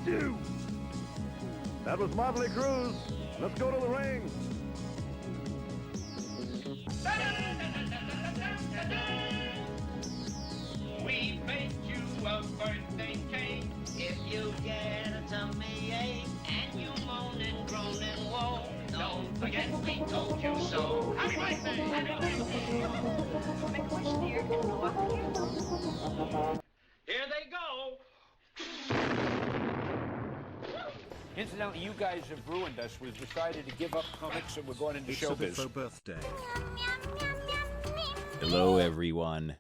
you! That was Motley Crue. Let's go to the ring. We baked you a birthday cake. If you get a tummy ache and you moan and groan and woe, don't forget we told you so. Happy birthday! Happy birthday! Make a wish, dear, and blow up the candles. Here they go. Incidentally, you guys have ruined us. We've decided to give up comics and we're going into showbiz. It's a birthday. Hello, everyone.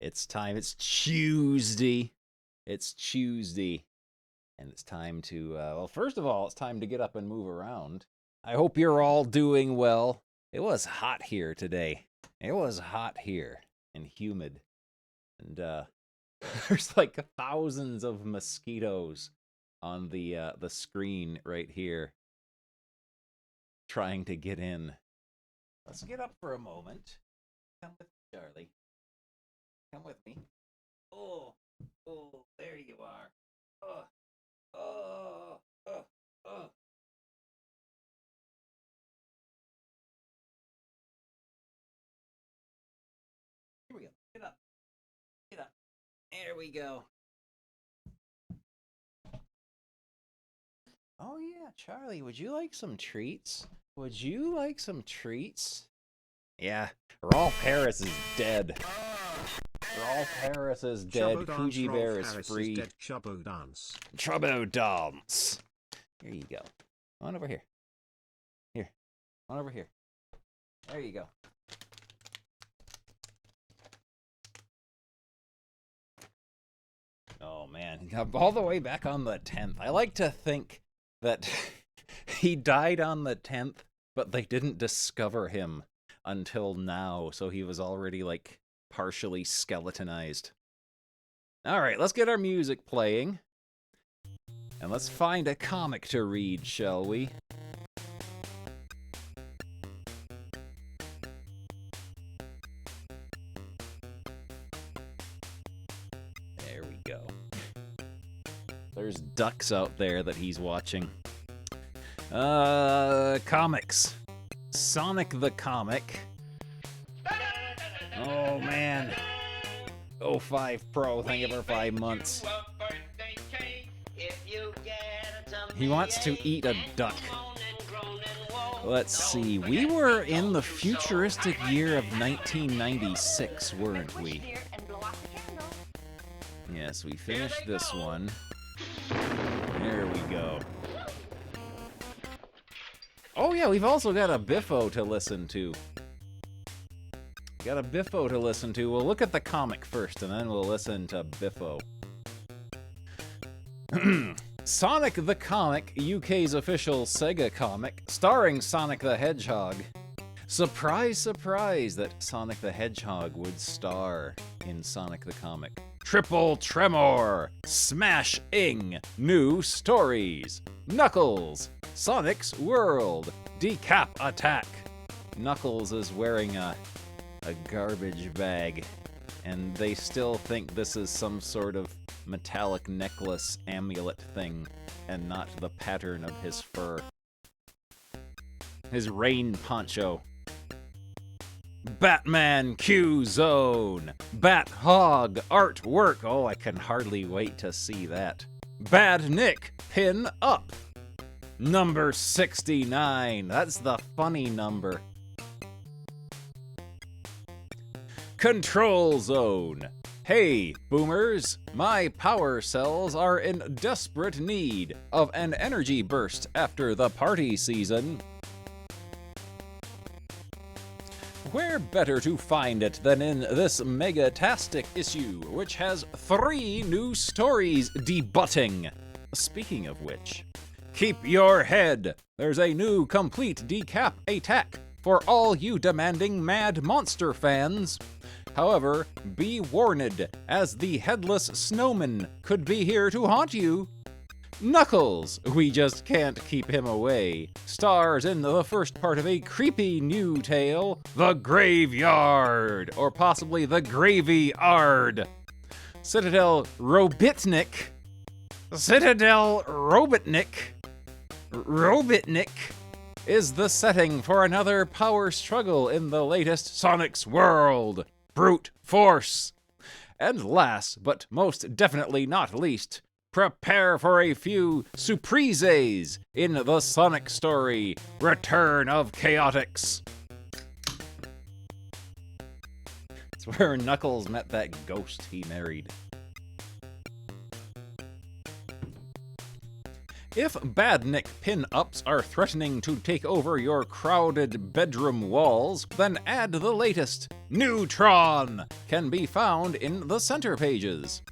It's time. It's Tuesday. It's Tuesday. And it's time to, well, first of all, it's time to get up and move around. I hope you're all doing well. It was hot here today. It was hot here and humid. And there's like thousands of mosquitoes on the screen right here trying to get in. Let's get up for a moment. Come with me, Charlie. Come with me. Oh, there you are. Oh. Here we go. Get up. Get up. There we go. Oh yeah, Charlie, would you like some treats? Would you like some treats? Yeah, Rolf Harris is dead. Rolf Harris is dead. Coogee Bear is free. Chubbo dance. Chubbo dance. Here you go. Come on over here. Here. Come on over here. There you go. Oh man, all the way back on the 10th. I like to think that he died on the 10th, but they didn't discover him until now, so he was already, like, partially skeletonized. Alright, let's get our music playing. And let's find a comic to read, shall we? There we go. There's ducks out there that he's watching. Comics. Sonic the Comic. Oh, man. 05 Pro, thank you for 5 months. He wants to eat a duck. Let's see. We were in the futuristic year of 1996, weren't we? Yes, we finished this one. There we go. Oh yeah, we've also got a Biffo to listen to. Got a Biffo to listen to. We'll look at the comic first, and then we'll listen to Biffo. Sonic the Comic, UK's official Sega comic, starring Sonic the Hedgehog. Surprise, surprise that Sonic the Hedgehog would star in Sonic the Comic. Triple Tremor, Smash-ing, New Stories, Knuckles, Sonic's World, Decap Attack. Knuckles is wearing a garbage bag, and they still think this is some sort of metallic necklace amulet thing, and not the pattern of his fur. His rain poncho. Batman Q-Zone, Bat Hog artwork. Oh, I can hardly wait to see that. Bad Nick pin up. Number 69. That's the funny number. Control Zone. Hey, boomers, my power cells are in desperate need of an energy burst after the party season. Where better to find it than in this mega-tastic issue, which has 3 new stories debuting. Speaking of which, keep your head. There's a new complete Decap Attack for all you demanding Mad Monster fans. However, be warned, as the Headless Snowman could be here to haunt you. Knuckles, we just can't keep him away, stars in the first part of a creepy new tale, The Graveyard, or possibly The Gravy-ard. Citadel Robotnik Citadel Robotnik is the setting for another power struggle in the latest Sonic's world. Brute force. And last, but most definitely not least, prepare for a few surprises in the Sonic story, Return of Chaotix. It's where Knuckles met that ghost he married. If Badnik pin-ups are threatening to take over your crowded bedroom walls, then add the latest. Neutron can be found in the center pages.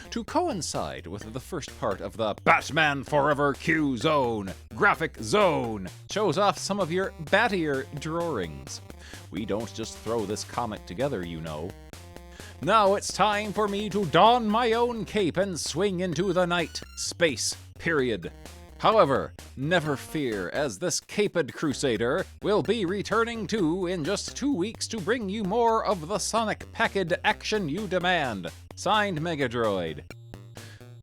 To coincide with the first part of the Batman Forever Q Zone, Graphic Zone shows off some of your battier drawings. We don't just throw this comic together, you know. Now it's time for me to don my own cape and swing into the night, space, period. However, never fear, as this caped crusader will be returning in just 2 weeks to bring you more of the Sonic-packed action you demand. Signed, Megadroid.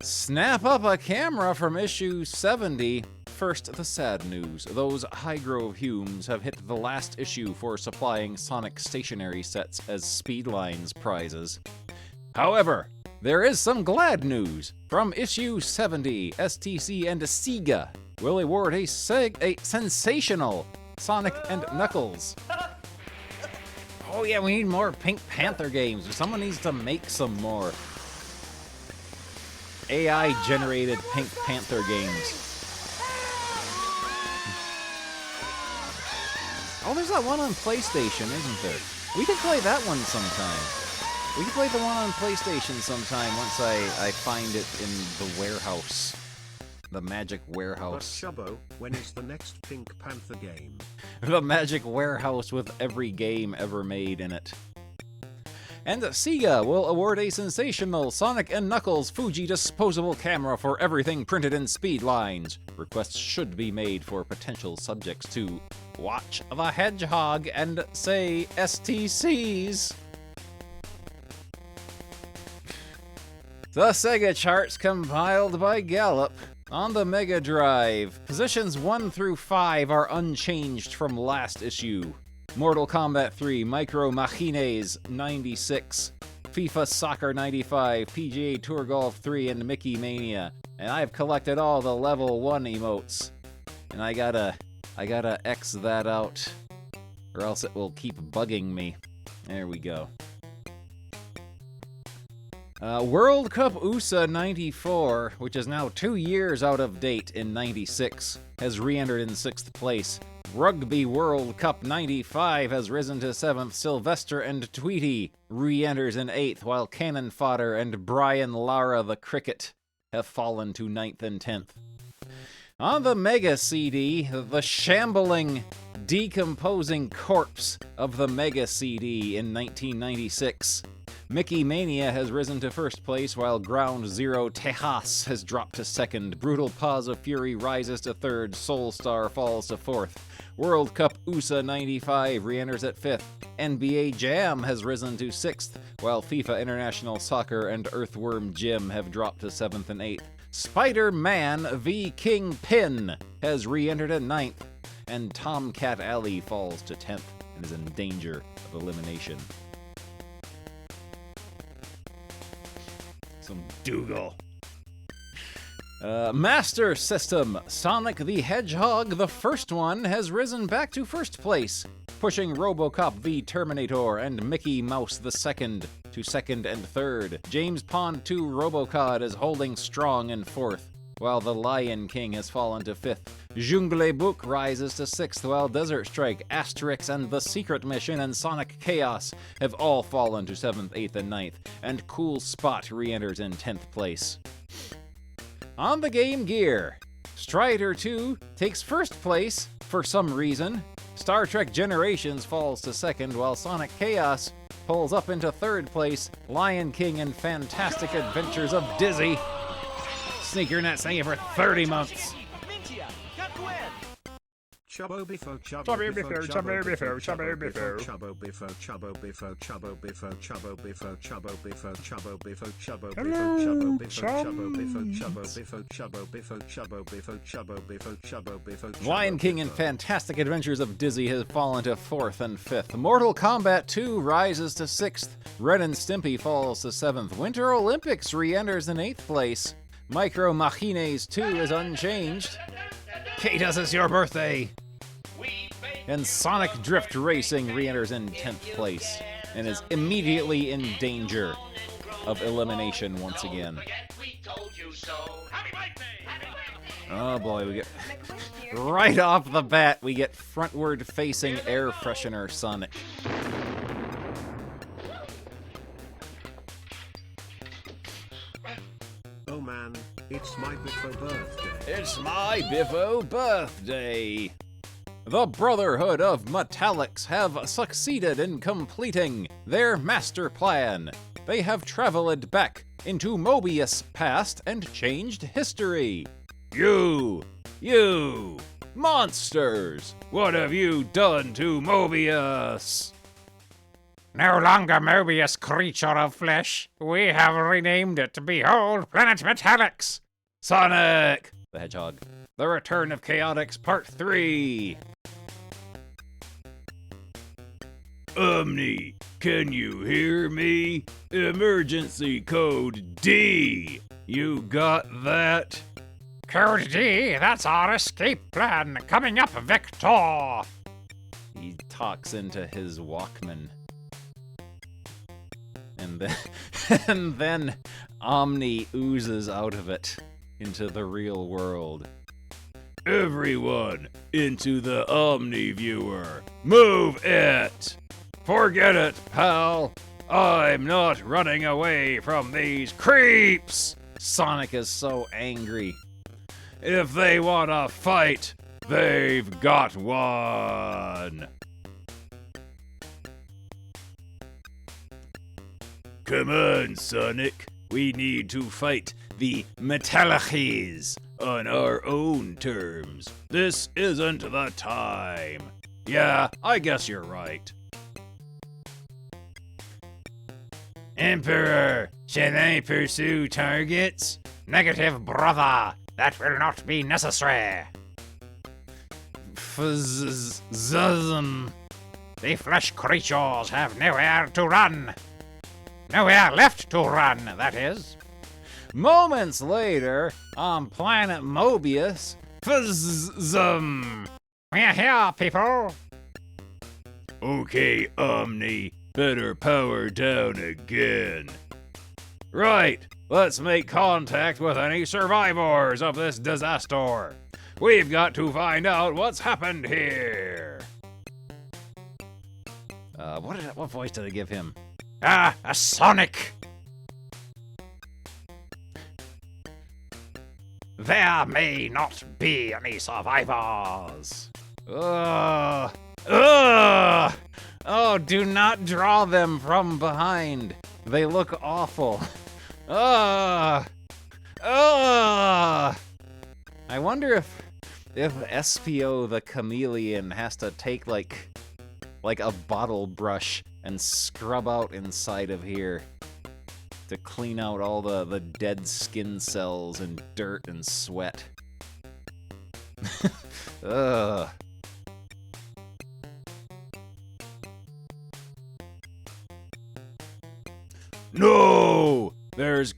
Snap up a camera from issue 70. First, the sad news. Those Highgrove Humes have hit the last issue for supplying Sonic stationery sets as Speedlines prizes. However, there is some glad news. From issue 70, STC and Sega will award a sensational Sonic and Knuckles. Oh yeah, we need more Pink Panther games. Someone needs to make some more AI-generated Pink Panther games. Oh, there's that one on PlayStation, isn't there? We could play that one sometime. We can play the one on PlayStation sometime once I find it in the warehouse. The Magic Warehouse. But Shubbo, when is the next Pink Panther game? The Magic Warehouse with every game ever made in it. And Sega will award a sensational Sonic & Knuckles Fuji disposable camera for everything printed in Speedlines. Requests should be made for potential subjects to watch the Hedgehog and say STCs. The Sega charts compiled by Gallup. On the Mega Drive, positions 1 through 5 are unchanged from last issue. Mortal Kombat 3, Micro Machines 96, FIFA Soccer 95, PGA Tour Golf 3, and Mickey Mania. And I've collected all the level 1 emotes. And I gotta X that out, or else it will keep bugging me. There we go. World Cup USA 94, which is now 2 years out of date in 96, has re-entered in 6th place. Rugby World Cup 95 has risen to 7th. Sylvester and Tweety re-enters in 8th, while Cannon Fodder and Brian Lara the Cricket have fallen to 9th and 10th. On the Mega CD, the shambling, decomposing corpse of the Mega CD in 1996, Mickey Mania has risen to 1st place, while Ground Zero Tejas has dropped to 2nd. Brutal Paws of Fury rises to 3rd. Soul Star falls to 4th. World Cup USA 95 re-enters at 5th. NBA Jam has risen to 6th, while FIFA International Soccer and Earthworm Jim have dropped to 7th and 8th. Spider-Man v Kingpin has re-entered at 9th, and Tomcat Alley falls to 10th and is in danger of elimination. Some Dougal. Master System. Sonic the Hedgehog, the first one, has risen back to 1st place, pushing RoboCop v Terminator and Mickey Mouse the Second to 2nd and 3rd. James Pond 2 RoboCod is holding strong in 4th, while The Lion King has fallen to 5th. Jungle Book rises to 6th, while Desert Strike, Asterix, and The Secret Mission and Sonic Chaos have all fallen to 7th, 8th, and 9th, and Cool Spot re-enters in 10th place. On the Game Gear, Strider 2 takes 1st place for some reason. Star Trek Generations falls to 2nd, while Sonic Chaos pulls up into 3rd place. Lion King and Fantastic Adventures of Dizzy. Sneaker Net saying it for 30 months. Chubbo Biffo, Chubbo Chubbo Biffo, Biffo, Chubbo Chubbo Biffo, Biffo, Chubbo Biffo, Chubbo Biffo, Chubbo Biffo, Chubbo Biffo, Chubbo Biffo, Chubbo Biffo, Chubbo Biffo, Chubbo Biffo, Chubbo Biffo, Chubbo Biffo, Chubbo Biffo, Chubbo Biffo, Chubbo Biffo, Chubbo Biffo, Lion King and Fantastic Adventures of Dizzy has fallen to 4th and 5th. Mortal Kombat 2 rises to 6th. Ren and Stimpy falls to 7th. Winter Olympics re-enters in 8th place. Micro Machines 2 is unchanged. Katus, it's your birthday! And Sonic Drift Racing re-enters in 10th place and is immediately in danger of elimination once again. Oh boy, we get right off the bat, we get frontward-facing air freshener Sonic. Oh man, it's my Biffo birthday. It's my Biffo birthday! The Brotherhood of Metallics have succeeded in completing their master plan. They have traveled back into Mobius' past and changed history. You monsters! What have you done to Mobius? No longer Mobius, creature of flesh. We have renamed it Behold Planet Metallics. Sonic the Hedgehog. The Return of Chaotix Part 3. Omni, can you hear me? Emergency code D. You got that? Code D, that's our escape plan. Coming up, Victor. He talks into his Walkman. And then, and then Omni oozes out of it into the real world. Everyone into the Omni viewer. Move it! Forget it, pal. I'm not running away from these creeps. Sonic is so angry. If they want to fight, they've got one. Come on, Sonic. We need to fight the Metallics on our own terms. This isn't the time. Yeah, I guess you're right. Emperor, shall I pursue targets? Negative, brother. That will not be necessary. Fzzm. The flesh creatures have nowhere to run. Nowhere left to run, that is. Moments later, on planet Mobius, Fzzm. We're here, people. Okay, Omni, better power down again. Right, let's make contact with any survivors of this disaster. We've got to find out what's happened here. What voice did I give him? A Sonic. There may not be any survivors. Oh, do not draw them from behind. They look awful. I wonder if SPO the chameleon has to take like a bottle brush and scrub out inside of here to clean out all the dead skin cells and dirt and sweat. Ugh. No! There's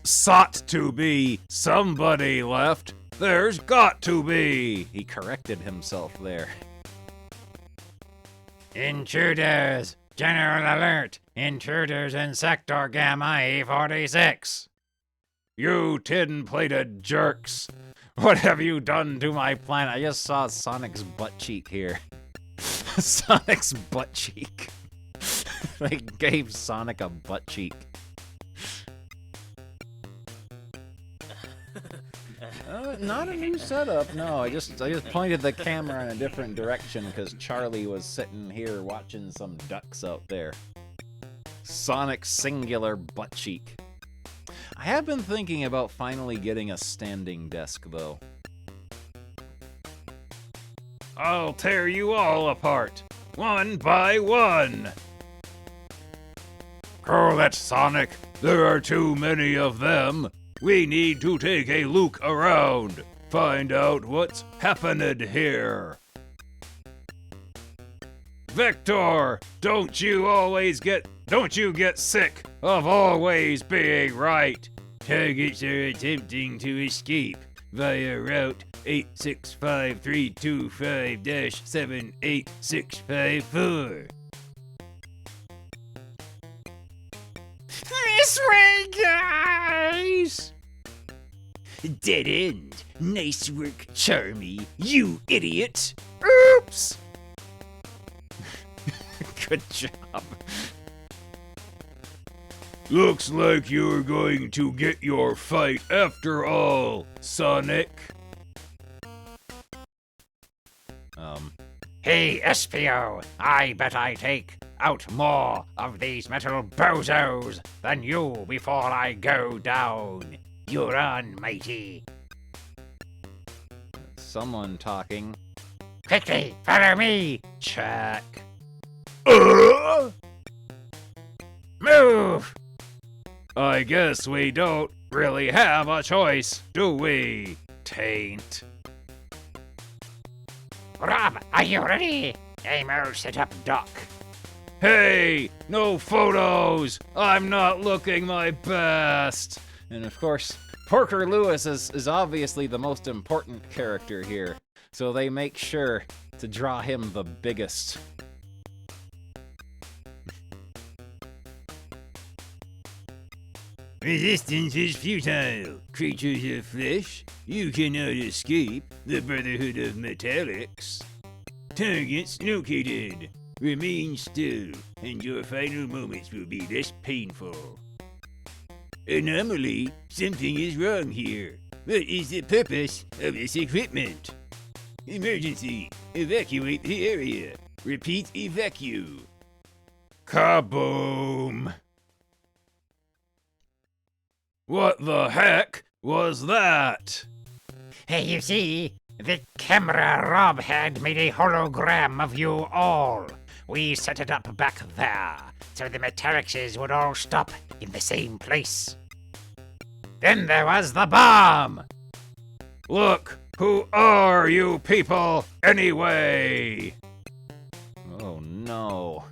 sought to be somebody left. There's got to be. He corrected himself there. Intruders! General alert! Intruders in Sector Gamma E46! You tin-plated jerks! What have you done to my planet? I just saw Sonic's butt cheek here. Sonic's butt cheek. They gave Sonic a butt cheek. Not a new setup, no. I just pointed the camera in a different direction because Charlie was sitting here watching some ducks out there. Sonic singular butt cheek. I have been thinking about finally getting a standing desk, though. I'll tear you all apart, one by one. Cool it, Sonic. There are too many of them. We need to take a look around. Find out what's happening here. Vector, don't you get sick of always being right? Targets are attempting to escape via route 865325-78654. This way, guys! Dead end. Nice work, Charmy. You idiot. Oops! Good job. Looks like you're going to get your fight after all, Sonic. Hey, Espio, I bet I take out more of these metal bozos than you before I go down. You're on, matey. Someone talking. Quickly, follow me. Check. Move! I guess we don't really have a choice, do we, Taint? Rob, are you ready? I'm all set up, Doc. Hey, no photos! I'm not looking my best! And of course, Porker Lewis is obviously the most important character here, so they make sure to draw him the biggest. Resistance is futile. Creatures of flesh, you cannot escape the Brotherhood of Metallics. Targets located. Remain still, and your final moments will be less painful. Anomaly, something is wrong here. What is the purpose of this equipment? Emergency, evacuate the area. Repeat, evacuate. Kaboom! What the heck was that? Hey, you see, the camera Rob had made a hologram of you all. We set it up back there, so the Metallicses would all stop in the same place. Then there was the bomb! Look, who are you people anyway? Oh no.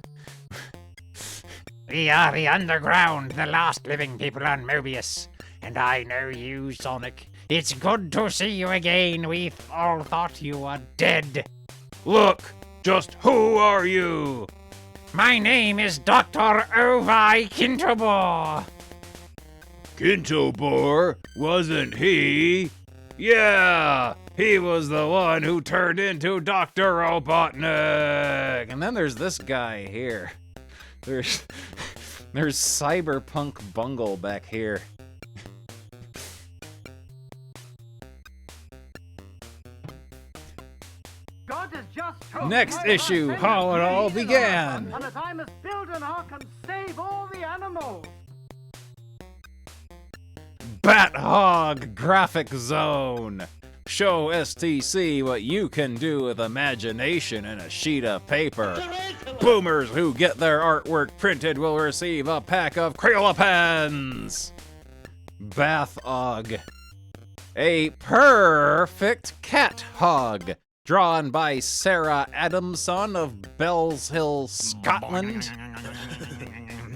We are the Underground, the last living people on Mobius. And I know you, Sonic. It's good to see you again. We all thought you were dead. Look, just who are you? My name is Dr. Ovi Kintobor. Kintobor, wasn't he? Yeah, he was the one who turned into Dr. Robotnik. And then there's this guy here. There's Cyberpunk Bungle back here. God has just told Next me issue, that how it all began. And that I must build an ark and save all the animals. Bat Hog Graphic Zone. Show STC what you can do with imagination and a sheet of paper. Boomers who get their artwork printed will receive a pack of Crayola pens. Bath Og. A perfect cat hog. Drawn by Sarah Adamson of Bells Hill, Scotland.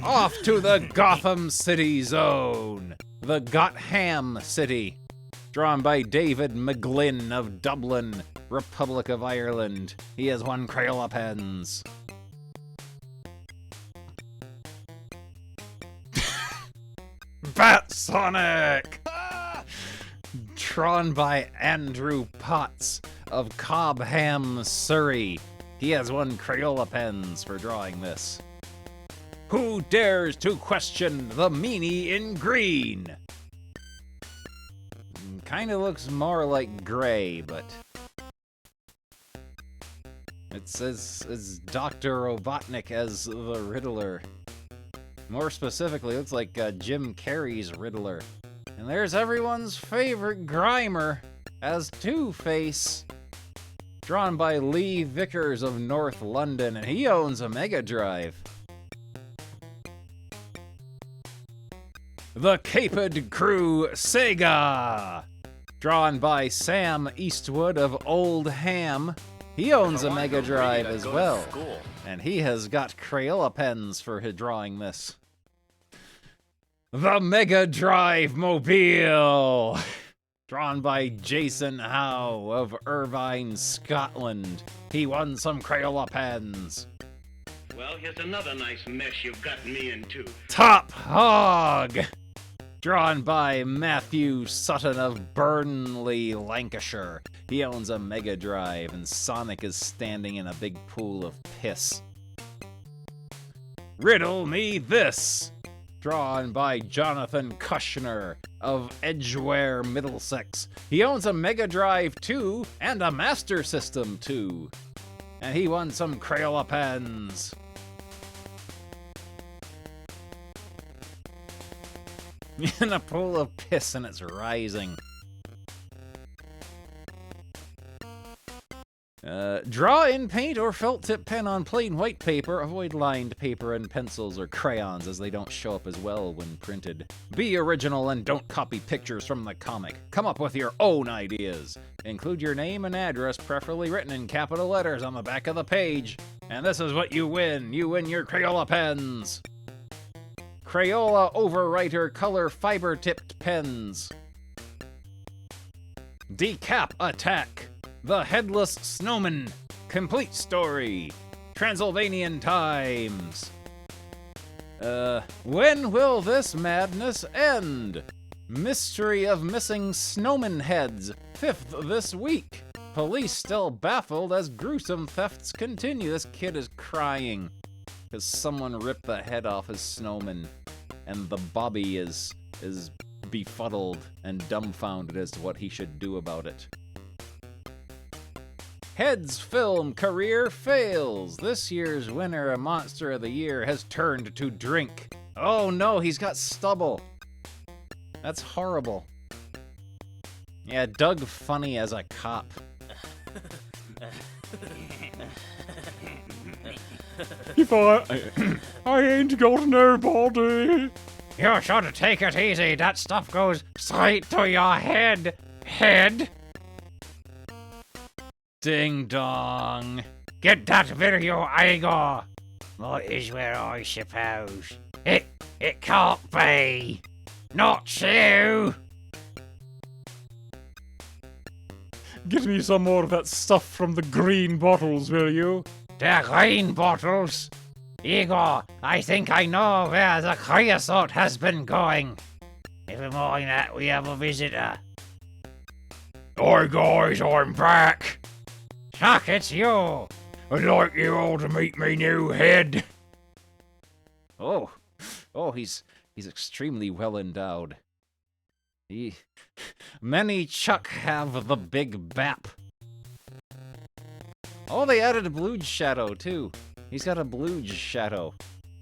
Off to the Gotham City Zone. The Gotham City. Drawn by David McGlynn of Dublin, Republic of Ireland. He has 1 Crayola pens. Bat Sonic! Drawn by Andrew Potts of Cobham, Surrey. He has 1 Crayola pens for drawing this. Who dares to question the meanie in green? Kinda looks more like gray, but it says it's Dr. Robotnik as the Riddler. More specifically, looks like Jim Carrey's Riddler. And there's everyone's favorite Grimer as Two-Face. drawn by Lee Vickers of North London, and he owns a Mega Drive. The Caped Crew Sega, drawn by Sam Eastwood of Old Ham. He owns a Mega Drive as well, and he has got Crayola pens for his drawing this. The Mega Drive Mobile, drawn by Jason Howe of Irvine, Scotland. He won some Crayola pens. Well, here's another nice mess you've gotten me into. Top Hog, drawn by Matthew Sutton of Burnley, Lancashire. He owns a Mega Drive, and Sonic is standing in a big pool of piss. Riddle Me This, drawn by Jonathan Kushner of Edgware, Middlesex. He owns a Mega Drive 2 and a Master System 2. And he won some Crayola pens. In a pool of piss, and it's rising. Draw in paint or felt tip pen on plain white paper. Avoid lined paper and pencils or crayons, as they don't show up as well when printed. Be original and don't copy pictures from the comic. Come up with your own ideas. Include your name and address, preferably written in capital letters, on the back of the page. And this is what you win. You win your Crayola pens. Crayola Overwriter Color Fiber Tipped Pens. Decap Attack, The Headless Snowman, Complete Story, Transylvanian Times. When will this madness end? Mystery of Missing Snowman Heads, 5th this week. Police still baffled as gruesome thefts continue. This kid is crying because someone ripped the head off his snowman, and the Bobby is befuddled and dumbfounded as to what he should do about it. Head's film career fails. This year's winner, a Monster of the Year, has turned to drink. Oh no, he's got stubble. That's horrible. Yeah, Doug Funny as a cop. If I ain't got nobody. You should take it easy. That stuff goes straight to your head. Head. Ding dong. Get that video, Igor. Might as well, I suppose. It can't be. Not you. Get me some more of that stuff from the green bottles, will you? The green bottles? Igor, I think I know where the creosote has been going. Never mind that, we have a visitor. Hi guys, I'm back. Chuck, it's you. I'd like you all to meet me new head. Oh, he's extremely well endowed. Many Chuck have the big bap. Oh, they added a Blooge shadow too. He's got a Blooge shadow.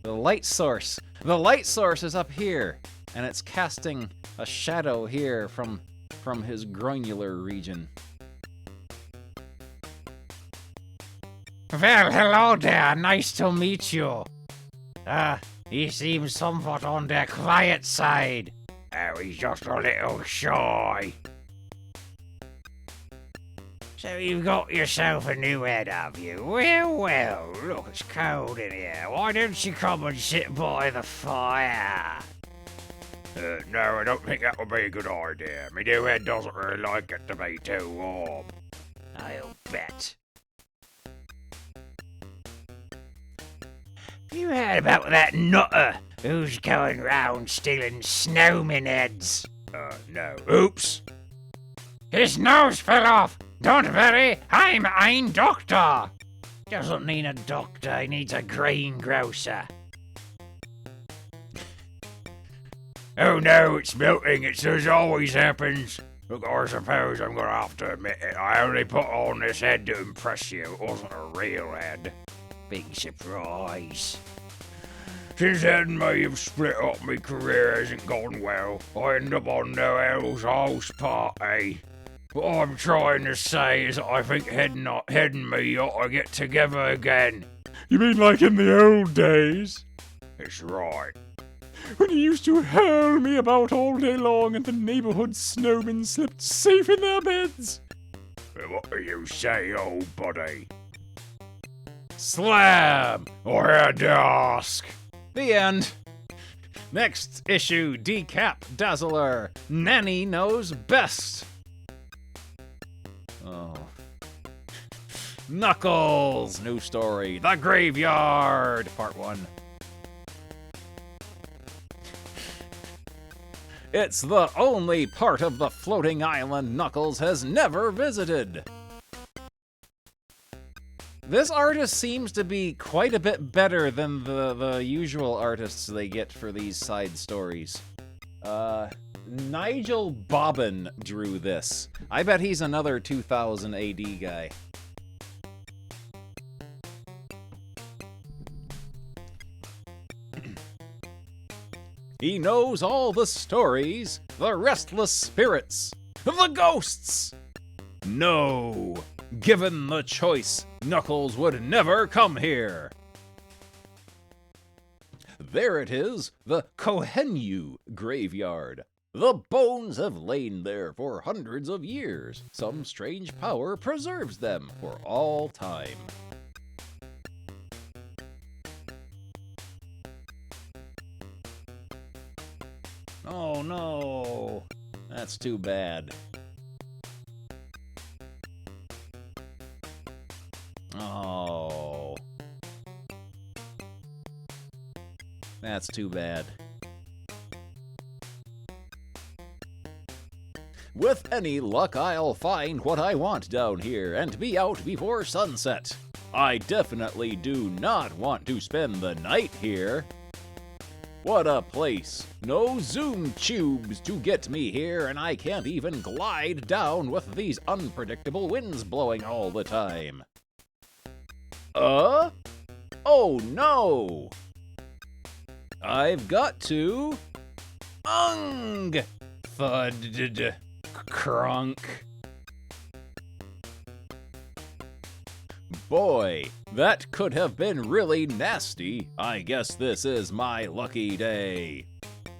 The light source. The light source is up here, and it's casting a shadow here from his groinular region. Well, hello there. Nice to meet you. He seems somewhat on the quiet side. Oh, he's just a little shy. So you've got yourself a new head, have you? Well, look, it's cold in here. Why don't you come and sit by the fire? No, I don't think that would be a good idea. My new head doesn't really like it to be too warm. I'll bet. You heard about that nutter who's going round stealing snowman heads? No. Oops. His nose fell off. Don't worry, I'm ein doctor. Doesn't need a doctor, he needs a greengrocer. Oh no, it's melting. It as always happens. Look, I suppose I'm gonna have to admit it. I only put on this head to impress you. It wasn't a real head. Big surprise. Since then, may have split up, my career hasn't gone well. I end up on no Hell's House party. What I'm trying to say is that I think Head and me ought to get together again. You mean like in the old days? It's right. When you used to hurl me about all day long and the neighborhood snowmen slept safe in their beds? What do you say, old buddy? Slam! I had to ask. The end. Next issue, Decap Dazzler. Nanny knows best. Oh. Knuckles, new story. The Graveyard, part 1. It's the only part of the floating island Knuckles has never visited. This artist seems to be quite a bit better than the usual artists they get for these side stories. Nigel Bobbin drew this. I bet he's another 2000 AD guy. He knows all the stories, the restless spirits, the ghosts. No, given the choice, Knuckles would never come here. There it is, the Kohenyu Graveyard. The bones have lain there for hundreds of years. Some strange power preserves them for all time. Oh no, that's too bad. Oh. That's too bad. With any luck, I'll find what I want down here and be out before sunset. I definitely do not want to spend the night here. What a place. No zoom tubes to get me here, and I can't even glide down with these unpredictable winds blowing all the time. Oh no! I've got to... Thud... Crunk. Boy, that could have been really nasty. I guess this is my lucky day.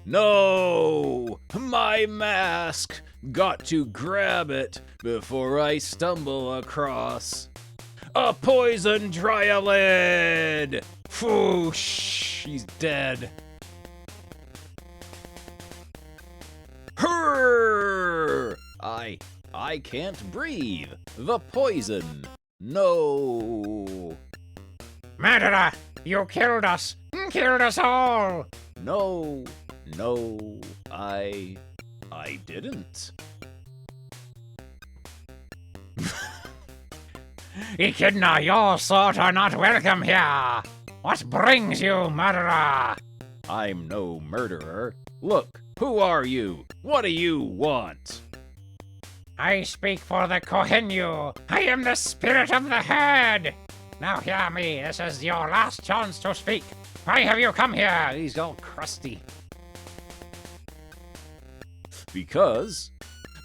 No! My mask! Got to grab it before I stumble across a poison dryalid! Foosh! He's dead. Hurr! I can't breathe. The poison. No. Murderer! You killed us! Killed us all! No, I didn't. Echidna, your sort are not welcome here! What brings you, murderer? I'm no murderer. Look, who are you? What do you want? I speak for the Kohenyu. I am the spirit of the herd. Now hear me, this is your last chance to speak. Why have you come here? He's all crusty. Because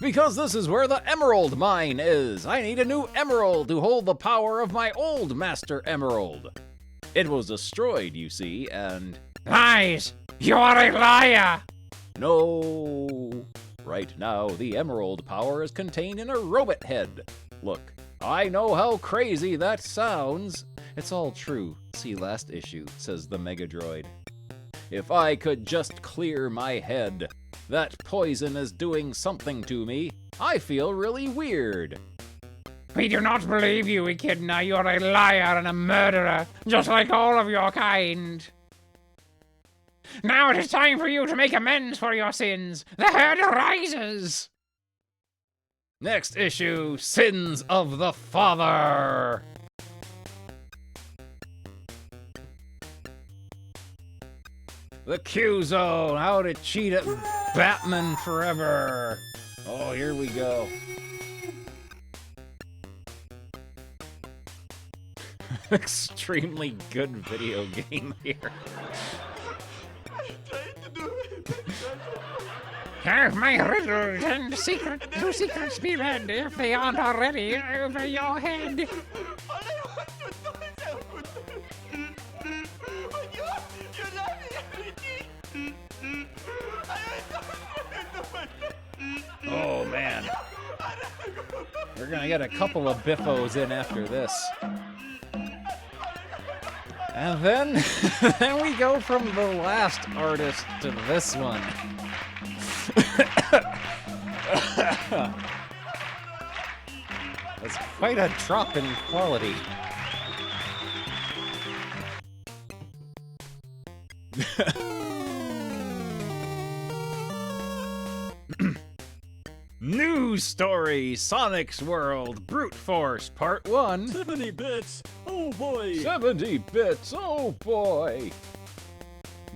this is where the emerald mine is. I need a new emerald to hold the power of my old master emerald. It was destroyed, you see, and... Lies! You are a liar! No. Right now, the emerald power is contained in a robot head. Look, I know how crazy that sounds. It's all true. See last issue, says the Mega Droid. If I could just clear my head. That poison is doing something to me. I feel really weird. We do not believe you, Echidna. You are a liar and a murderer, just like all of your kind. Now it is time for you to make amends for your sins. The herd rises. Next issue, Sins of the Father. The Q-Zone, how to cheat at Batman Forever. Oh, here we go. Extremely good video game here. Have my riddles and secrets be read, if they aren't already, over your head. Oh man. We're gonna get a couple of biffos in after this. And then, then we go from the last artist to this one. That's quite a drop in quality. News story, Sonic's World, Brute Force, Part 1. 70 bits. Oh boy. 70 bits, oh boy.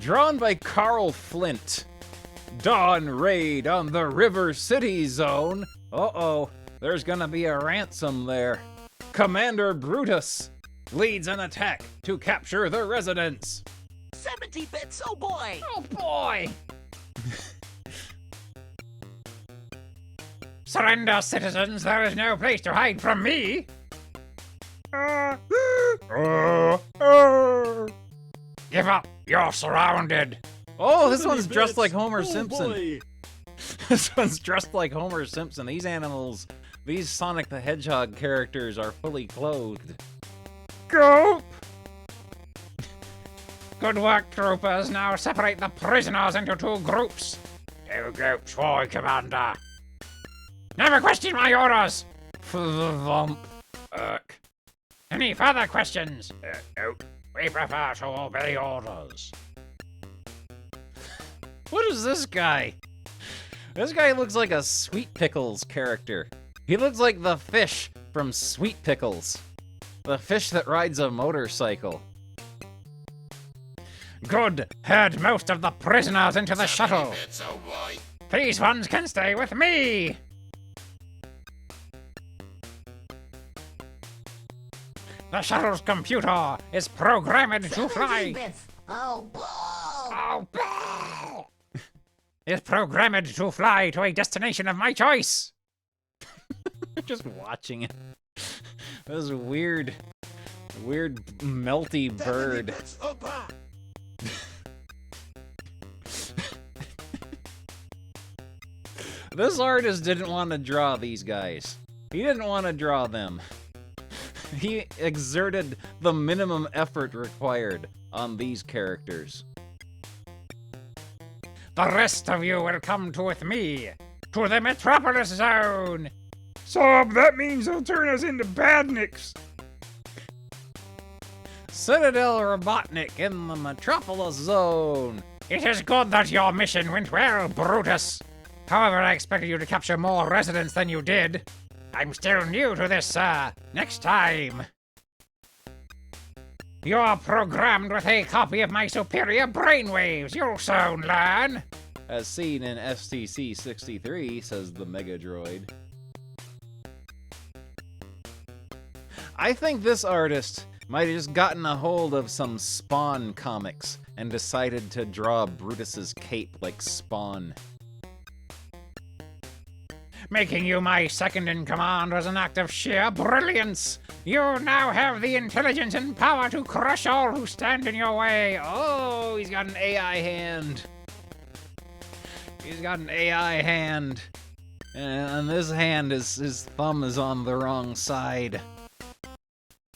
Drawn by Carl Flint. Dawn raid on the River City Zone. Uh-oh, there's gonna be a ransom there. Commander Brutus leads an attack to capture the residents. 70 bits, oh boy! Oh boy! Surrender, citizens, there is no place to hide from me! Give up, you're surrounded! Oh, this 70 one's dressed bits. like Homer Oh, Simpson. boy. This one's dressed like Homer Simpson. These animals, these Sonic the Hedgehog characters are fully clothed. Go! Good work, troopers. Now separate the prisoners into 2 groups. 2 groups, why, Commander? Never question my orders! Thump. Any further questions? Nope. We prefer to obey orders. What is this guy? This guy looks like a Sweet Pickles character. He looks like the fish from Sweet Pickles. The fish that rides a motorcycle. Good. Herd most of the prisoners into the shuttle. These ones can stay with me. The shuttle's computer is programmed to fly. Oh boy! Oh, bah! It's programmed to fly to a destination of my choice. Just watching it. This weird melty bird. This artist didn't want to draw these guys. He didn't want to draw them. He exerted the minimum effort required on these characters. The rest of you will come with me to the Metropolis Zone. Sob, that means they'll turn us into badniks. Citadel Robotnik in the Metropolis Zone. It is good that your mission went well, Brutus. However, I expected you to capture more residents than you did. I'm still new to this, sir. Next time. You're programmed with a copy of my superior brainwaves. You'll soon learn. As seen in STC-63, says the Mega Droid. I think this artist might have just gotten a hold of some Spawn comics and decided to draw Brutus's cape like Spawn. Making you my second in command was an act of sheer brilliance. You now have the intelligence and power to crush all who stand in your way. Oh, he's got an AI hand. He's got an AI hand. And this hand, his thumb is on the wrong side.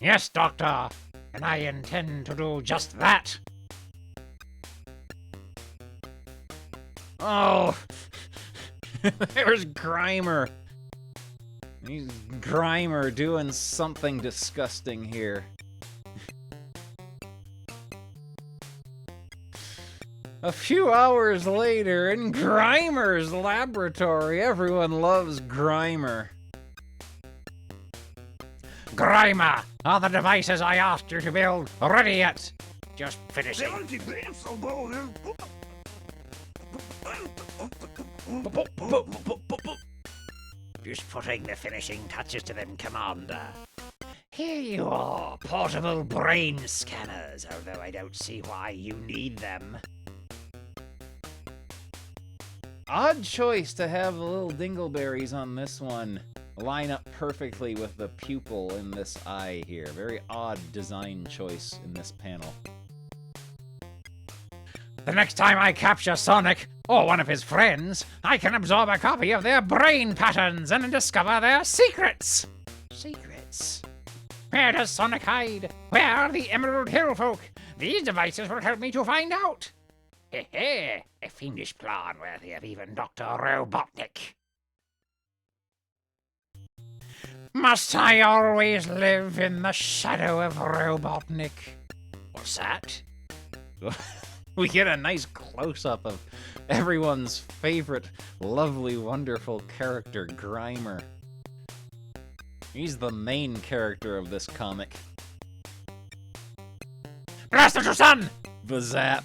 Yes, Doctor, and I intend to do just that. Oh, there's Grimer. He's Grimer doing something disgusting here. A few hours later, in Grimer's laboratory, everyone loves Grimer. Grimer, are the devices I asked you to build ready yet? Just finishing. Just putting the finishing touches to them, Commander. Here you are, portable brain scanners, although I don't see why you need them. Odd choice to have the little dingleberries on this one line up perfectly with the pupil in this eye here. Very odd design choice in this panel. The next time I capture Sonic, or one of his friends, I can absorb a copy of their brain patterns and discover their secrets. Secrets? Where does Sonic hide? Where are the Emerald Hill folk? These devices will help me to find out. Heh, a fiendish plan worthy of even Dr. Robotnik. Must I always live in the shadow of Robotnik? What's that? We get a nice close-up of everyone's favorite, lovely, wonderful character, Grimer. He's the main character of this comic. Blast at your son! The zap.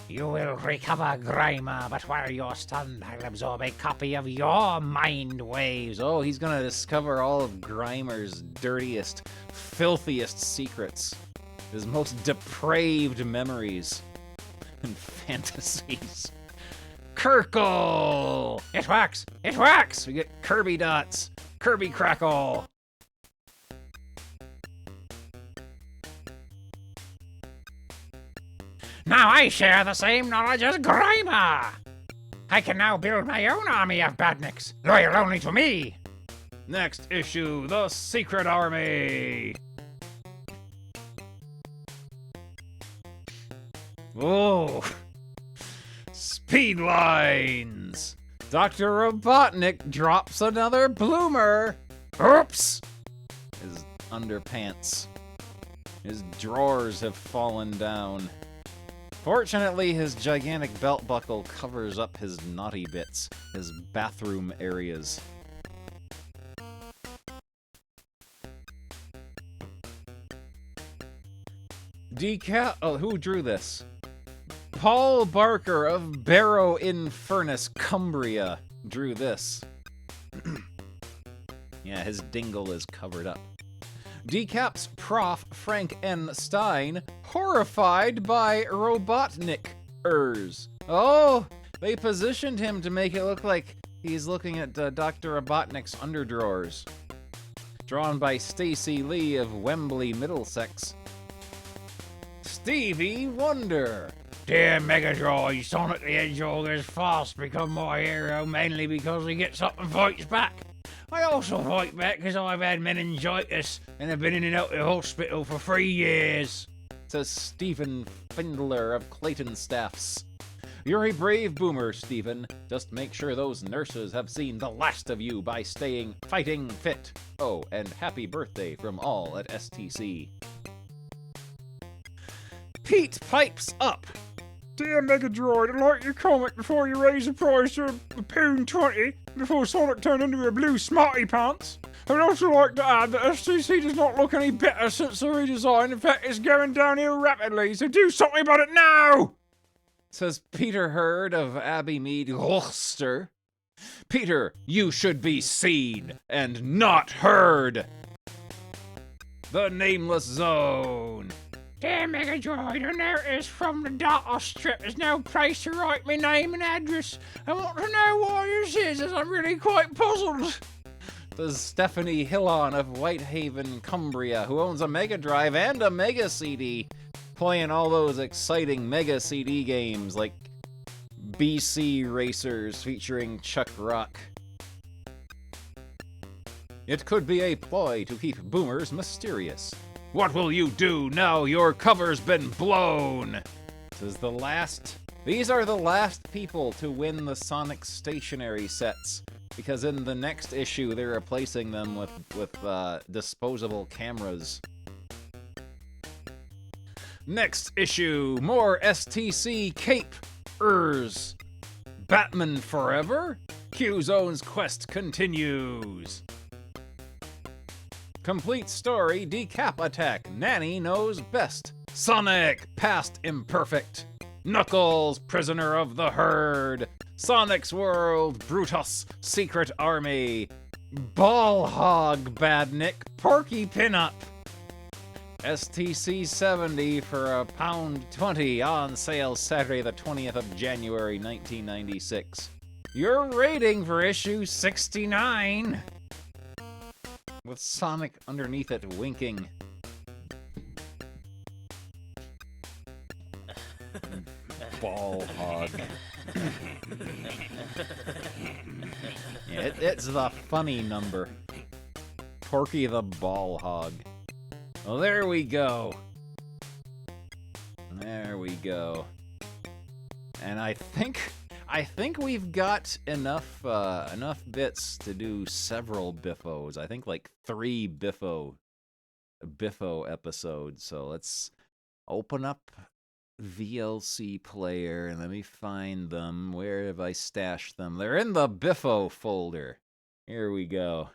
You will recover, Grimer, but while you're stunned, I'll absorb a copy of your mind waves. Oh, he's gonna discover all of Grimer's dirtiest, filthiest secrets. His most depraved memories and fantasies. Kirkle! It works! It works! We get Kirby dots. Kirby Crackle. Now I share the same knowledge as Grimer! I can now build my own army of badniks, loyal only to me! Next issue, The Secret Army. Oh, speed lines. Dr. Robotnik drops another bloomer. Oops. His underpants. His drawers have fallen down. Fortunately, his gigantic belt buckle covers up his naughty bits, his bathroom areas. Oh, who drew this? Paul Barker of Barrow in Furnace, Cumbria, drew this. Yeah, his dingle is covered up. Decaps Prof. Frank N. Stein, horrified by Robotnik-ers. Oh, they positioned him to make it look like he's looking at Dr. Robotnik's underdrawers. Drawn by Stacey Lee of Wembley, Middlesex. Stevie Wonder. Dear Megadroid, Sonic the Hedgehog has fast become my hero, mainly because he gets up and fights back. I also fight back because I've had meningitis and have been in and out of the hospital for 3 years. Says Stephen Findler of Clayton Staffs. You're a brave boomer, Stephen. Just make sure those nurses have seen the last of you by staying fighting fit. Oh, and happy birthday from all at STC. Pete pipes up. Dear Megadroid, I'd like your comic before you raise the price to £1.20 before Sonic turned into a blue smarty pants. I would also like to add that STC does not look any better since the redesign. In fact, it's going downhill rapidly, so do something about it now! Says Peter Hurd of Abbey Mead, Gloucester. Peter, you should be seen and not heard. The Nameless Zone. Dear Megadroid, a notice from the data strip is now placed to write my name and address. I want to know why this is, as I'm really quite puzzled. There's Stephanie Hillon of Whitehaven, Cumbria, who owns a Mega Drive and a Mega CD, playing all those exciting Mega CD games like BC Racers featuring Chuck Rock. It could be a ploy to keep boomers mysterious. What will you do now your cover's been blown? These are the last people to win the Sonic stationery sets, because in the next issue they're replacing them with disposable cameras. Next issue, more STC Cape-ers. Batman Forever? Q-Zone's quest continues. Complete story, Decap Attack, Nanny knows best. Sonic, past imperfect. Knuckles, prisoner of the herd. Sonic's World, Brutus, Secret Army. Ball Hog, Badnik, Porky Pinup. STC 70 for £1.20 on sale Saturday, the 20th of January, 1996. Your rating for issue 69, with Sonic underneath it winking. Ball hog. Yeah, it's the funny number. Porky the ball hog. Well, there we go. There we go. And I think we've got enough bits to do several Biffos. I think like 3 Biffo episodes. So let's open up VLC player and let me find them. Where have I stashed them? They're in the Biffo folder. Here we go.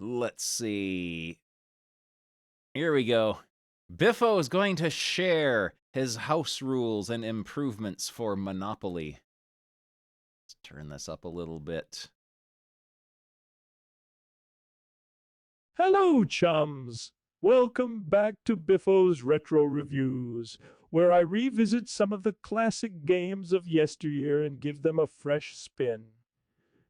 Let's see. Here we go. Biffo is going to share his house rules and improvements for Monopoly. Let's turn this up a little bit. Hello, chums! Welcome back to Biffo's Retro Reviews, where I revisit some of the classic games of yesteryear and give them a fresh spin.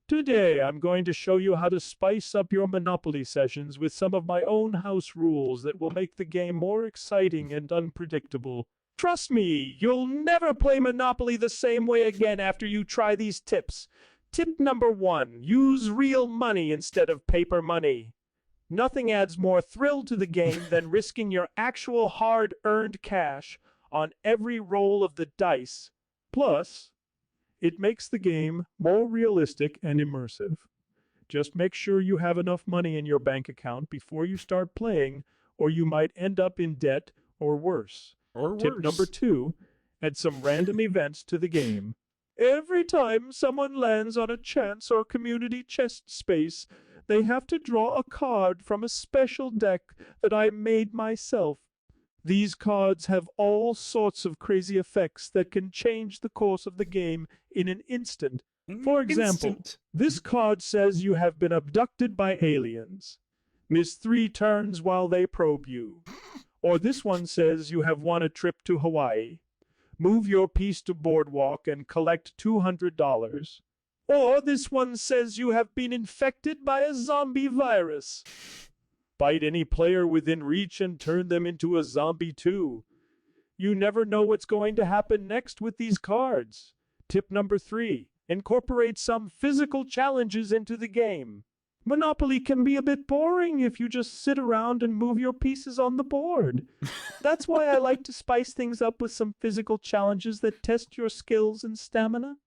Today, I'm going to show you how to spice up your Monopoly sessions with some of my own house rules that will make the game more exciting and unpredictable. Trust me, you'll never play Monopoly the same way again after you try these tips. Tip number 1, use real money instead of paper money. Nothing adds more thrill to the game than risking your actual hard-earned cash on every roll of the dice. Plus, it makes the game more realistic and immersive. Just make sure you have enough money in your bank account before you start playing, or you might end up in debt or worse. Tip number 2, add some random events to the game. Every time someone lands on a chance or community chest space, they have to draw a card from a special deck that I made myself. These cards have all sorts of crazy effects that can change the course of the game in an instant. For example, this card says you have been abducted by aliens. Miss 3 turns while they probe you. Or this one says you have won a trip to Hawaii. Move your piece to Boardwalk and collect $200. Or this one says you have been infected by a zombie virus. Bite any player within reach and turn them into a zombie too. You never know what's going to happen next with these cards. Tip number 3, incorporate some physical challenges into the game. Monopoly can be a bit boring if you just sit around and move your pieces on the board. That's why I like to spice things up with some physical challenges that test your skills and stamina.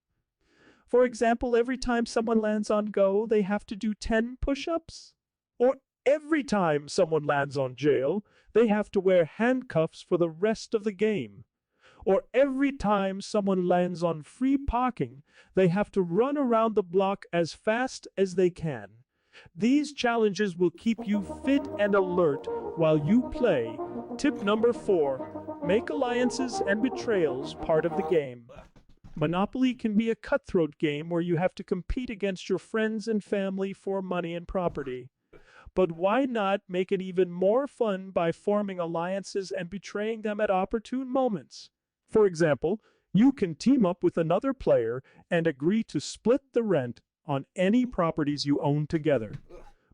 For example, every time someone lands on Go, they have to do 10 push-ups. Or every time someone lands on Jail, they have to wear handcuffs for the rest of the game. Or every time someone lands on Free Parking, they have to run around the block as fast as they can. These challenges will keep you fit and alert while you play. Tip number 4, make alliances and betrayals part of the game. Monopoly can be a cutthroat game where you have to compete against your friends and family for money and property. But why not make it even more fun by forming alliances and betraying them at opportune moments? For example, you can team up with another player and agree to split the rent on any properties you own together.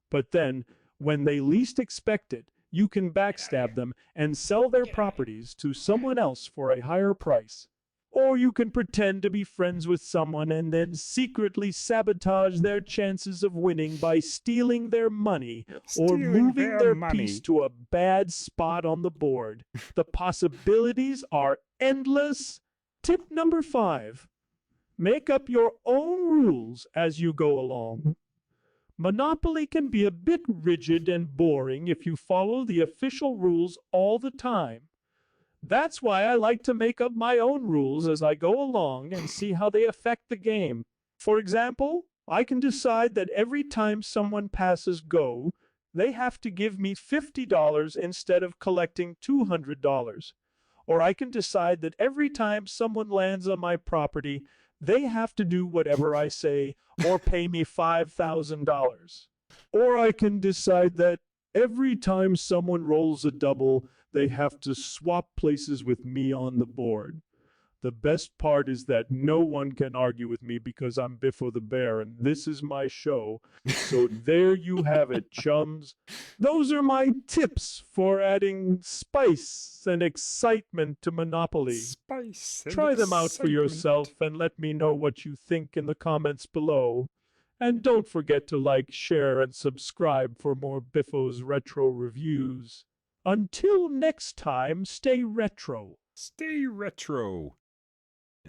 But then, when they least expect it, you can backstab them and sell their properties to someone else for a higher price. Or you can pretend to be friends with someone and then secretly sabotage their chances of winning by stealing their money or moving their piece to a bad spot on the board. The possibilities are endless. Tip number 5, make up your own rules as you go along. Monopoly can be a bit rigid and boring if you follow the official rules all the time. That's why I like to make up my own rules as I go along and see how they affect the game. For example, I can decide that every time someone passes Go, they have to give me $50 instead of collecting $200. Or I can decide that every time someone lands on my property, they have to do whatever I say or pay me $5,000. Or I can decide that every time someone rolls a double, they have to swap places with me on the board. The best part is that no one can argue with me because I'm Biffo the Bear and this is my show. So there you have it, chums. Those are my tips for adding spice and excitement to Monopoly. Spice. and Try them out for excitement. yourself and let me know what you think in the comments below. And don't forget to like, share, and subscribe for more Biffo's Retro Reviews. Until next time, stay retro. Stay retro.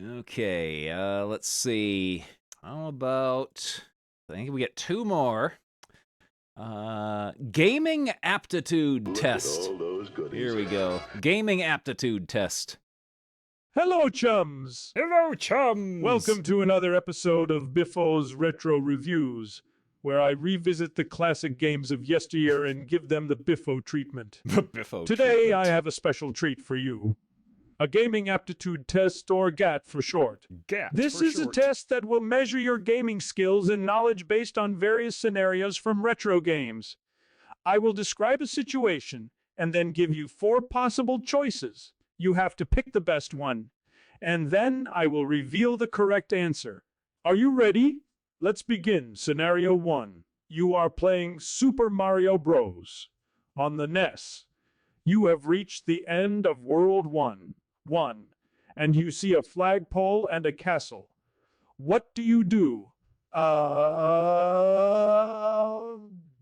Okay, let's see. How about... I think we get two more. Gaming aptitude test. Here we go. Gaming aptitude test. Hello, chums! Hello, chums. Welcome to another episode of Biffo's Retro Reviews, where I revisit the classic games of yesteryear and give them the Biffo treatment. Biffo Today, treatment. I have a special treat for you. A gaming aptitude test, or GAT for short. GAT This for is short. a test that will measure your gaming skills and knowledge based on various scenarios from retro games. I will describe a situation and then give you 4 possible choices. You have to pick the best one, and then I will reveal the correct answer. Are you ready? Let's begin. Scenario 1. You are playing Super Mario Bros. On the NES. You have reached the end of World 1, and you see a flagpole and a castle. What do you do?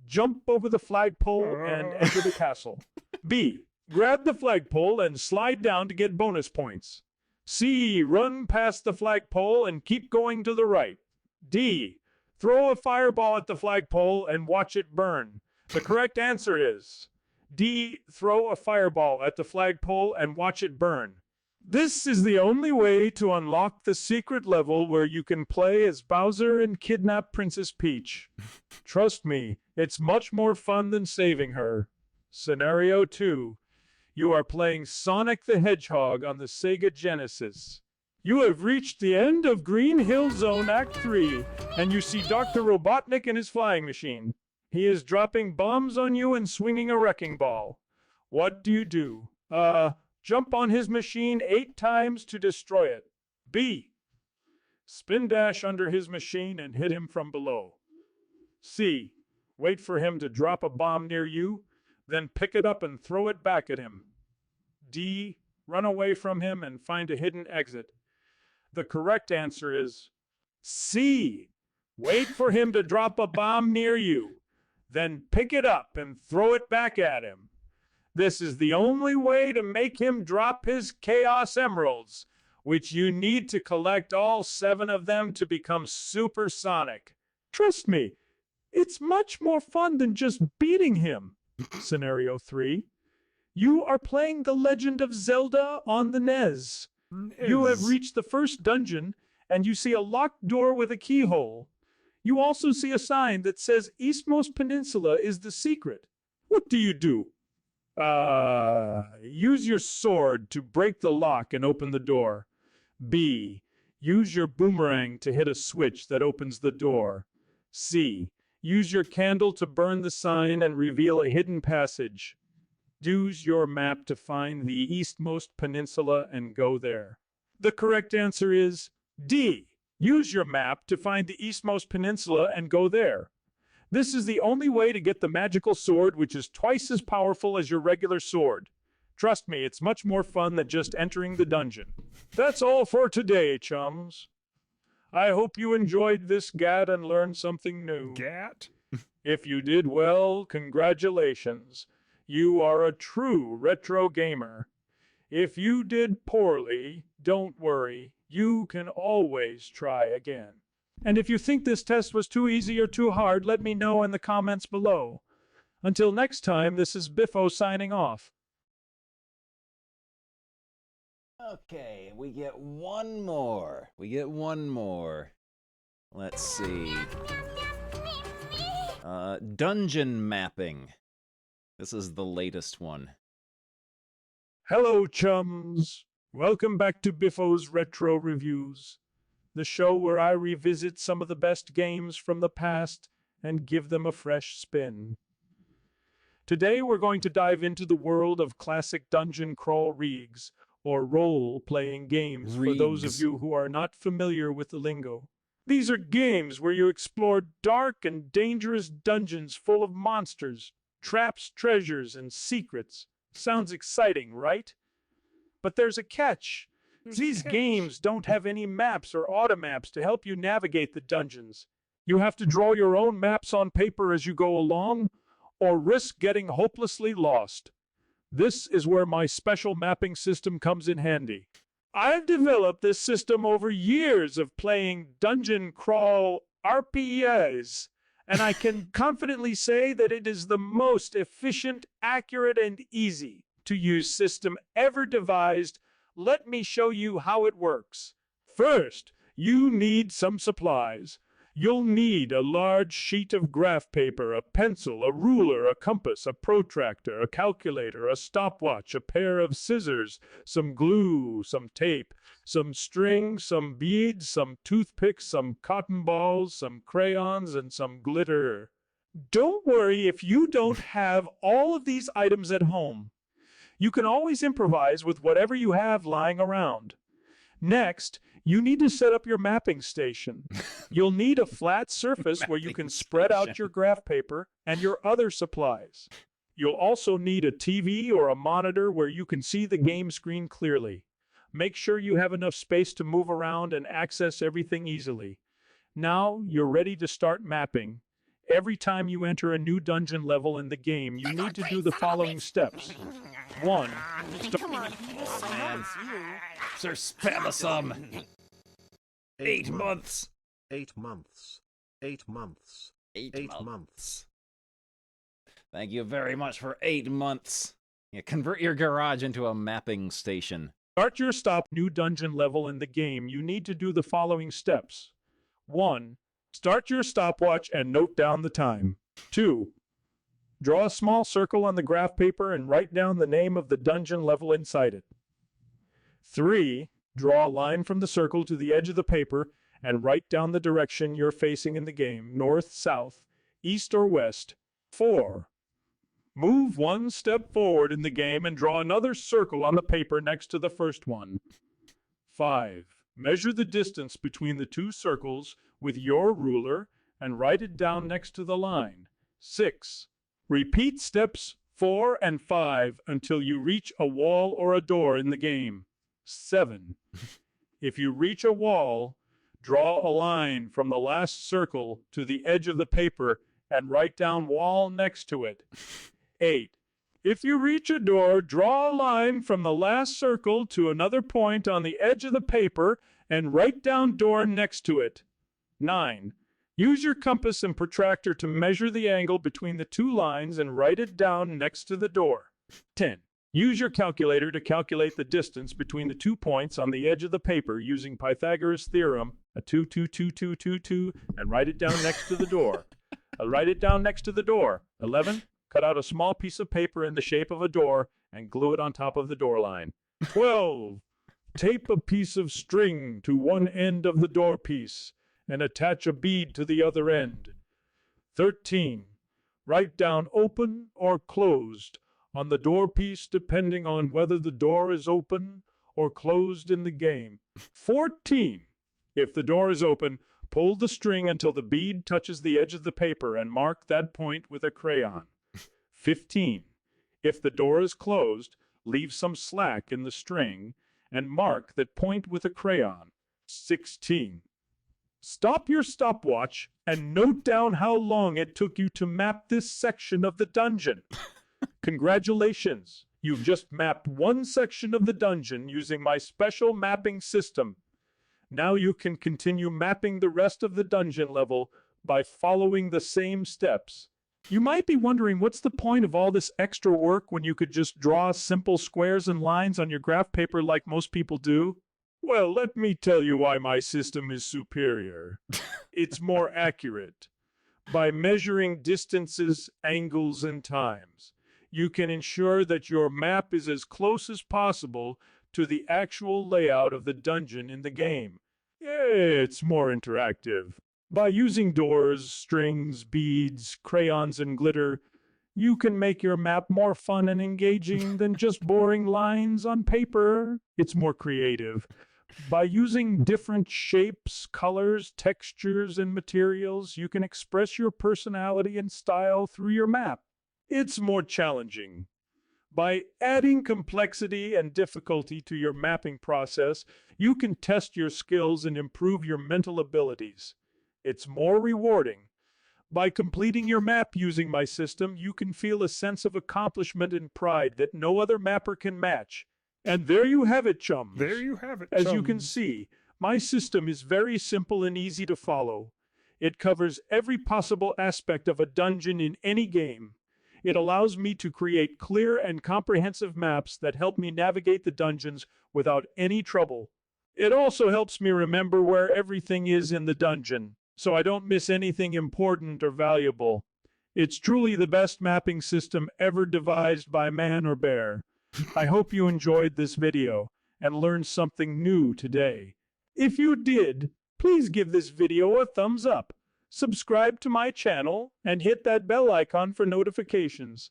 Jump over the flagpole and enter the castle. B. Grab the flagpole and slide down to get bonus points. C. Run past the flagpole and keep going to the right. D. Throw a fireball at the flagpole and watch it burn. The correct answer is D. Throw a fireball at the flagpole and watch it burn. This is the only way to unlock the secret level where you can play as Bowser and kidnap Princess Peach. Trust me, it's much more fun than saving her. Scenario 2. You are playing Sonic the Hedgehog on the Sega Genesis. You have reached the end of Green Hill Zone Act 3, and you see Dr. Robotnik and his flying machine. He is dropping bombs on you and swinging a wrecking ball. What do you do? Jump on his machine 8 times to destroy it. B. Spin dash under his machine and hit him from below. C. Wait for him to drop a bomb near you, then pick it up and throw it back at him. D. Run away from him and find a hidden exit. The correct answer is C. Wait for him to drop a bomb near you, then pick it up and throw it back at him. This is the only way to make him drop his Chaos Emeralds, which you need to collect all 7 of them to become supersonic. Trust me, it's much more fun than just beating him. Scenario 3. You are playing The Legend of Zelda on the NES. You have reached the first dungeon, and you see a locked door with a keyhole. You also see a sign that says Eastmost Peninsula is the secret. What do you do? Use your sword to break the lock and open the door. B. Use your boomerang to hit a switch that opens the door. C. Use your candle to burn the sign and reveal a hidden passage. Use your map to find the Eastmost Peninsula and go there. The correct answer is D. Use your map to find the Eastmost Peninsula and go there. This is the only way to get the magical sword, which is twice as powerful as your regular sword. Trust me, it's much more fun than just entering the dungeon. That's all for today, chums. I hope you enjoyed this GAT and learned something new. GAT? If you did well, congratulations. You are a true retro gamer. If you did poorly, don't worry. You can always try again. And if you think this test was too easy or too hard, let me know in the comments below. Until next time, this is Biffo signing off. Okay, we get one more. Let's see. Dungeon mapping. This is the latest one. Hello, chums. Welcome back to Biffo's Retro Reviews, the show where I revisit some of the best games from the past and give them a fresh spin. Today we're going to dive into the world of classic dungeon crawl rigs, or role-playing games, for those of you who are not familiar with the lingo. These are games where you explore dark and dangerous dungeons full of monsters, traps, treasures, and secrets. Sounds exciting, right? But there's a catch. These games don't have any maps or automaps to help you navigate the dungeons. You have to draw your own maps on paper as you go along, or risk getting hopelessly lost. This is where my special mapping system comes in handy. I've developed this system over years of playing dungeon crawl RPGs, and I can confidently say that it is the most efficient, accurate, and easy to use system ever devised. Let me show you how it works. First, you need some supplies. You'll need a large sheet of graph paper, a pencil, a ruler, a compass, a protractor, a calculator, a stopwatch, a pair of scissors, some glue, some tape, some string, some beads, some toothpicks, some cotton balls, some crayons, and some glitter. Don't worry if you don't have all of these items at home. You can always improvise with whatever you have lying around. Next, you need to set up your mapping station. You'll need a flat surface where you can spread out your graph paper and your other supplies. You'll also need a TV or a monitor where you can see the game screen clearly. Make sure you have enough space to move around and access everything easily. Now you're ready to start mapping. Every time you enter a new dungeon level in the game, you need to do the following steps. 1. Sir Spamasum. 8 months. 8 months. 8 months. 8 months. Thank you very much for 8 months. Yeah, convert your garage into a mapping station. Start your new dungeon level in the game. You need to do the following steps. 1. Start your stopwatch and note down the time. 2. Draw a small circle on the graph paper and write down the name of the dungeon level inside it. 3. Draw a line from the circle to the edge of the paper and write down the direction you're facing in the game, north, south, east, or west. 4. Move one step forward in the game and draw another circle on the paper next to the first one. 5. Measure the distance between the two circles with your ruler and write it down next to the line. 6. Repeat steps 4 and 5 until you reach a wall or a door in the game. 7. If you reach a wall, draw a line from the last circle to the edge of the paper and write down wall next to it. 8. If you reach a door, draw a line from the last circle to another point on the edge of the paper and write down door next to it. 9. Use your compass and protractor to measure the angle between the two lines and write it down next to the door. 10. Use your calculator to calculate the distance between the 2 points on the edge of the paper using Pythagoras' theorem, a 2, 2, 2, 2, 2, 2, and write it down next to the door. Write it down next to the door. 11. Cut out a small piece of paper in the shape of a door and glue it on top of the door line. 12. Tape a piece of string to one end of the door piece and attach a bead to the other end. 13. Write down open or closed on the door piece depending on whether the door is open or closed in the game. 14. If the door is open, pull the string until the bead touches the edge of the paper and mark that point with a crayon. 15. If the door is closed, leave some slack in the string and mark that point with a crayon. 16. Stop your stopwatch and note down how long it took you to map this section of the dungeon. Congratulations! You've just mapped one section of the dungeon using my special mapping system. Now you can continue mapping the rest of the dungeon level by following the same steps. You might be wondering what's the point of all this extra work when you could just draw simple squares and lines on your graph paper like most people do? Well, let me tell you why my system is superior. It's more accurate. By measuring distances, angles, and times, you can ensure that your map is as close as possible to the actual layout of the dungeon in the game. Yeah, it's more interactive. By using doors, strings, beads, crayons, and glitter, you can make your map more fun and engaging than just boring lines on paper. It's more creative. By using different shapes, colors, textures, and materials, you can express your personality and style through your map. It's more challenging. By adding complexity and difficulty to your mapping process, you can test your skills and improve your mental abilities. It's more rewarding. By completing your map using my system, you can feel a sense of accomplishment and pride that no other mapper can match. And there you have it, chums. There you have it, As you can chums. see, my system is very simple and easy to follow. It covers every possible aspect of a dungeon in any game. It allows me to create clear and comprehensive maps that help me navigate the dungeons without any trouble. It also helps me remember where everything is in the dungeon, so I don't miss anything important or valuable. It's truly the best mapping system ever devised by man or bear. I hope you enjoyed this video and learned something new today. If you did, please give this video a thumbs up. Subscribe to my channel and hit that bell icon for notifications.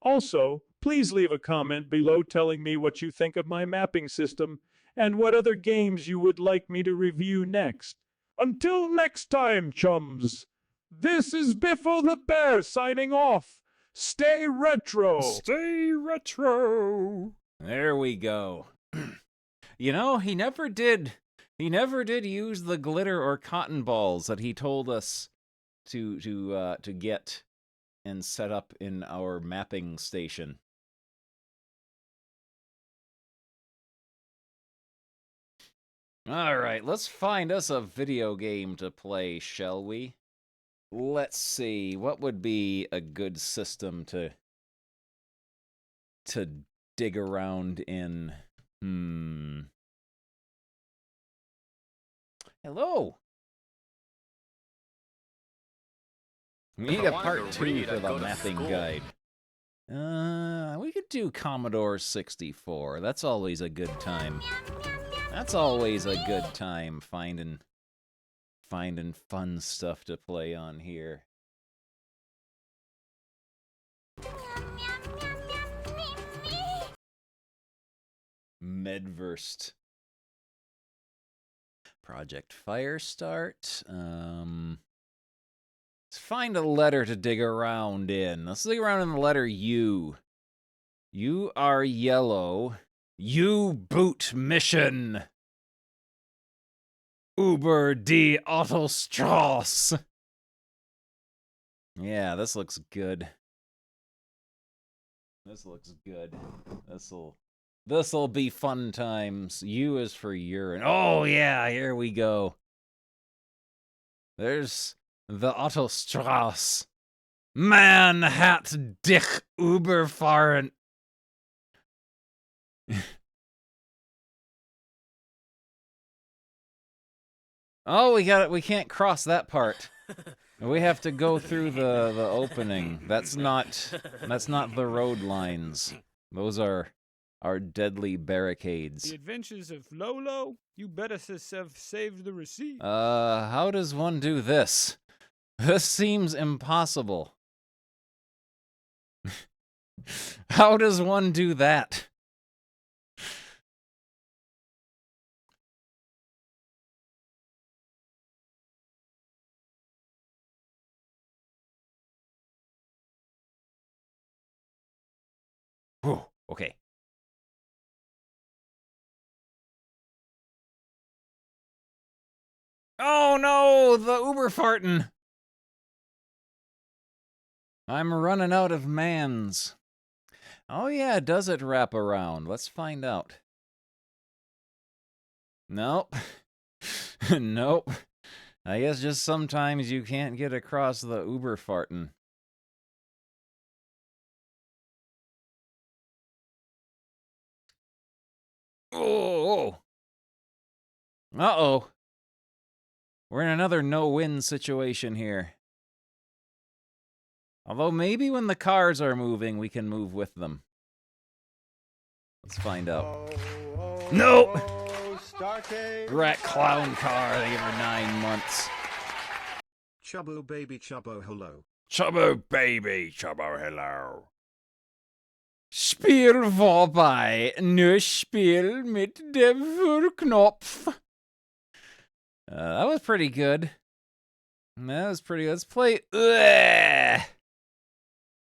Also, please leave a comment below telling me what you think of my mapping system and what other games you would like me to review next. Until next time, chums, this is Biffo the Bear signing off. Stay retro! Stay retro! There we go. You know, he never did use the glitter or cotton balls that he told us to get and set up in our mapping station. All right, let's find us a video game to play, shall we? Let's see, what would be a good system to dig around in? Hello. We need a part 2 for the mapping guide. We could do Commodore 64. That's always a good time. That's always a good time, finding fun stuff to play on here. Medverst. Project Firestart. Let's find a letter to dig around in. Let's dig around in the letter U. You are yellow. U-boot mission. Uber die Autostrasse. Yeah, this looks good. This looks good. This'll be fun times. U is for urine. Oh yeah, here we go. There's the Autostrasse. Man hat dich überfahren. Oh, we can't cross that part. We have to go through the opening. That's not the road lines. Those are our deadly barricades. The Adventures of Lolo? You better have saved the receipt. How does one do this? This seems impossible. How does one do that? Whew, okay. Oh no, the Uberfarten. I'm running out of mans. Oh yeah, does it wrap around? Let's find out. Nope. Nope. I guess just sometimes you can't get across the Uberfarten. Oh. Uh-oh. We're in another no-win situation here. Although maybe when the cars are moving, we can move with them. Let's find out. Nope! Rat clown car, they give her 9 months. Chubbo baby Chubbo hello. Chubbo baby, Chubbo hello. Spiel vorbei. Neues Spiel mit dem Knopf. That was pretty good. That was pretty good. Let's play. Ugh.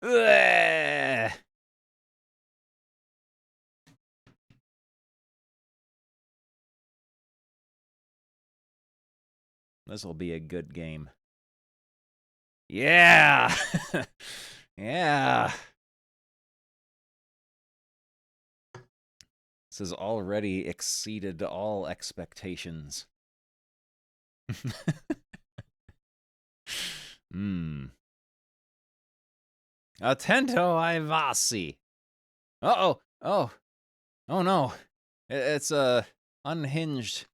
Ugh. This will be a good game. Yeah. Yeah. This has already exceeded all expectations. Attento ai vasi. Uh-oh. Oh. Oh no. It's unhinged.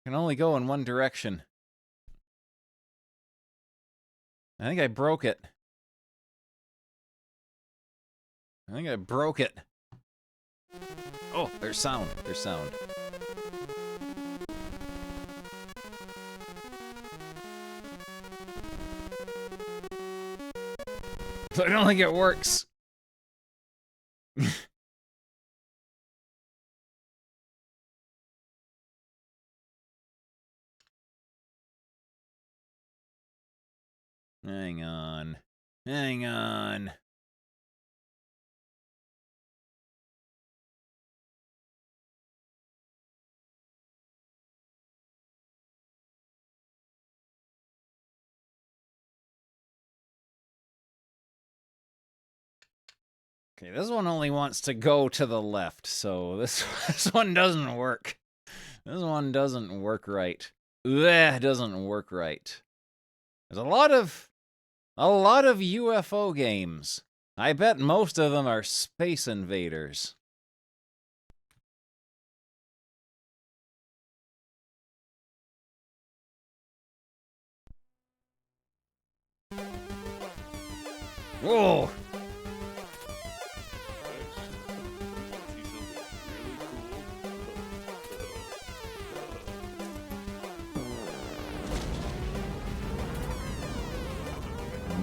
Can only go in one direction. I think I broke it. I think I broke it. Oh, there's sound. There's sound. So I don't think it works. Hang on. Hang on. Okay, this one only wants to go to the left, so this one doesn't work. This one doesn't work right. Ugh, doesn't work right. There's a lot of UFO games. I bet most of them are Space Invaders. Whoa!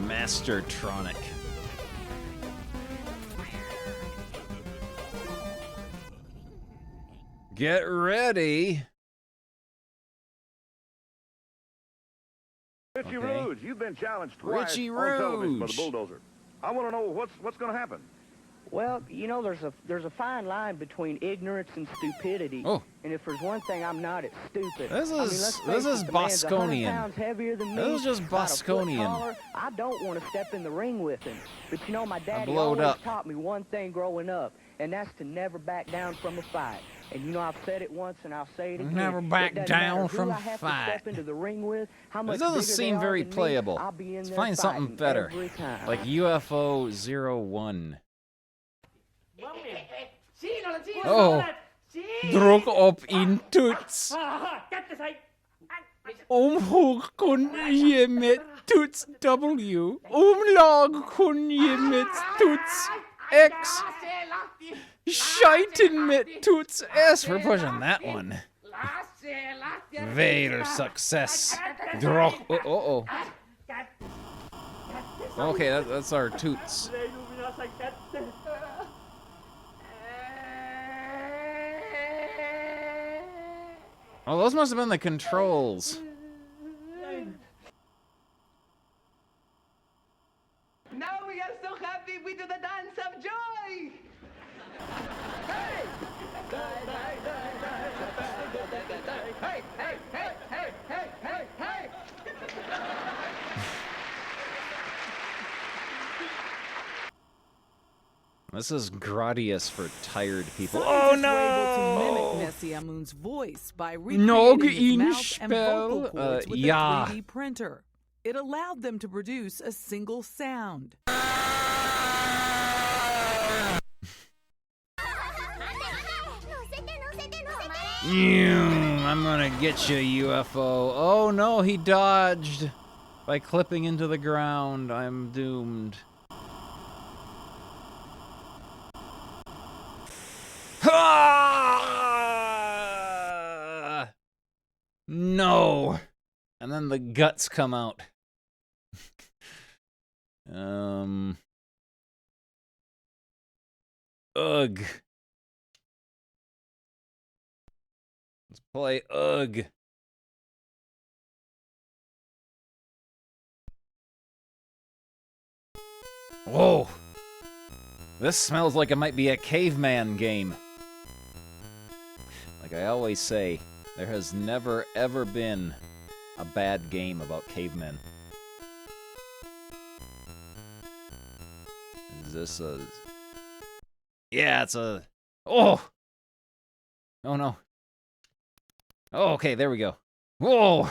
Mastertronic. Get ready. Richie Okay. Rouge, you've been challenged twice Richie on television by the Rouge. bulldozer. I want to know what's going to happen. Well, you know, there's a fine line between ignorance and stupidity. Oh. And if there's one thing I'm not, it's stupid. This I mean, is- let's face this it, is the man's 100 Bosconian. pounds heavier than me. This is just About a foot Bosconian. taller. I don't want to step in the ring with him. But you know, my daddy blowed always up. taught me one thing growing up, and that's to never back down from a fight. And you know, I've said it once and I'll say it again. Never It back doesn't down matter who from I have to fight. step into the ring with, how much This doesn't bigger they seem are very than me, playable. I'll be in Let's there find something fighting better. every time. Like UFO 01. Oh! Druk op intoets. Omhoog kon je met toets W. Omlaag kon je met toets X. Scheiten met toets S. We're pushing that one. Veel success. Druk. Oh. Okay, that's our toots. Oh, those must have been the controls. Now we are so happy we do the dance of joy. Hey! Hey! This is Gradius for tired people. Scientists Oh were able to no! mimic Nessie Amun's voice by Nog recreating his in mouth and vocal spell, cords with ja. a 3D printer. It allowed them to produce a single sound. I'm gonna get you, UFO. Oh no, he dodged by clipping into the ground. I'm doomed. Ah! no! And then the guts come out. Ugh. Let's play Ugh. Whoa! This smells like it might be a caveman game. Like I always say, there has never ever been a bad game about cavemen. Is this a... Yeah, it's a... Oh! Oh no. Oh, okay, there we go. Whoa!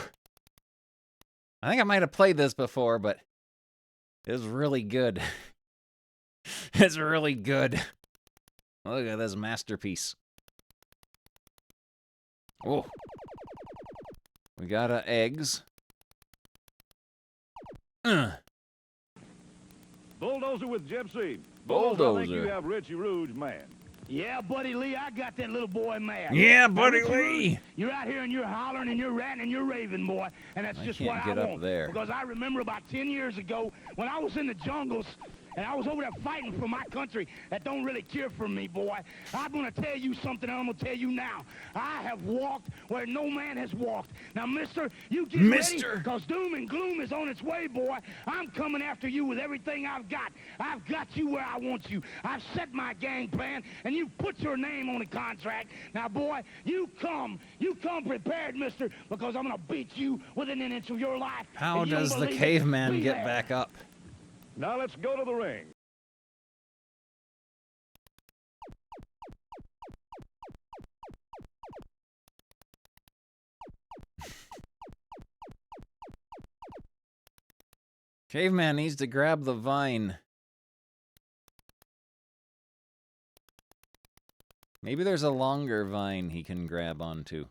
I think I might have played this before, but it's really good. It's really good. Look at this masterpiece. Oh. We got eggs. Bulldozer with Gypsy. Bulldozer. I think you have Richie Rouge, man. Yeah, Buddy Lee, I got that little boy mad. Yeah, Now, Buddy Richie Lee. Rouge, you're out here and you're hollering and you're ranting and you're raving, boy, and that's I just can't what get I up want. there. Because I remember about 10 years ago when I was in the jungles and I was over there fighting for my country that don't really care for me, boy. I'm going to tell you something, and I'm going to tell you now. I have walked where no man has walked. Now, mister, you get ready, because doom and gloom is on its way, boy. I'm coming after you with everything I've got. I've got you where I want you. I've set my gang plan, and you put your name on the contract. Now, boy, you come prepared, mister, because I'm going to beat you within an inch of your life. How And you does don't the believe it? caveman Be get there. back up? Now let's go to the ring. Caveman needs to grab the vine. Maybe there's a longer vine he can grab onto.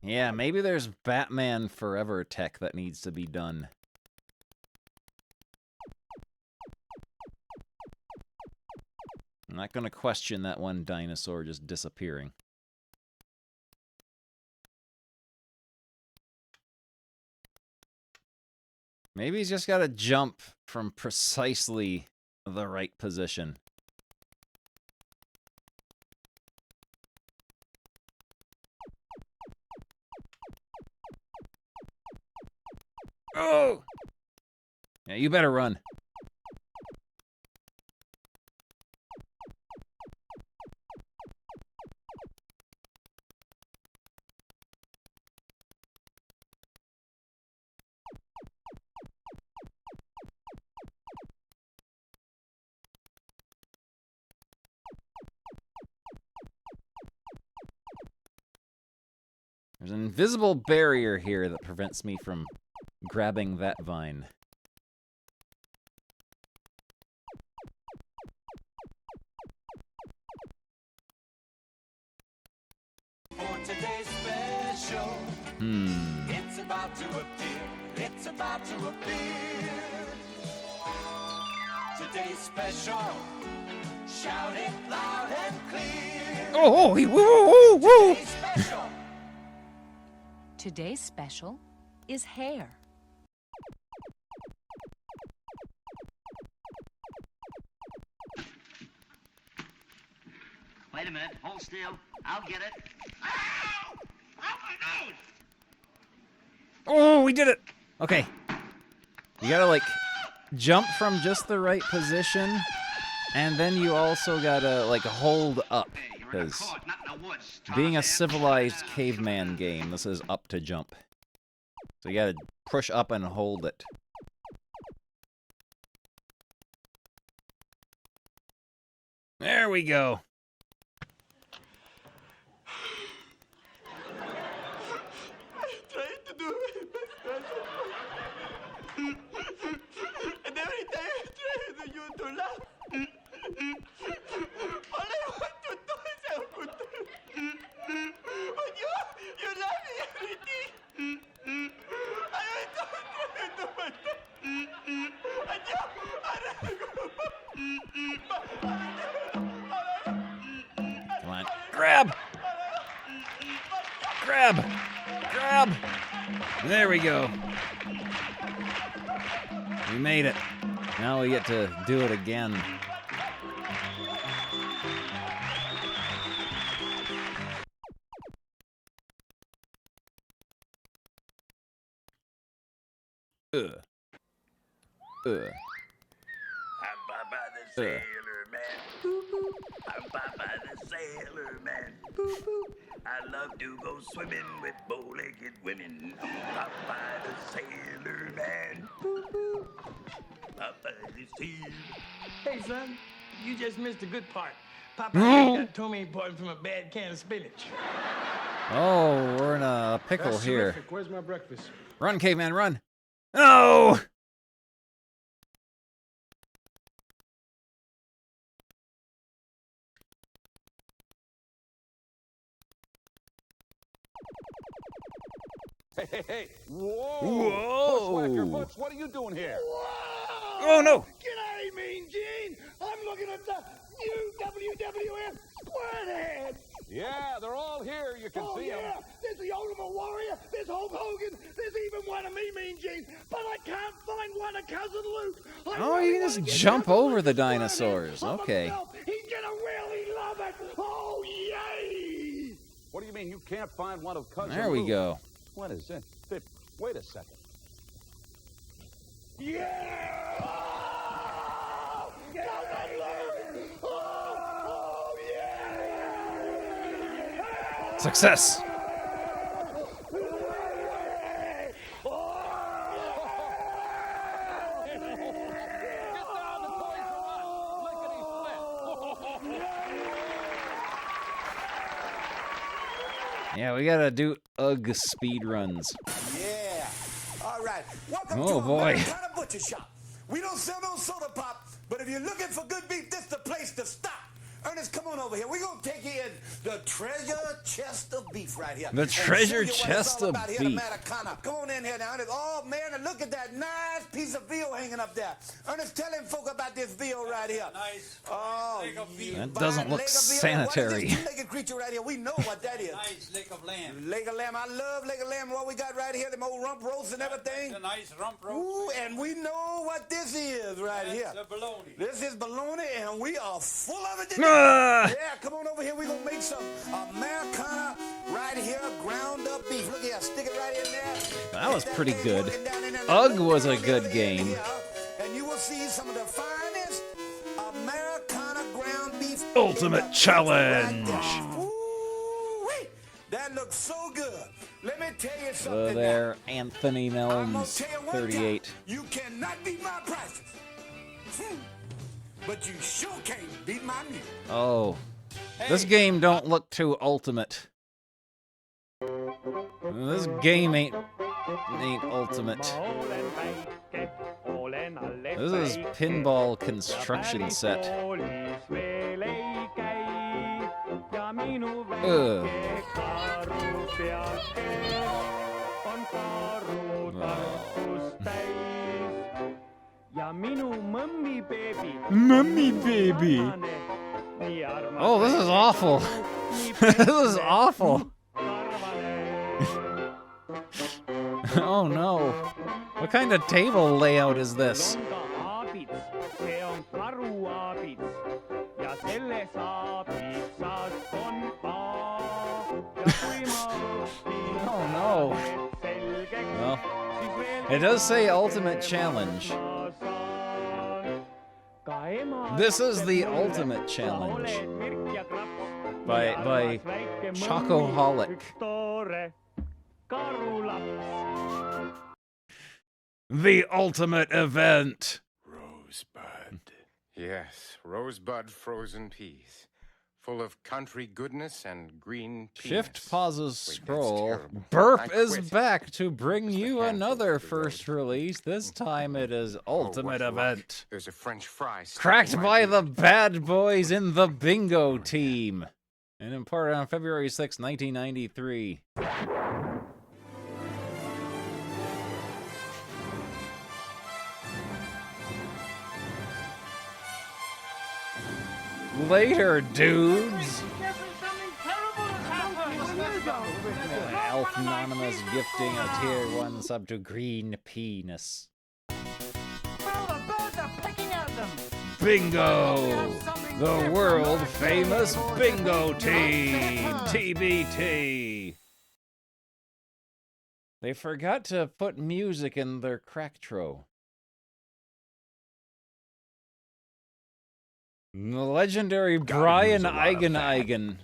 Yeah, maybe there's Batman Forever tech that needs to be done. I'm not going to question that one dinosaur just disappearing. Maybe he's just got to jump from precisely the right position. Oh! Yeah, you better run. There's an invisible barrier here that prevents me from grabbing that vine. For today's special, it's about to appear. It's about to appear. Today's special, shout it loud and clear. Oh, woo, woo, woo! Today's special. Today's special is hair. Wait a minute. Hold still. I'll get it. Ow! Ow, my nose! Oh, we did it! Okay. You gotta, like, jump from just the right position, and then you also gotta, like, hold up. Because being a civilized caveman game, this is up to jump. So you gotta push up and hold it. There we go. Trying to do it special. And every time I try to you to laugh, all I want to do is help you. But you're laughing everything. I don't try to do my best. And you are Grab! Grab! There we go. We made it. Now we get to do it again. I'm Popeye the Sailor Man. Boo-boo. I'm Popeye the Sailor Man. Boo-boo. I love to go swimming with bow-legged women. I'm Popeye the Sailor Man. Boo-boo. Popeye the Sailor. Hey, son, you just missed a good part. Popeye got ptomaine poison from a bad can of spinach. Oh, we're in a pickle That's here. terrific. Where's my breakfast? Run, caveman, run! No! Hey! Whoa! Whoa! Bushwhacker Butch, what are you doing here? Oh, no! G'day, Mean Gene. I'm looking at the new WWF Squarehead. Yeah, they're all here. You can see them. There's the Ultimate Warrior, there's Hulk Hogan, there's even one of me, Mean Gene, but I can't find one of Cousin Luke. Oh, you can just jump over the dinosaurs. Okay. He's gonna really love it. Oh, yay! What do you mean you can't find one of Cousin There we Luke? go. What is it? Wait a second. Yeah! Oh, Cousin Luke! Oh, yeah! Success! Yeah, we gotta do UGG speed runs. Yeah. All right. Welcome Oh, to boy. Americana Butcher Shop. We don't sell no soda pop, but if you're looking for good beef, this is the place to stop. Ernest, come on over here. We're going to take you in the treasure chest of beef right here. The and treasure show you what it's chest all of about here beef. in Americana. Come on in here now, Ernest. Oh, man, and look at that nice piece of veal hanging up there. Ernest, tell him folk about this veal right here. Nice. Oh, That doesn't look sanitary. What is this two-legged creature right here? We know what that is. Nice leg of lamb. Leg of lamb. I love leg of lamb. What we got right here, them old rump roasts and everything. A nice rump roast. Ooh, and we know what this is right here. That's a bologna. This is bologna, and we are full of it. Ah! Yeah, come on over here. We're going to make some Americana right here, ground up beef. Look here, stick it right in there. That was pretty good. UGG was a good game. And you will see some of the finest Americana ground beef. Ultimate challenge. Ooh-wee. That looks so good. Let me tell you something. Hello there, Anthony Melms, 38. You cannot beat my prices. But you sure can't beat my music. Oh. This game don't look too ultimate. This game ain't ultimate. This is pinball construction set. Ugh. Mummy baby. Oh, this is awful. This is awful. Oh no. What kind of table layout is this? Oh no. Well, it does say Ultimate Challenge. This is the Ultimate Challenge by Chocoholic. The ultimate event. Rosebud. Yes, Rosebud frozen peas. Full of country goodness and green penis. Shift pauses scroll. terrible. Burp I is quit. back to bring you another first release. This time it is Ultimate what luck. Event. There's a French fry stuck Cracked in my by beard. the bad boys in the bingo team. And imported on February 6, 1993. Later, dudes. Something terrible has happened. Alf. Anonymous gifting a tier 1 sub to Green Penis. Well, the birds are pecking at them. Bingo! The world famous bingo team! TBT! They forgot to put music in their cracktro. The legendary Brian Eigen.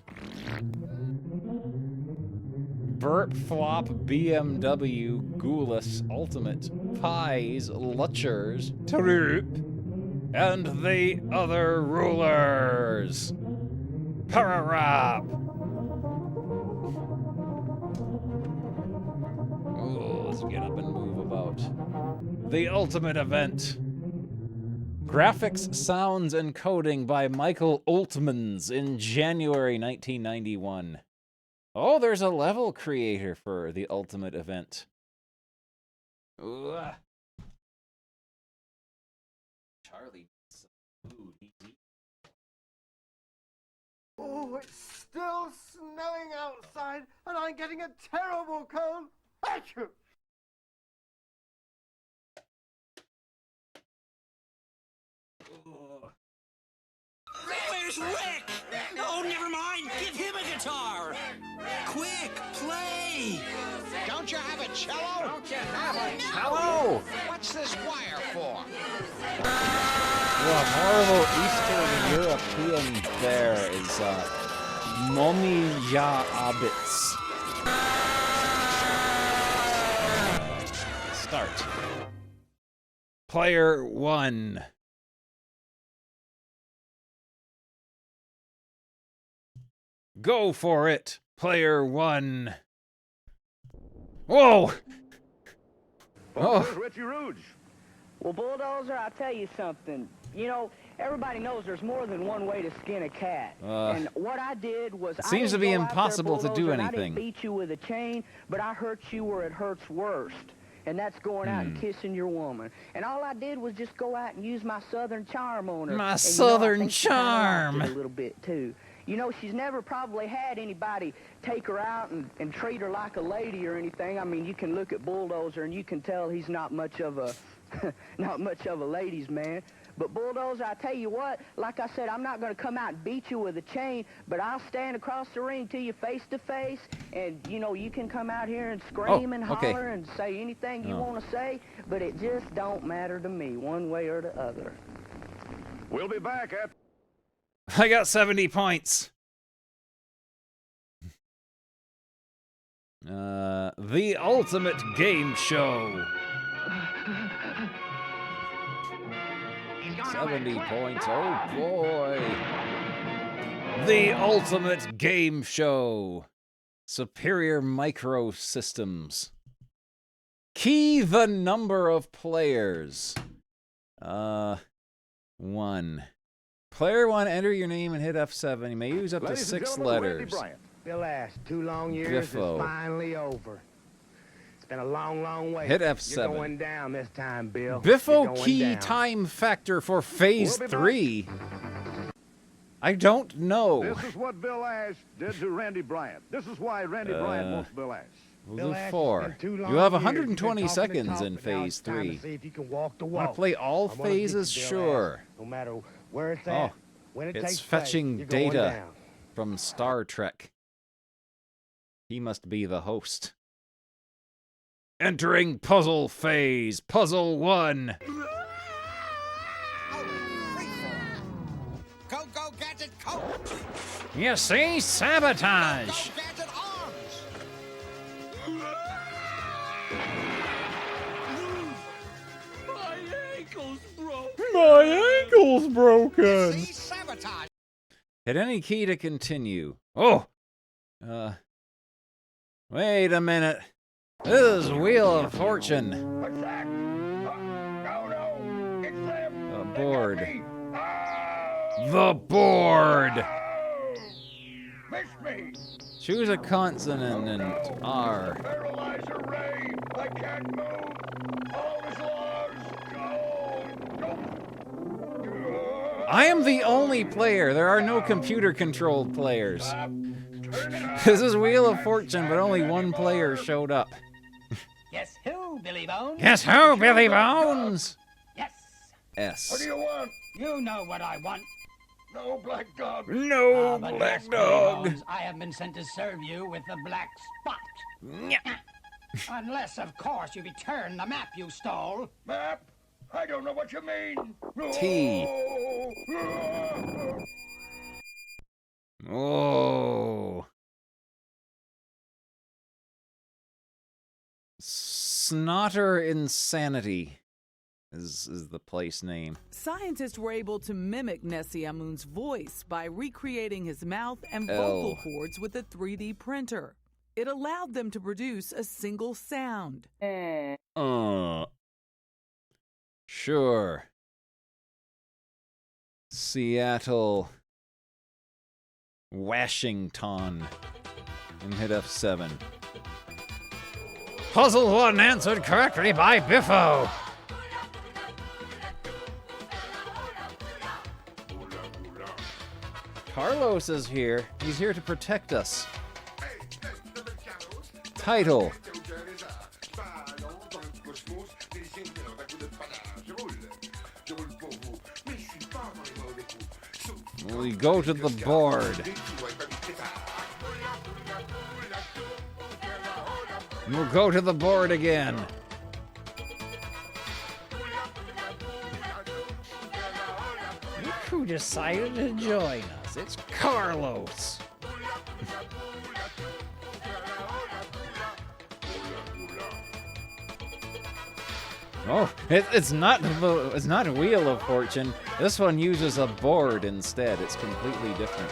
Burt Flop BMW Goulas Ultimate Pies Lutchers Troop and the other rulers. Pararap. Oh, let's get up and move about. The ultimate event. Graphics, sounds, and coding by Michael Oltmans in January 1991. Oh, there's a level creator for the ultimate event. Ugh. Charlie needs some food. Oh, it's still snowing outside, and I'm getting a terrible cold. Achoo! Where's Rick? Oh, never mind. Give him a guitar. Quick, play. Don't you have a cello? Don't you have a Hello! What's this wire for? Well, horrible Eastern European bear is Momija Abitz. Start. Player 1. Go for it, player 1. Whoa! Oh. Richie Rouge. Well, Bulldozer, I'll tell you something. You know, everybody knows there's more than one way to skin a cat. And what I did was it seems to be impossible to do anything. I didn't beat you with a chain, but I hurt you where it hurts worst. And that's going out and kissing your woman. And all I did was just go out and use my southern charm on her. My and, southern charm. A little bit too. You know, she's never probably had anybody take her out and treat her like a lady or anything. I mean, you can look at Bulldozer and you can tell he's not much of a ladies' man. But Bulldozer, I tell you what, like I said, I'm not going to come out and beat you with a chain, but I'll stand across the ring to you face to face, and, you know, you can come out here and scream and holler and say anything you want to say, but it just don't matter to me one way or the other. We'll be back at... I got 70 points. The Ultimate Game Show. 70 points, oh boy. The Ultimate Game Show. Superior Microsystems. Key the number of players. 1. Player 1, enter your name and hit F7. You may use up to 6 letters. The last 2 long years Biffo. is finally over. It's been a long, long way. Hit F7. You're going down this time, Bill. Biffo You're going key down. time factor for phase 3. I don't know. This is what Bill Ash did to Randy Bryant. This is why Randy Bryant wants Bill Ash. We'll do 4. You have 120 seconds in phase 3. Want to play all phases? Sure. No matter where it's at, when it it's takes fetching place, you're going data down. from Star Trek. He must be the host. Entering puzzle phase. Puzzle 1. Go, go, gadget, go! You see? Sabotage. Go, gadget, arms! My ankle's broken. My ankle's broken. See, sabotage! Hit any key to continue. Oh! Wait a minute. This is Wheel of Fortune. What's that? No, it's them. The board. The board! Miss me. Choose a consonant and R. Paralyzer ray. I can't move. All is lost. Go. I am the only player. There are no computer-controlled players. Turn it This is Wheel of Fortune, but only one player showed up. Guess who, Billy Bones? Guess who, Billy Bones? Yes. S. What do you want? You know what I want. No black dog. No But black yes, Billy dog. Bones, I have been sent to serve you with the black spot. Unless, of course, you return the map you stole. Map? I don't know what you mean. T. Oh. Snotter Insanity is the place name. Scientists were able to mimic Nessie Amun's voice by recreating his mouth and L. vocal cords with a 3D printer. It allowed them to produce a single sound. Sure. Seattle. Washington. And hit F7. Puzzle 1 answered correctly by Biffo. Carlos is here. He's here to protect us. Title. We go to the board. We'll go to the board again. Look who decided to join us. It's Carlos. Oh, it's not a Wheel of Fortune. This one uses a board instead. It's completely different.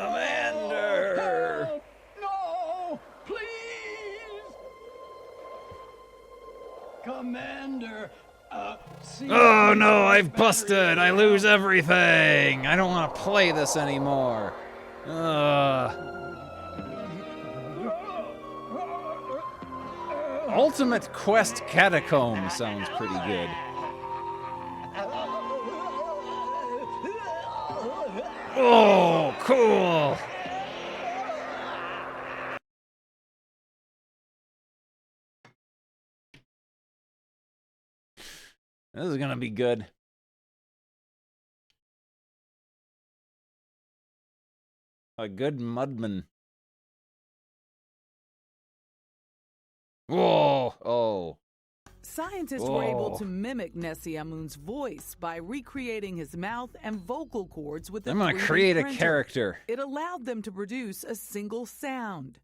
Commander! No, please! Commander, see... Oh no, I've busted! I lose everything! I don't want to play this anymore. Ultimate Quest Catacomb sounds pretty good. Oh, cool! This is gonna be good. A good mudman. Whoa! Oh. Scientists were able to mimic Nessie Amun's voice by recreating his mouth and vocal cords with a 3D I'm gonna create a printer. character. It allowed them to produce a single sound.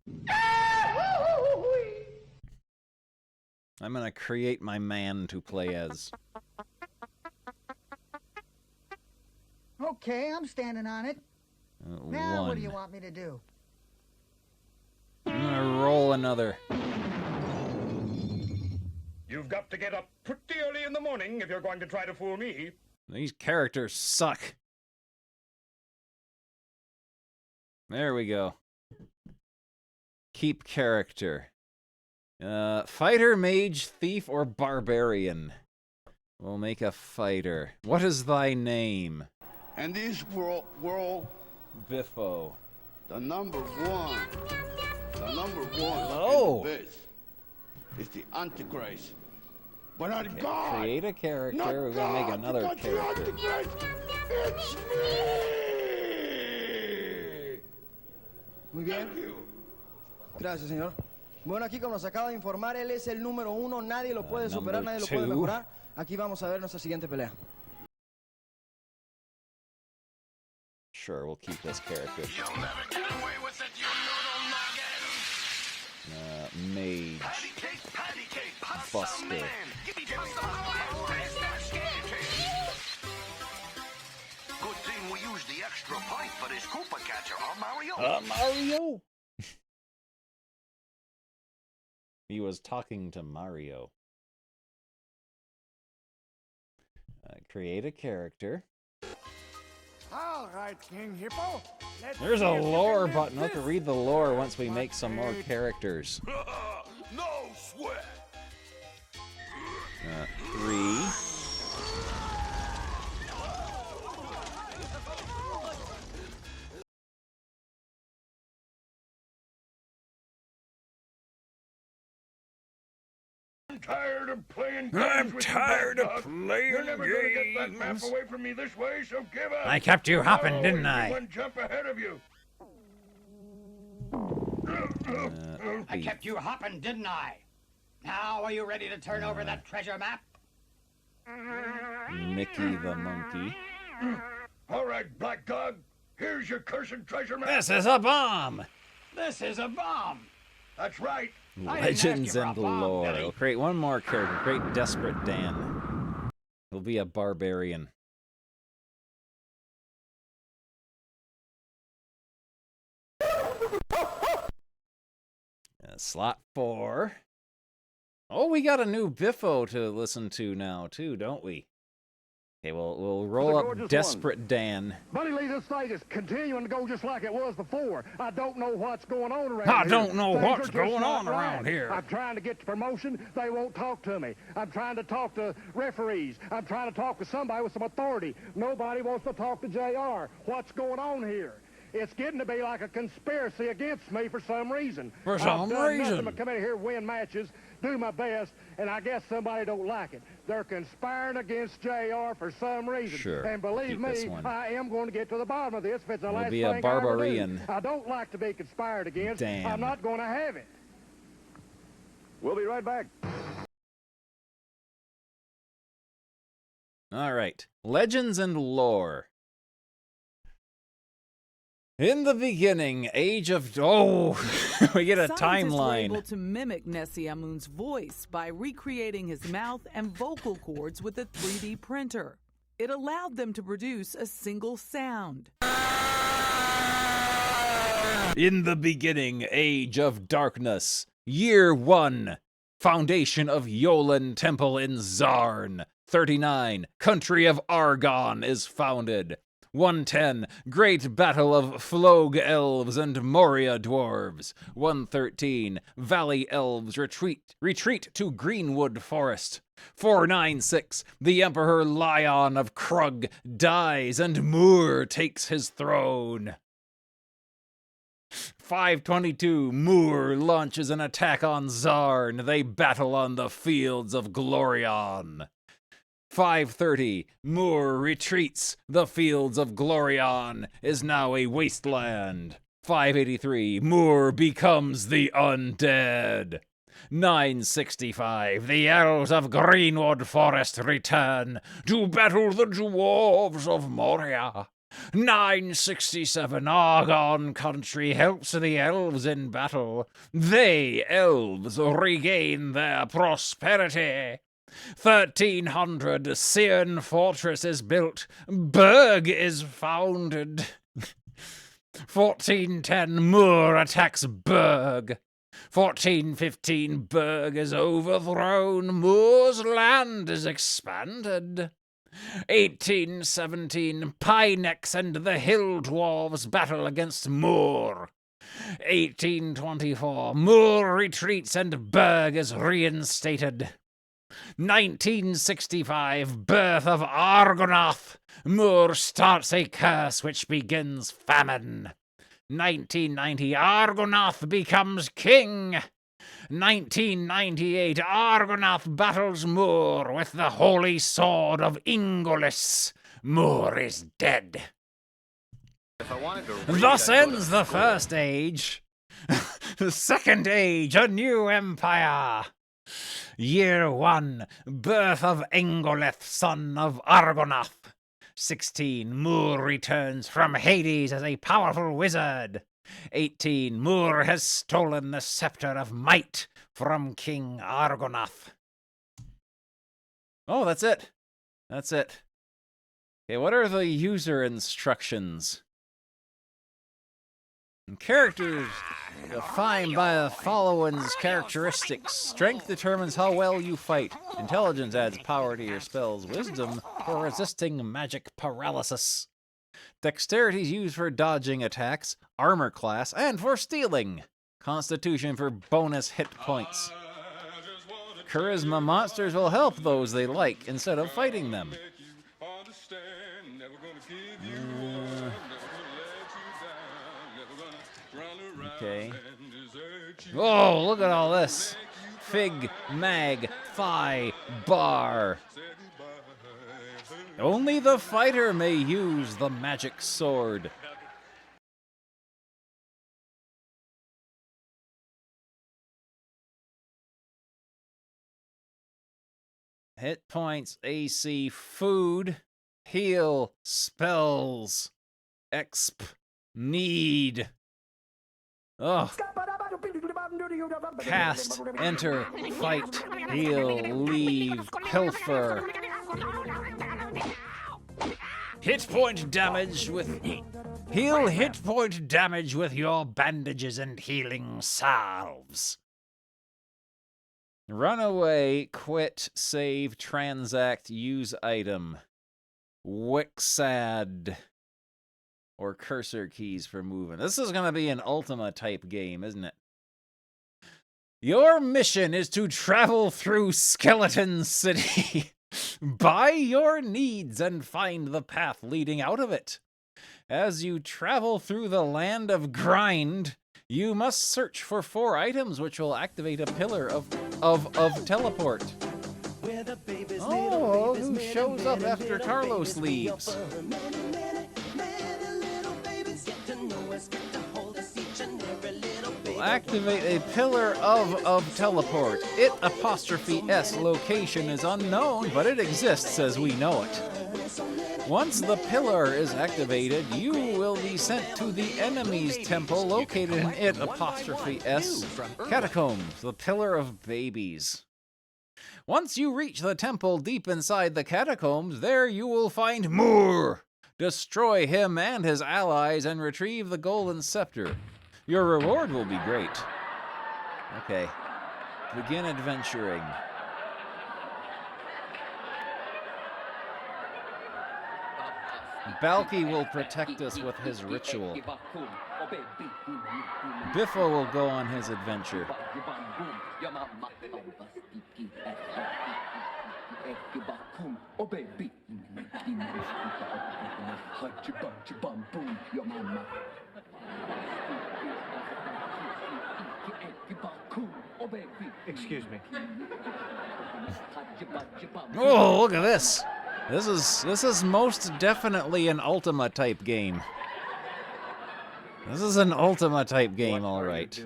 I'm gonna create my man to play as. Okay, I'm standing on it. Now, what do you want me to do? I'm gonna roll another. You've got to get up pretty early in the morning if you're going to try to fool me. These characters suck. There we go. Keep character. Fighter, mage, thief, or barbarian. We'll make a fighter. What is thy name? And this world, Biffo. the number one Oh. and the best is the Antichrist. But not God. Create a character. Not We're gonna make God, another because the character. Antichrist, it's me. Muy bien. Gracias, señor. Bueno, aquí como nos acaba de informar, él es el número 1, nadie lo puede superar, nadie lo puede two. mejorar. Aquí vamos a ver nuestra siguiente pelea. Sure, we'll keep this character. Mage. Buster. Good thing we used the extra pipe for this Koopa catcher, huh, Mario? Mario! He was talking to Mario. Create a character. All right, King Hippo. There's a lore button. We'll have to read the lore once we make some more characters. No sweat. 3. I'm tired of playing games I'm with tired you, of Black Dog. playing You're never gonna get that map games. away from me this way, so give up. I kept you hopping, I'll didn't always be I? one jump ahead of you. I kept you hopping, didn't I? Now are you ready to turn over that treasure map? Mickey the monkey. All right, Black Dog. Here's your cursed treasure map. This is a bomb! This is a bomb! That's right. Legends and lore. We'll create one more character. Create Desperate Dan. He'll be a barbarian. Slot 4. Oh, we got a new Biffo to listen to now, too, don't we? Okay, we'll roll up Desperate Dan. Buddy Lee, this thing is continuing to go just like it was before. I don't know what's going on around I here. don't know Things what's are just going not on around right. here. I'm trying to get to promotion. They won't talk to me. I'm trying to talk to referees. I'm trying to talk to somebody with some authority. Nobody wants to talk to JR. What's going on here? It's getting to be like a conspiracy against me for some reason. For I've some done reason. nothing but come in here, win matches, do my best, and I guess somebody don't like it. They're conspiring against JR for some reason. Sure. And believe Keep this me, one. I am going to get to the bottom of this if it's the last be thing a I ever barbarian. do. I don't like to be conspired against. Damn. I'm not going to have it. We'll be right back. All right. Legends and lore. In the beginning, age of... Oh, we get a Scientists were timeline. able to mimic Nessie Amun's voice by recreating his mouth and vocal cords with a 3D printer. It allowed them to produce a single sound. In the beginning, age of darkness. Year 1. Foundation of Yolen Temple in Zarn. 39. Country of Argon is founded. 110. Great Battle of Flog Elves and Moria Dwarves. 113. Valley Elves retreat to Greenwood Forest. 496. The Emperor Lion of Krug dies and Moor takes his throne. 522. Moor launches an attack on Zarn. They battle on the fields of Glorion. 530. Moor retreats. The fields of Glorion is now a wasteland. 583. Moor becomes the undead. 965. The elves of Greenwood Forest return to battle the dwarves of Moria. 967. Argon Country helps the elves in battle. They, elves, regain their prosperity. 1300. Sion Fortress is built. Berg is founded. 1410. Moor attacks Berg. 1415. Berg is overthrown. Moor's land is expanded. 1817. Pinex and the Hill Dwarves battle against Moor. 1824. Moor retreats and Berg is reinstated. 1965. Birth of Argonath. Moor starts a curse which begins famine. 1990. Argonath becomes king. 1998. Argonath battles Moor with the holy sword of Ingolis. Moor is dead. Thus ends the first age. The second age, a new empire. Year 1. Birth of Engoleth, son of Argonath. 16. Moor returns from Hades as a powerful wizard. 18. Moore has stolen the scepter of might from King Argonath. Oh, that's it. That's it. Okay, what are the user instructions? Characters defined by the following's characteristics. Strength determines how well you fight. Intelligence adds power to your spells. Wisdom for resisting magic paralysis. Dexterity is used for dodging attacks. Armor class, and for stealing. Constitution for bonus hit points. Charisma monsters will help those they like instead of fighting them. Okay. Oh, look at all this. Fig, mag, phi, bar. Only the fighter may use the magic sword. Hit points, AC, food, heal, spells, exp, need. Oh. Cast, enter, fight, heal, leave, pilfer. Hit point damage with... Heal hit point damage with your bandages and healing salves. Run away, quit, save, transact, use item. Wixad. Or cursor keys for moving. This is going to be an Ultima type game, isn't it? Your mission is to travel through Skeleton City. Buy your needs and find the path leading out of it. As you travel through the land of grind, you must search for 4 items which will activate a pillar of teleport. Oh, who shows up after Carlos leaves? Will activate a pillar of teleport. It '(S) location is unknown, but it exists as we know it. Once the pillar is activated, you will be sent to the enemy's temple located in it '(S) catacombs, the Pillar of Babies. Once you reach the temple deep inside the catacombs, there you will find Moore. Destroy him and his allies and retrieve the golden scepter. Your reward will be great. Okay. Begin adventuring. Balki will protect us with his ritual. Biffo will go on his adventure. Excuse me. Oh, look at this. This is most definitely an Ultima type game. This is an Ultima type game, all right.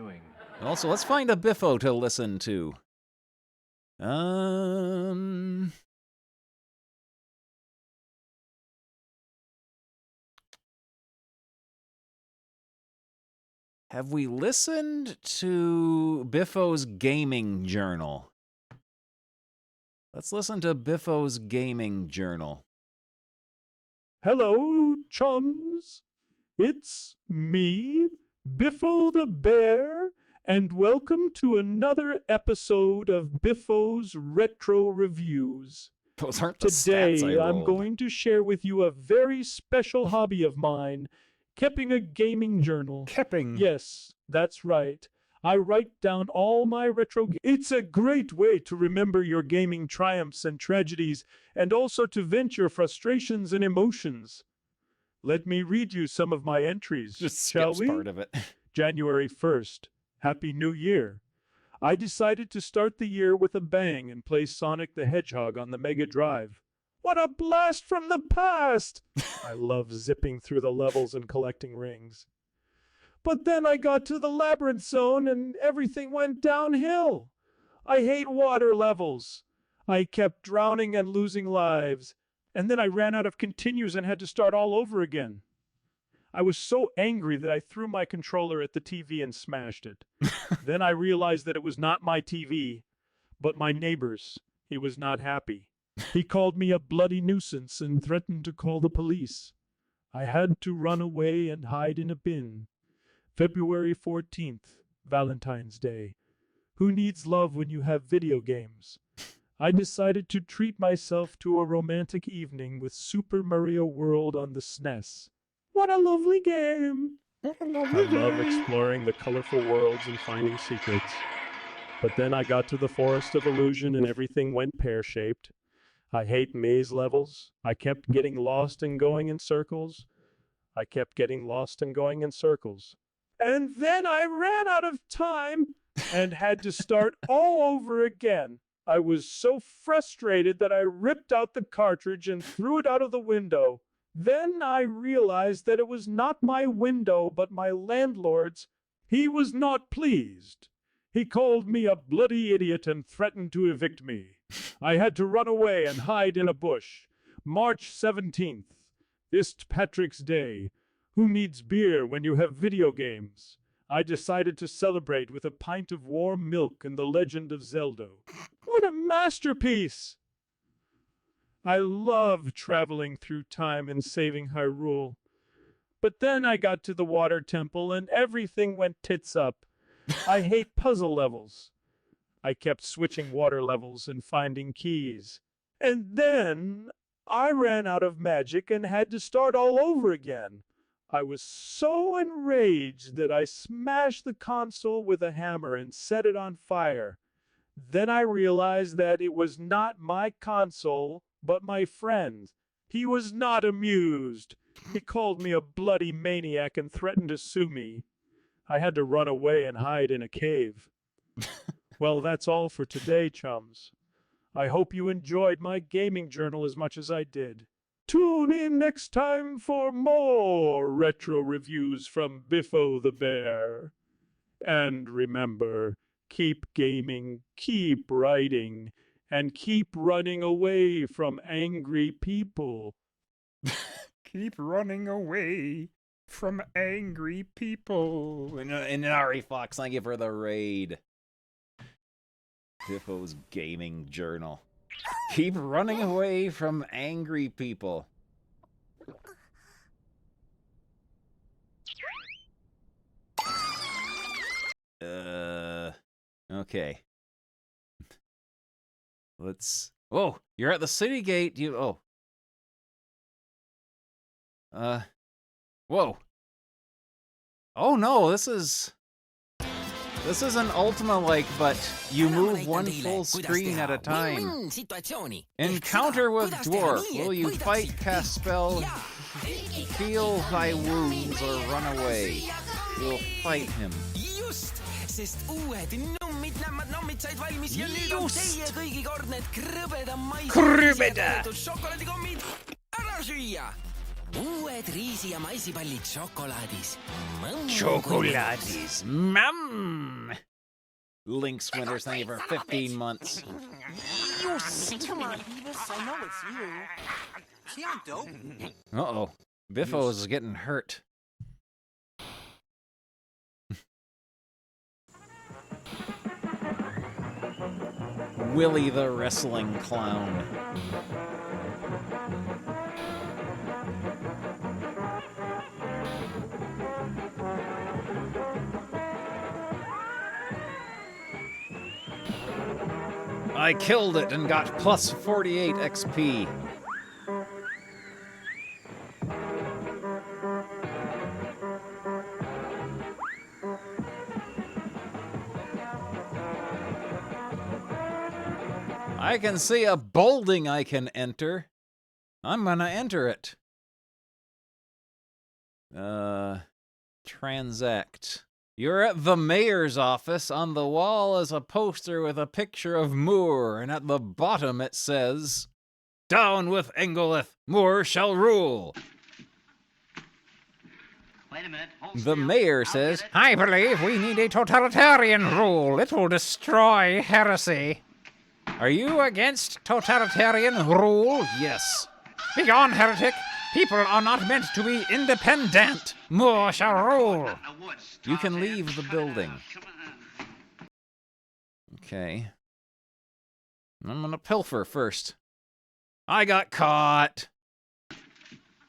Also, let's find a Biffo to listen to. Have we listened to Biffo's gaming journal? Let's listen to Biffo's gaming journal. Hello, chums. It's me, Biffo the Bear, and welcome to another episode of Biffo's Retro Reviews. Those aren't the Today, stats I I'm rolled. going to share with you a very special hobby of mine, keeping a gaming journal. Keeping? Yes, that's right. I write down all my retro... It's a great way to remember your gaming triumphs and tragedies, and also to vent your frustrations and emotions. Let me read you some of my entries, Just shall skips we? part of it. January 1st. Happy New Year. I decided to start the year with a bang and play Sonic the Hedgehog on the Mega Drive. What a blast from the past! I love zipping through the levels and collecting rings. But then I got to the Labyrinth Zone and everything went downhill. I hate water levels. I kept drowning and losing lives. And then I ran out of continues and had to start all over again. I was so angry that I threw my controller at the TV and smashed it. Then I realized that it was not my TV, but my neighbor's. He was not happy. He called me a bloody nuisance and threatened to call the police. I had to run away and hide in a bin. February 14th, Valentine's Day. Who needs love when you have video games? I decided to treat myself to a romantic evening with Super Mario World on the SNES. What a lovely game! I love exploring the colorful worlds and finding secrets. But then I got to the Forest of Illusion and everything went pear-shaped. I hate maze levels. I kept getting lost and going in circles. And then I ran out of time and had to start all over again. I was so frustrated that I ripped out the cartridge and threw it out of the window. Then I realized that it was not my window, but my landlord's. He was not pleased. He called me a bloody idiot and threatened to evict me. I had to run away and hide in a bush. March 17th. Ist Patrick's Day. Who needs beer when you have video games? I decided to celebrate with a pint of warm milk and The Legend of Zelda. What a masterpiece! I love traveling through time and saving Hyrule. But then I got to the water temple and everything went tits up. I hate puzzle levels. I kept switching water levels and finding keys. And then I ran out of magic and had to start all over again. I was so enraged that I smashed the console with a hammer and set it on fire. Then I realized that it was not my console, but my friend. He was not amused. He called me a bloody maniac and threatened to sue me. I had to run away and hide in a cave. Well, that's all for today, chums. I hope you enjoyed my gaming journal as much as I did. Tune in next time for more retro reviews from Biffo the Bear. And remember, keep gaming, keep writing, and keep running away from angry people. Keep running away from angry people. And Ari Fox, thank you for the raid. Biffo's gaming journal. Keep running away from angry people. Okay. Let's... Whoa, you're at the city gate. Whoa. Oh no, this is an Ultima-like, but you move one full screen at a time. Encounter with Dwarf. Will you fight, cast spell, heal thy wounds, or run away? You'll fight him. Sest uued nummid nämmad nommid said valmis ja nüüd on teie kõigi kord need krõbeda maisi šokolaadikommid ära süüa. Uued riisi- ja maisipallid šokolaadis. Šokolaadis. Mmm. Link's Winters, thank you for 15 months. Come on, Beavis, I know it's you. She on dope? Uh-oh. Biffo's getting hurt. Willie the Wrestling Clown. I killed it and got plus 48 XP. I can see a building I can enter. I'm gonna enter it. Transact. You're at the mayor's office. On the wall is a poster with a picture of Moore, and at the bottom it says, "Down with Engelith, Moore shall rule." Wait a minute. The mayor says, I believe we need a totalitarian rule. It will destroy heresy. "Are you against totalitarian rule?" "Yes." Begone, heretic. People are not meant to be independent. More shall rule. You can leave the building. Okay. I'm gonna pilfer first. I got caught.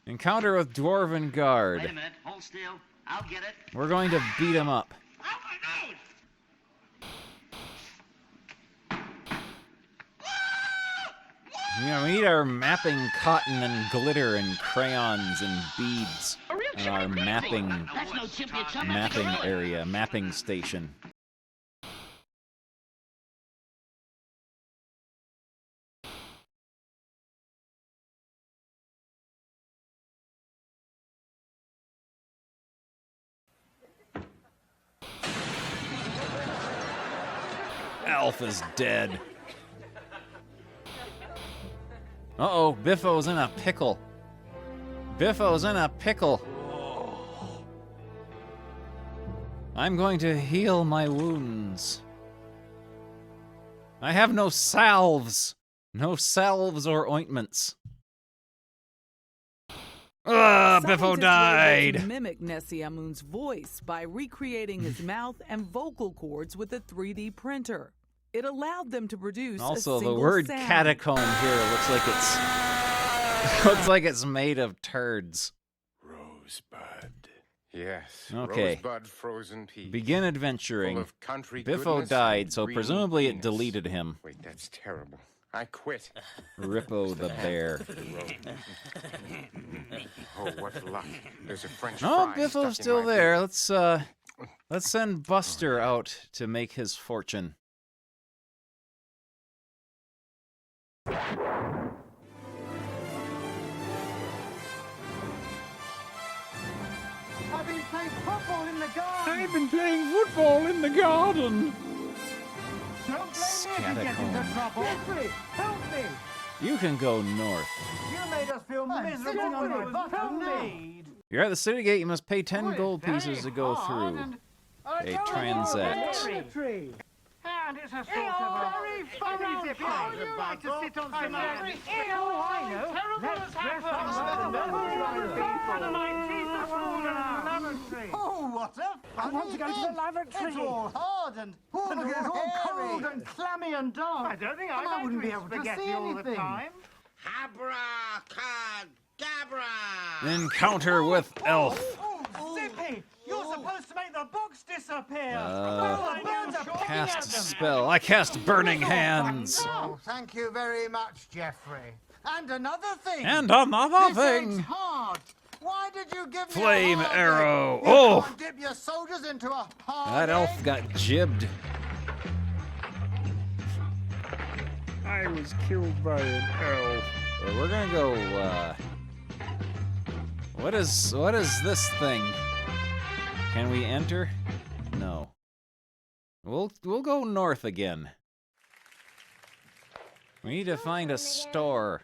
Encounter with Dwarven Guard. Wait a minute. Hold still. I'll get it. We're going to beat him up. You know, we need our mapping cotton and glitter and crayons and beads on our mapping area, mapping station. Elf is dead. Uh-oh, Biffo's in a pickle. Biffo's in a pickle. I'm going to heal my wounds. I have no salves. No salves or ointments. Biffo Scientists were able died. to mimic Nesyamun's voice by recreating his mouth and vocal cords with a 3D printer. It allowed them to produce Also, a the single word sound. catacomb here looks like it's made of turds. Rosebud. Yes. Okay. Rosebud frozen peas. Begin adventuring. Full of country Biffo goodness died, and so green presumably it penis. deleted him. Wait, that's terrible. I quit. Rippo the bear. Oh, what luck. There's a French Oh, fry Biffo's stuck in still my there. Let's send Buster out to make his fortune. I've been playing football in the garden. I've been playing football in the garden. Don't blame me if you get into trouble. Jeffrey, help me. You can go north. You made us feel miserable on my bottom knee. You're at the city gate. You must pay 10 gold pieces to go through. Okay, transact. And it's a sort of a very funny dip. Oh, you like to sit on some very ill. I know. Let's dress Oh, what a fun! I want to go to the lavatory. It's all hard and it's all cold and clammy and dark. I don't think I wouldn't be able to see anything. Encounter with Elf. Zippy, you're supposed to make the books disappear. Cast spell. I cast Burning Hands. Oh, thank you very much, Jeffrey. And another thing. And another this thing. ain't hard. Why did you give Flame me a hard arrow. egg? You Oh! can't dip your soldiers into a hard That elf got jibbed. I was killed by an elf. Well, we're gonna go, What is this thing? Can we enter? No. We'll go north again. We need to find a store.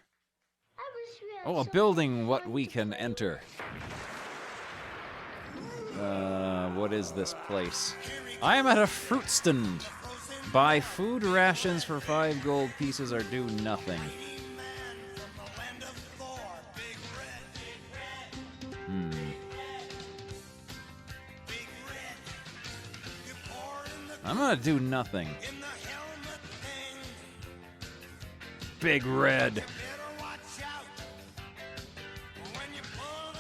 Oh, a building what we can enter. What is this place? I am at a fruit stand. Buy food rations for 5 gold pieces or do nothing. I'm gonna do nothing. Big Red.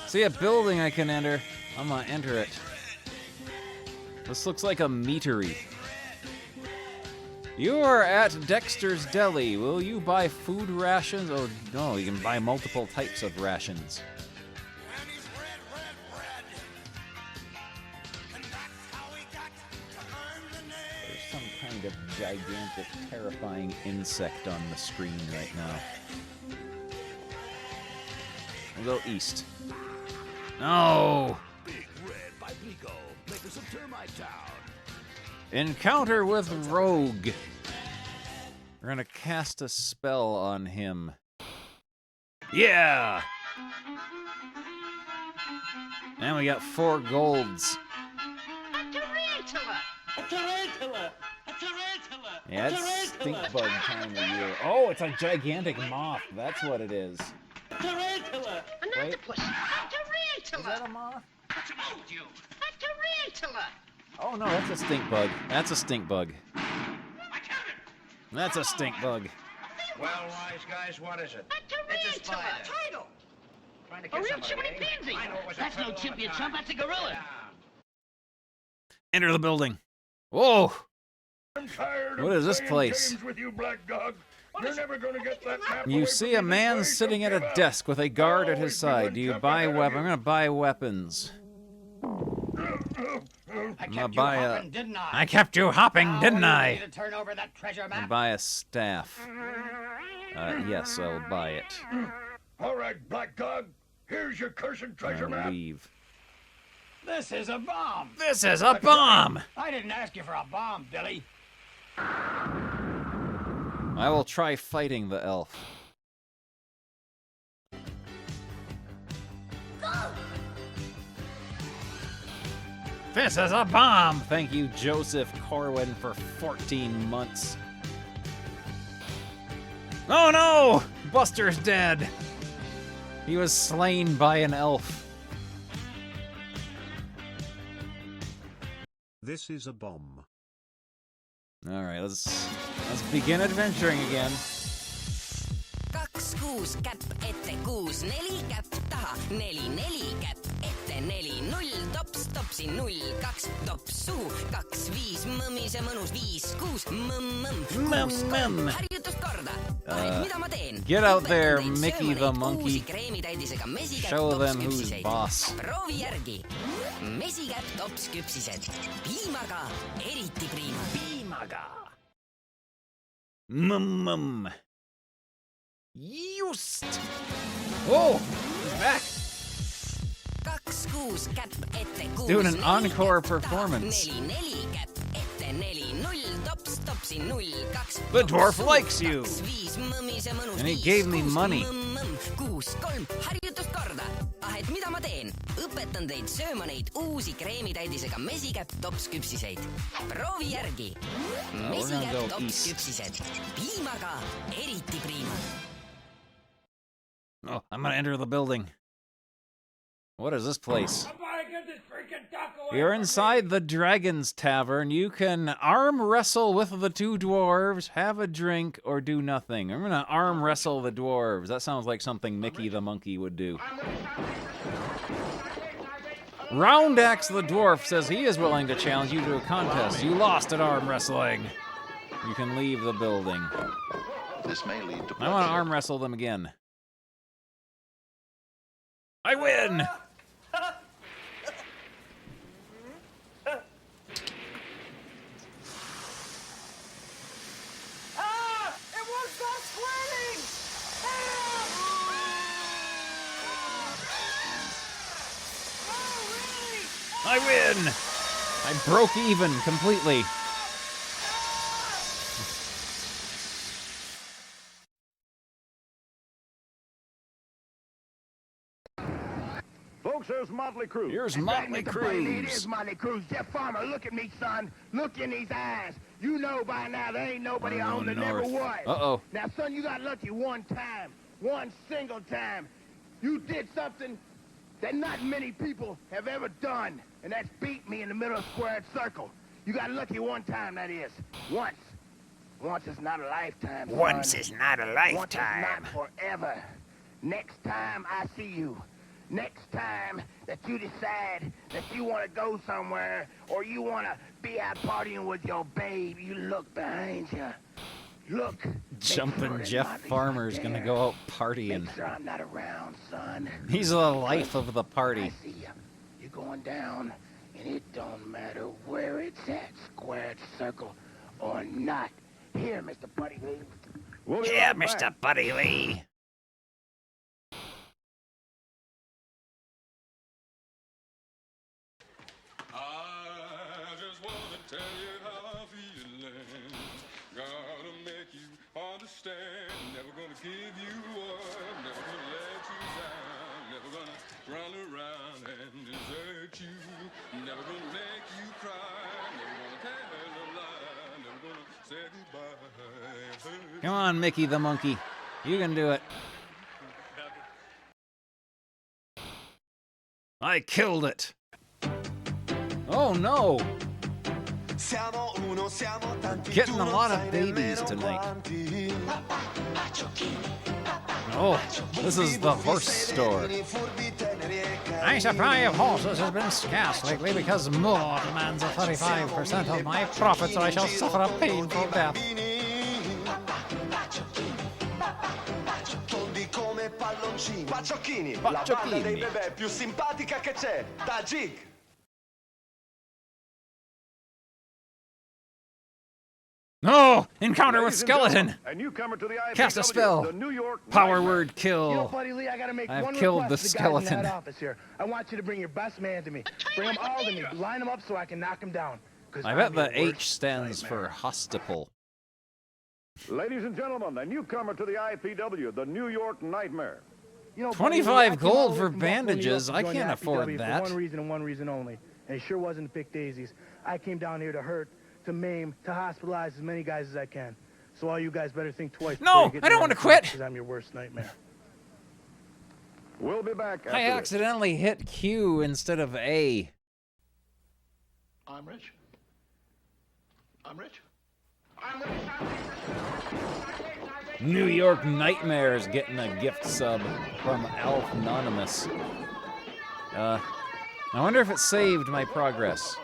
See a building I can enter. I'm gonna enter it. This looks like a meatery. You are at Dexter's Deli. Will you buy food rations? Oh, no, you can buy multiple types of rations. There's some kind of gigantic, terrifying insect on the screen right now. We'll go east. No! Big Red by Pico, makers of Termite Town. Encounter with Rogue. We're gonna cast a spell on him. Yeah! And we got 4 golds. A tarantula! A tarantula! Yeah, it's stink bug time of year. Oh, it's a gigantic moth. That's what it is. A tarantula! an octopus. A tarantula. Is that a moth? What's wrong with you? A tarantula. Oh no, that's a stink bug. That's a stink bug. That's a stink bug. Well, wise guys, what is it? A tarantula. Title. A real chimpanzee. That's no chimp, you chump. That's a gorilla. Enter the building. Whoa! I'm tired What of is this playing place? games with you, black dog. You're never gonna get that map You away see from a me man this way, sitting so at a give up. desk with a guard at his side. Do you buy weapons? I'm gonna buy weapons. I'm gonna buy a. I kept you hopping, didn't I? To turn over that treasure I'll map. buy a staff. Yes, I'll buy it. All right, black dog. Here's your cursed treasure I'll map. leave. This is a bomb. This is a bomb! I didn't ask you for a bomb, Billy. I will try fighting the elf. This is a bomb! Thank you, Joseph Corwin, for 14 months. Oh no! Buster's dead! He was slain by an elf. This is a bomb. Alright, let's begin adventuring again. 26 käpp ette, 6 4 käpp taha, 4 4 käpp ette, 4 0 tops topsi, 0 2 tops suhu, 2 5 mõmise mõnus, 5 6 6 3 harjutust korda. Mida ma teen? Get out there, Mickey the monkey. Kreemitäidisega mesikäpp Show tops them who's küpsiseid. boss. Proovi järgi. Mesikäpp tops küpsised. Piimaga, eriti priima. Piimaga. Mum. Just! Oh, he's back. 2 6 käpp ette, 6 Doing an encore performance. 4 4 käpp ette, 4 0 tops topsi, 0 2 The dwarf likes you. 2 5 mõmise mõnus, And he gave me money. 6 3 harjutust korda. Et mida ma teen? Õpetan teid sööma neid uusi kreemitäidisega mesikäpp tops küpsiseid. Proovi järgi. Mesikäpp tops küpsised. Piimaga, eriti priima. Oh, I'm gonna enter the building. What is this place? You're inside the Dragon's Tavern. You can arm wrestle with the two dwarves, have a drink, or do nothing. I'm gonna arm wrestle the dwarves. That sounds like something Mickey the monkey would do. Roundaxe the dwarf says he is willing to challenge you to a contest. You lost at arm wrestling. You can leave the building. This may lead to I want to arm wrestle them again. I win! It won't stop squirting! I win! I broke even completely. Folks, there's Motley Crue. Here's That's right, Motley Mr. Brady, It Crue. is Motley Crue. Jeff Farmer, look at me, son. Look in these eyes. You know by now there ain't nobody Oh, on that never North. was. Uh-oh. Now, son, you got lucky one time. One single time. You did something that not many people have ever done, and that's beat me in the middle of squared circle. You got lucky one time, that is. Once. Once is not a lifetime, son. Once is not a lifetime. Once is not forever. Next time I see you, next time that you decide that you want to go somewhere or you want to be out partying with your babe, you look behind you. Look. Jumpin' Jeff Farmer's gonna go out partying. Make sure I'm not around, son. He's the life of the party. I see you. You're going down, and it don't matter where it's at, squared circle or not. Here, Mr. Buddy Lee. Yeah, Mr. Buddy Lee. I just want to tell you how I'm feeling. Gonna make you understand. Never gonna give you up. Never gonna let you down. Never gonna run around and desert you. Never gonna make you cry. Never gonna tell a lie. Never gonna say goodbye. Come on, Mickey the monkey. You can do it. I killed it. Oh no! Getting a lot of babies tonight. Oh, this is the horse store. My supply of horses has been scarce lately because Moore demands a 35% of my profits or I shall suffer a painful death. Pacciocchini, la banda dei bebè più simpatica che c'è, Tajik. No! Encounter with Ladies and skeleton! gentlemen, a newcomer to the IPW, Cast a spell. the New York Power Nightmare. word kill. You know, Buddy Lee, I gotta make I've one killed the request to the guys in skeleton. that office here. I want you to bring your best man to me. Bring them all to me. Line them up so I can knock them down. 'Cause I I'm bet your the worst H stands for hostiple. Ladies and gentlemen, a newcomer to the IPW, the New York Nightmare. You know, Buddy 25 Lee, I came all gold the way for from Buffalo, New York bandages. to I join can't the afford IPW that. For one reason and one reason only. And it sure wasn't to pick daisies. I came down here to hurt, to maim, to hospitalize as many guys as I can. So all you guys better think twice. No, I don't want to quit. Because I'm your worst nightmare. We'll be back after I this. accidentally hit Q instead of A. I'm rich. I'm rich. New York Nightmares getting a gift sub from Alf Anonymous. I wonder if it saved my progress.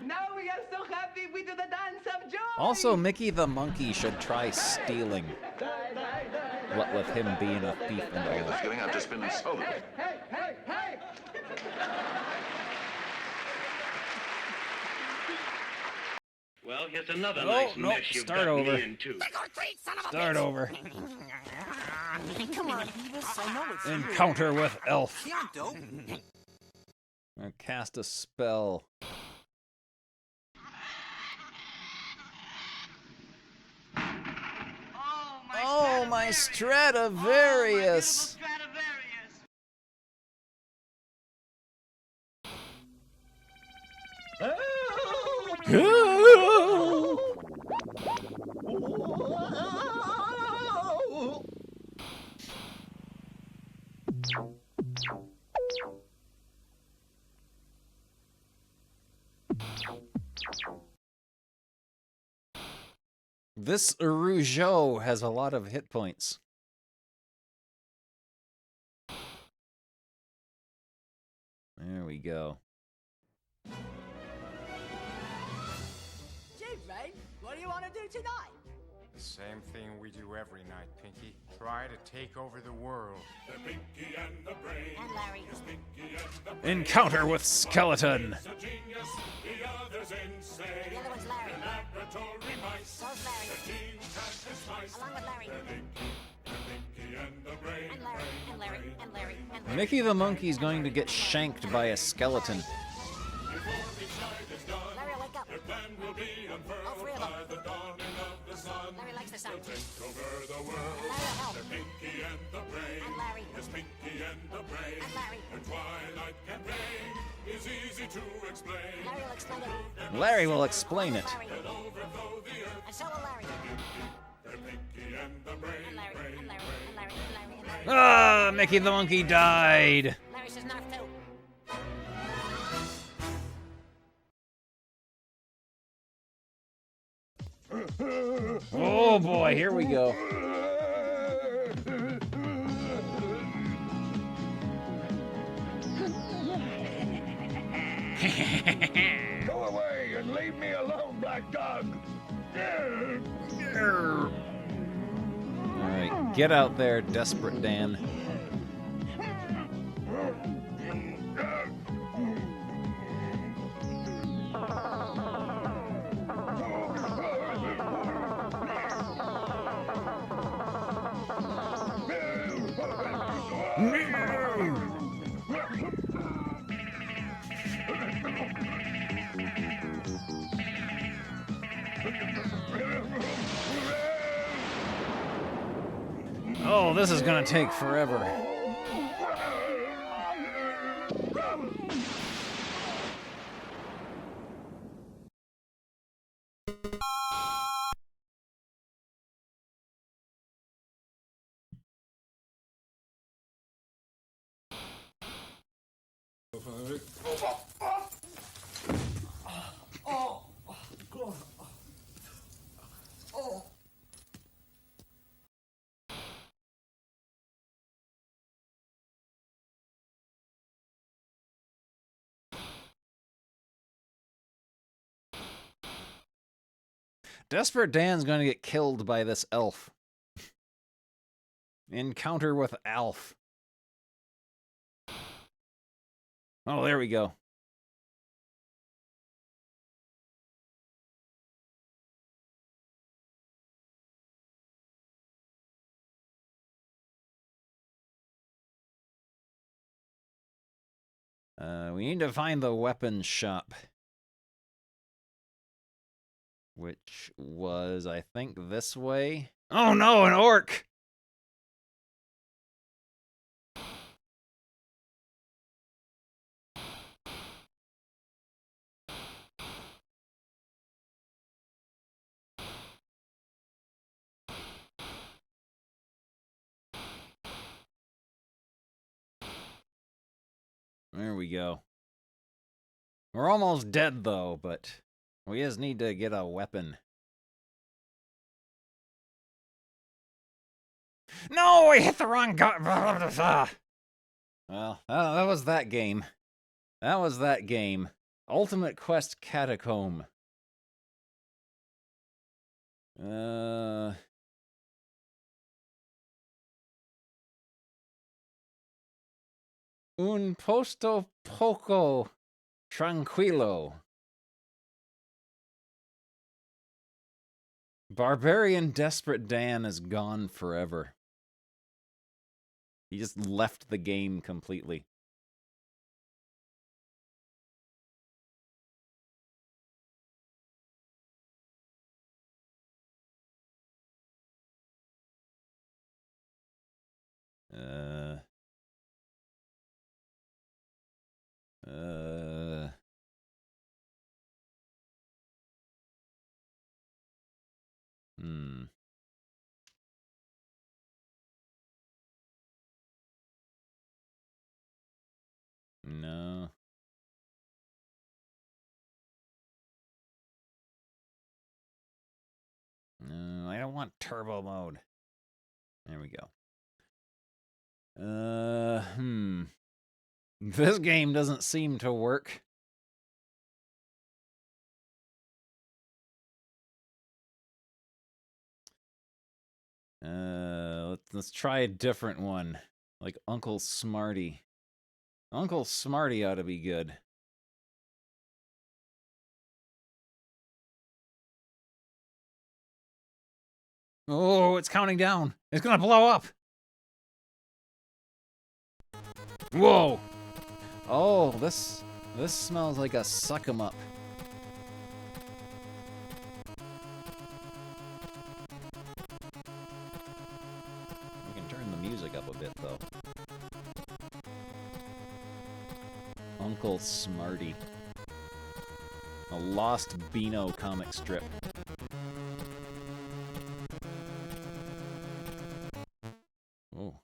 Now we are so happy we do the dance of joy. Also, Mickey the Monkey should try stealing. What with him being a thief and all. That's getting, I've just been insulted. Hey, hey, hey! Well, here's another Oh, nice no, mess you've start got over. me into. Start over. Come on, Beavis. I know it's Encounter with Elf. Chianto. Cast a spell. Oh, my Stradivarius! This Rougeau has a lot of hit points. There we go. Gee, Ray, what do you want to do tonight? The same thing we do every night, Pinky. Try to take over the world. The Pinky and the Brain. And Larry. Yes, Pinky and the Brain. Encounter with skeleton. One's a genius, the other's insane. The other one's Larry. Laboratory mice. So's Larry. The team satisfies. Along with Larry. The Pinky and the Brain. And Larry, and Larry, and Larry, and Larry. Mickey the Monkey's going to get shanked by a skeleton. Before each night is done, Larry, wake up. their plan will be unfurled All three of them. by the dawning of the sun. Larry likes the sun. They'll take over the world. And Larry will help. The Pinky and the Brain. And Larry. Yes, Pinky and the Brain. And Larry. The twilight campaign is easy to explain. Larry will explain it. Larry will explain it. Larry. They'll overthrow the earth. And so will Larry. They're Pinky and the Brain. And Larry, Brain, and Larry, Brain. and Larry, and Larry, and Larry. Ah, Mickey the Monkey died. Larry says narf too. Oh boy, here we go. Go away and leave me alone, Black Dog. Alright, get out there, Desperate Dan. Oh, this is gonna take forever. Desperate Dan's going to get killed by this elf. Encounter with Alf. Oh, there we go. We need to find the weapons shop. Which was, I think, this way. Oh no, an orc! There we go. We're almost dead, though, but we just need to get a weapon. No, I hit the wrong gun. Well, that was that game. That was that game. Ultimate Quest Catacomb. Un posto poco tranquilo. Barbarian Desperate Dan is gone forever. He just left the game completely. No. No, I don't want turbo mode. There we go. This game doesn't seem to work. Let's try a different one. Like Uncle Smarty. Uncle Smarty ought to be good. Oh, it's counting down. It's gonna blow up. Whoa. Oh, this smells like a suck 'em up. We can turn the music up a bit, though. Uncle Smarty. A lost Beano comic strip. Oh.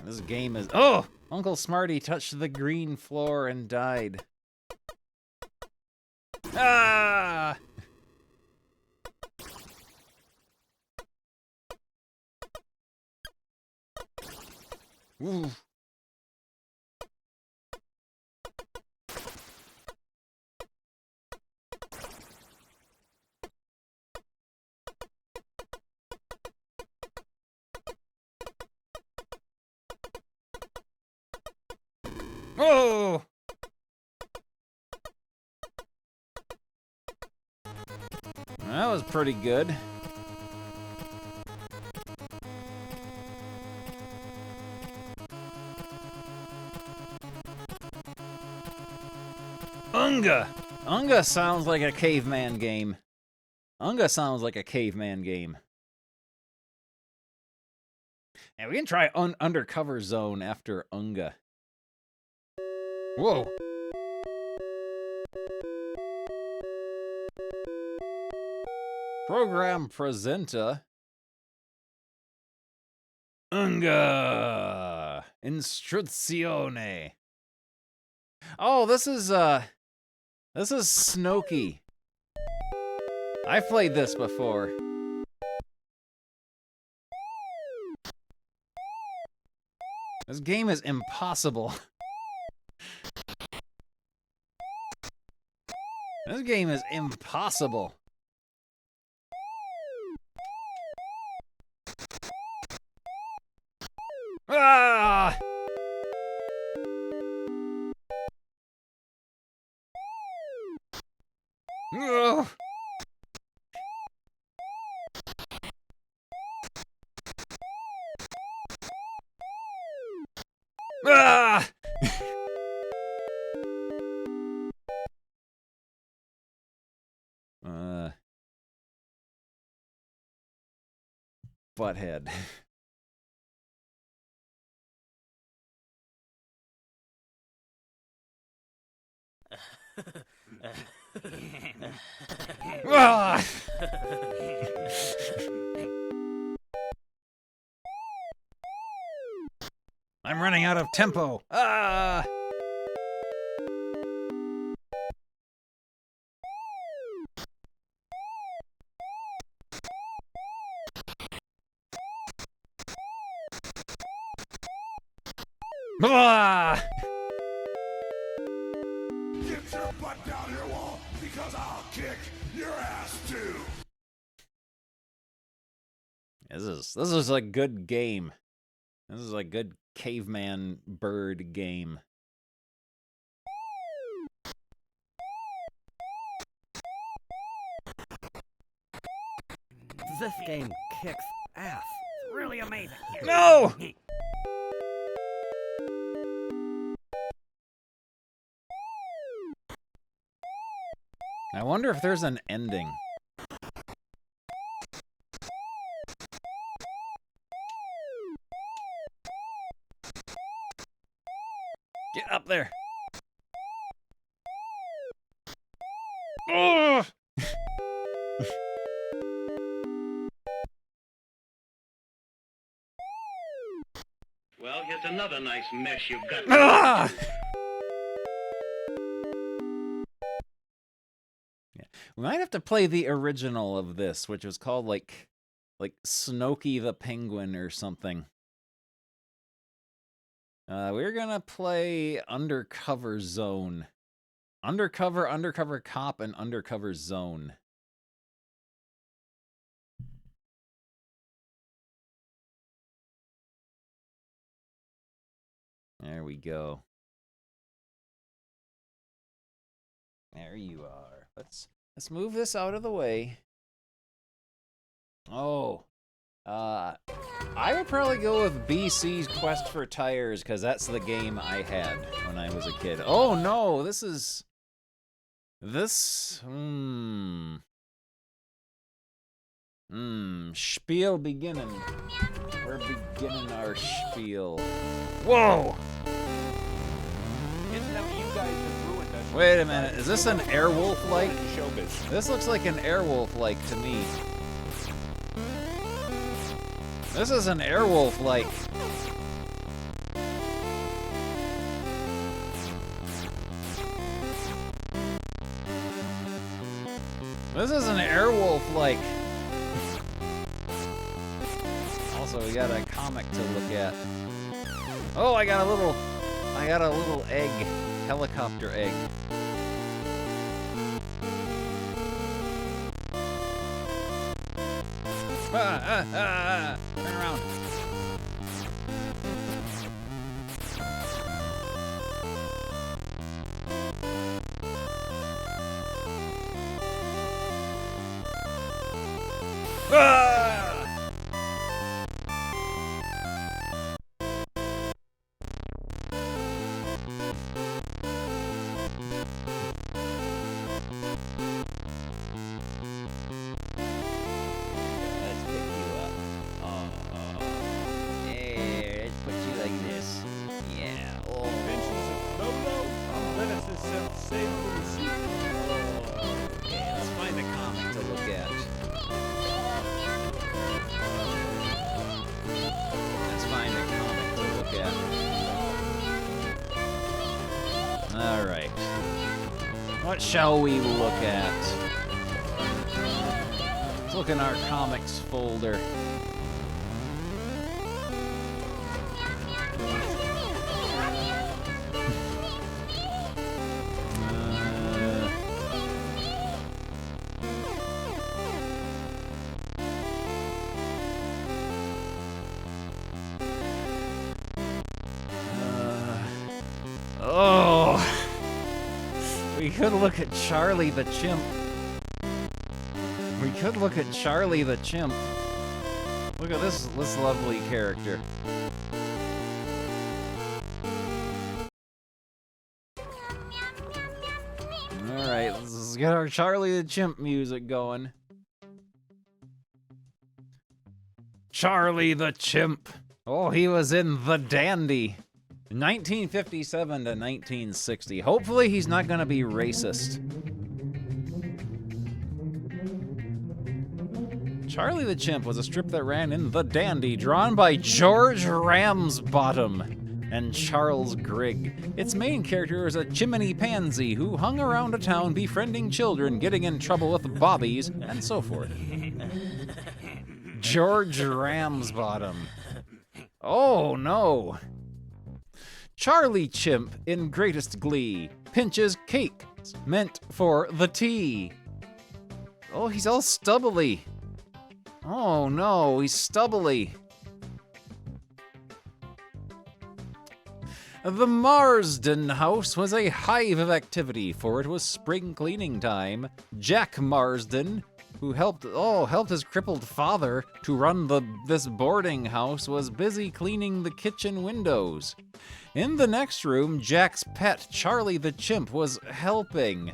This game is... Oh! Uncle Smarty touched the green floor and died. Ah! Ooh. Oh! That was pretty good. Unga! Unga sounds like a caveman game. Unga sounds like a caveman game. And we can try Undercover Zone after Unga. Whoa. Program presenter. Unga Instruzione. Oh, this is Snooky. I've played this before. This game is impossible. This game is impossible. Ah! Ugh. Ah! Butthead. Ah! I'm running out of tempo. Ah! Ah! Get your butt down your wall because I'll kick your ass too. This is a good game. This is a good caveman bird game. This game kicks ass. It's really amazing. No! I wonder if there's an ending. Get up there. Oh! Well, here's another nice mess you've got. Ah! Yeah. We might have to play the original of this, which was called like Snooky the Penguin or something. We're gonna play Undercover Zone. Undercover Cop, and Undercover Zone. There we go. There you are. Let's move this out of the way. Oh. I would probably go with BC's Quest for Tires, because that's the game I had when I was a kid. Oh no, this is... Spiel beginning. We're beginning our spiel. Whoa! Wait a minute, is this an Airwolf-like? This looks like an Airwolf-like to me. This is an Airwolf-like. This is an Airwolf-like. Also, we got a comic to look at. Oh, I got a little egg, helicopter egg. Turn around. Let's find a comic to look at. Alright. What shall we look at? Let's look in our comics folder. Oh! We could look at Charlie the Chimp. We could look at Charlie the Chimp. Look at this lovely character. Alright, let's get our Charlie the Chimp music going. Charlie the Chimp. Oh, he was in The Dandy. 1957 to 1960. Hopefully he's not gonna be racist. Charlie the Chimp was a strip that ran in The Dandy, drawn by George Ramsbottom and Charles Grigg. Its main character is a chimney pansy who hung around a town befriending children, getting in trouble with bobbies, and so forth. George Ramsbottom. Oh no. Charlie Chimp, in greatest glee, pinches cake meant for the tea. Oh, he's all stubbly. Oh no, he's stubbly. The Marsden house was a hive of activity, for it was spring cleaning time. Jack Marsden, who helped his crippled father to run this boarding house, was busy cleaning the kitchen windows. In the next room, Jack's pet, Charlie the Chimp, was helping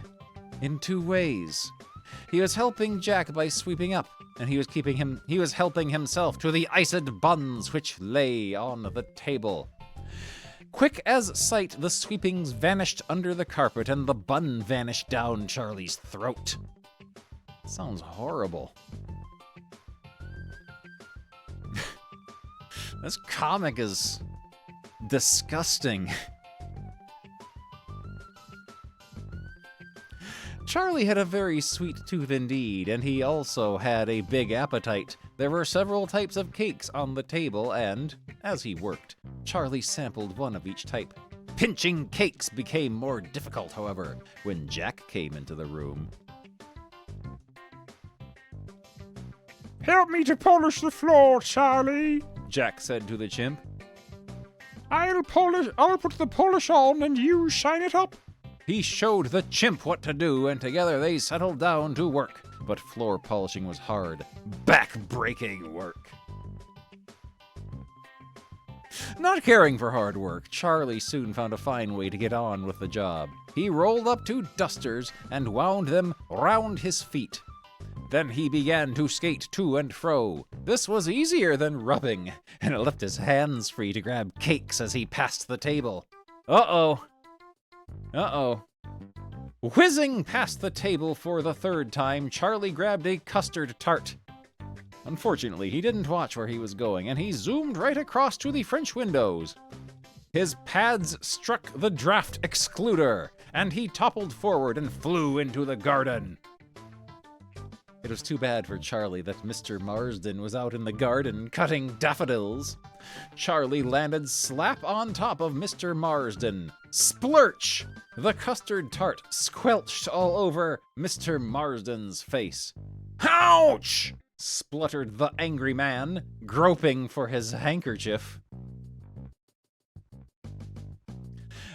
in two ways. He was helping Jack by sweeping up, and he was helping himself to the iced buns which lay on the table. Quick as sight, the sweepings vanished under the carpet, and the bun vanished down Charlie's throat. Sounds horrible. This comic is disgusting. Charlie had a very sweet tooth indeed, and he also had a big appetite. There were several types of cakes on the table, and, as he worked, Charlie sampled one of each type. Pinching cakes became more difficult, however, when Jack came into the room. Help me to polish the floor, Charlie, Jack said to the chimp. I'll put the polish on and you shine it up. He showed the chimp what to do, and together they settled down to work. But floor polishing was hard, back-breaking work. Not caring for hard work, Charlie soon found a fine way to get on with the job. He rolled up 2 dusters and wound them round his feet. Then he began to skate to and fro. This was easier than rubbing, and it left his hands free to grab cakes as he passed the table. Uh-oh. Whizzing past the table for the 3rd time, Charlie grabbed a custard tart. Unfortunately, he didn't watch where he was going, and he zoomed right across to the French windows. His pads struck the draft excluder, and he toppled forward and flew into the garden. It was too bad for Charlie that Mr. Marsden was out in the garden cutting daffodils. Charlie landed slap on top of Mr. Marsden. Splurch! The custard tart squelched all over Mr. Marsden's face. Ouch! Spluttered the angry man, groping for his handkerchief.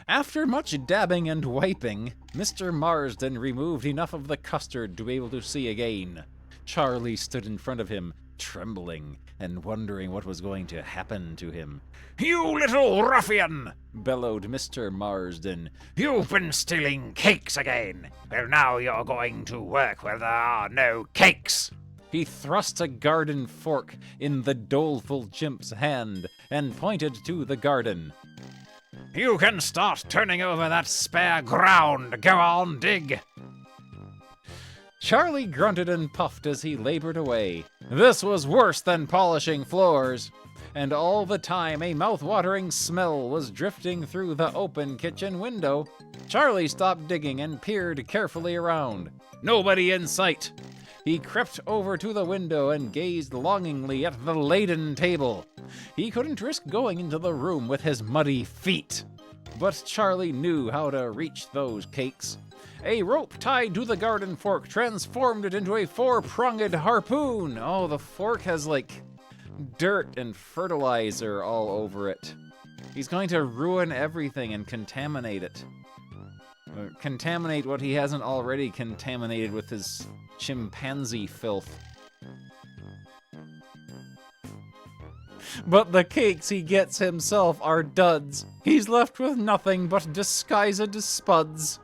After much dabbing and wiping, Mr. Marsden removed enough of the custard to be able to see again. Charlie stood in front of him, trembling and wondering what was going to happen to him. You little ruffian! Bellowed Mr. Marsden. You've been stealing cakes again. Well, now you're going to work where there are no cakes. He thrust a garden fork in the doleful chimp's hand and pointed to the garden. You can start turning over that spare ground. Go on, dig. Charlie grunted and puffed as he labored away. This was worse than polishing floors. And all the time, a mouth-watering smell was drifting through the open kitchen window. Charlie stopped digging and peered carefully around. Nobody in sight. He crept over to the window and gazed longingly at the laden table. He couldn't risk going into the room with his muddy feet. But Charlie knew how to reach those cakes. A rope tied to the garden fork transformed it into a 4-pronged harpoon. Oh, the fork has, like, dirt and fertilizer all over it. He's going to ruin everything and contaminate it. Or contaminate what he hasn't already contaminated with his chimpanzee filth. But the cakes he gets himself are duds. He's left with nothing but disguised spuds.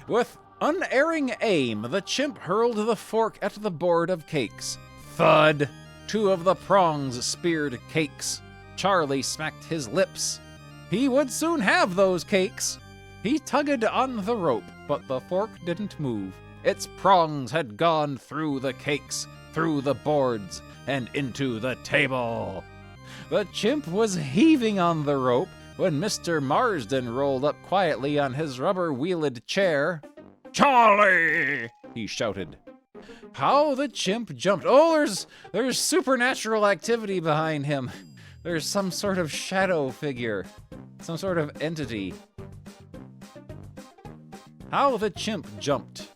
With unerring aim, the chimp hurled the fork at the board of cakes. Thud! 2 of the prongs speared cakes. Charlie smacked his lips. He would soon have those cakes. He tugged on the rope, but the fork didn't move. Its prongs had gone through the cakes, through the boards, and into the table. The chimp was heaving on the rope when Mr. Marsden rolled up quietly on his rubber-wheeled chair. "Charlie!" he shouted. How the chimp jumped. Oh, there's supernatural activity behind him. There's some sort of shadow figure, some sort of entity. How the chimp jumped.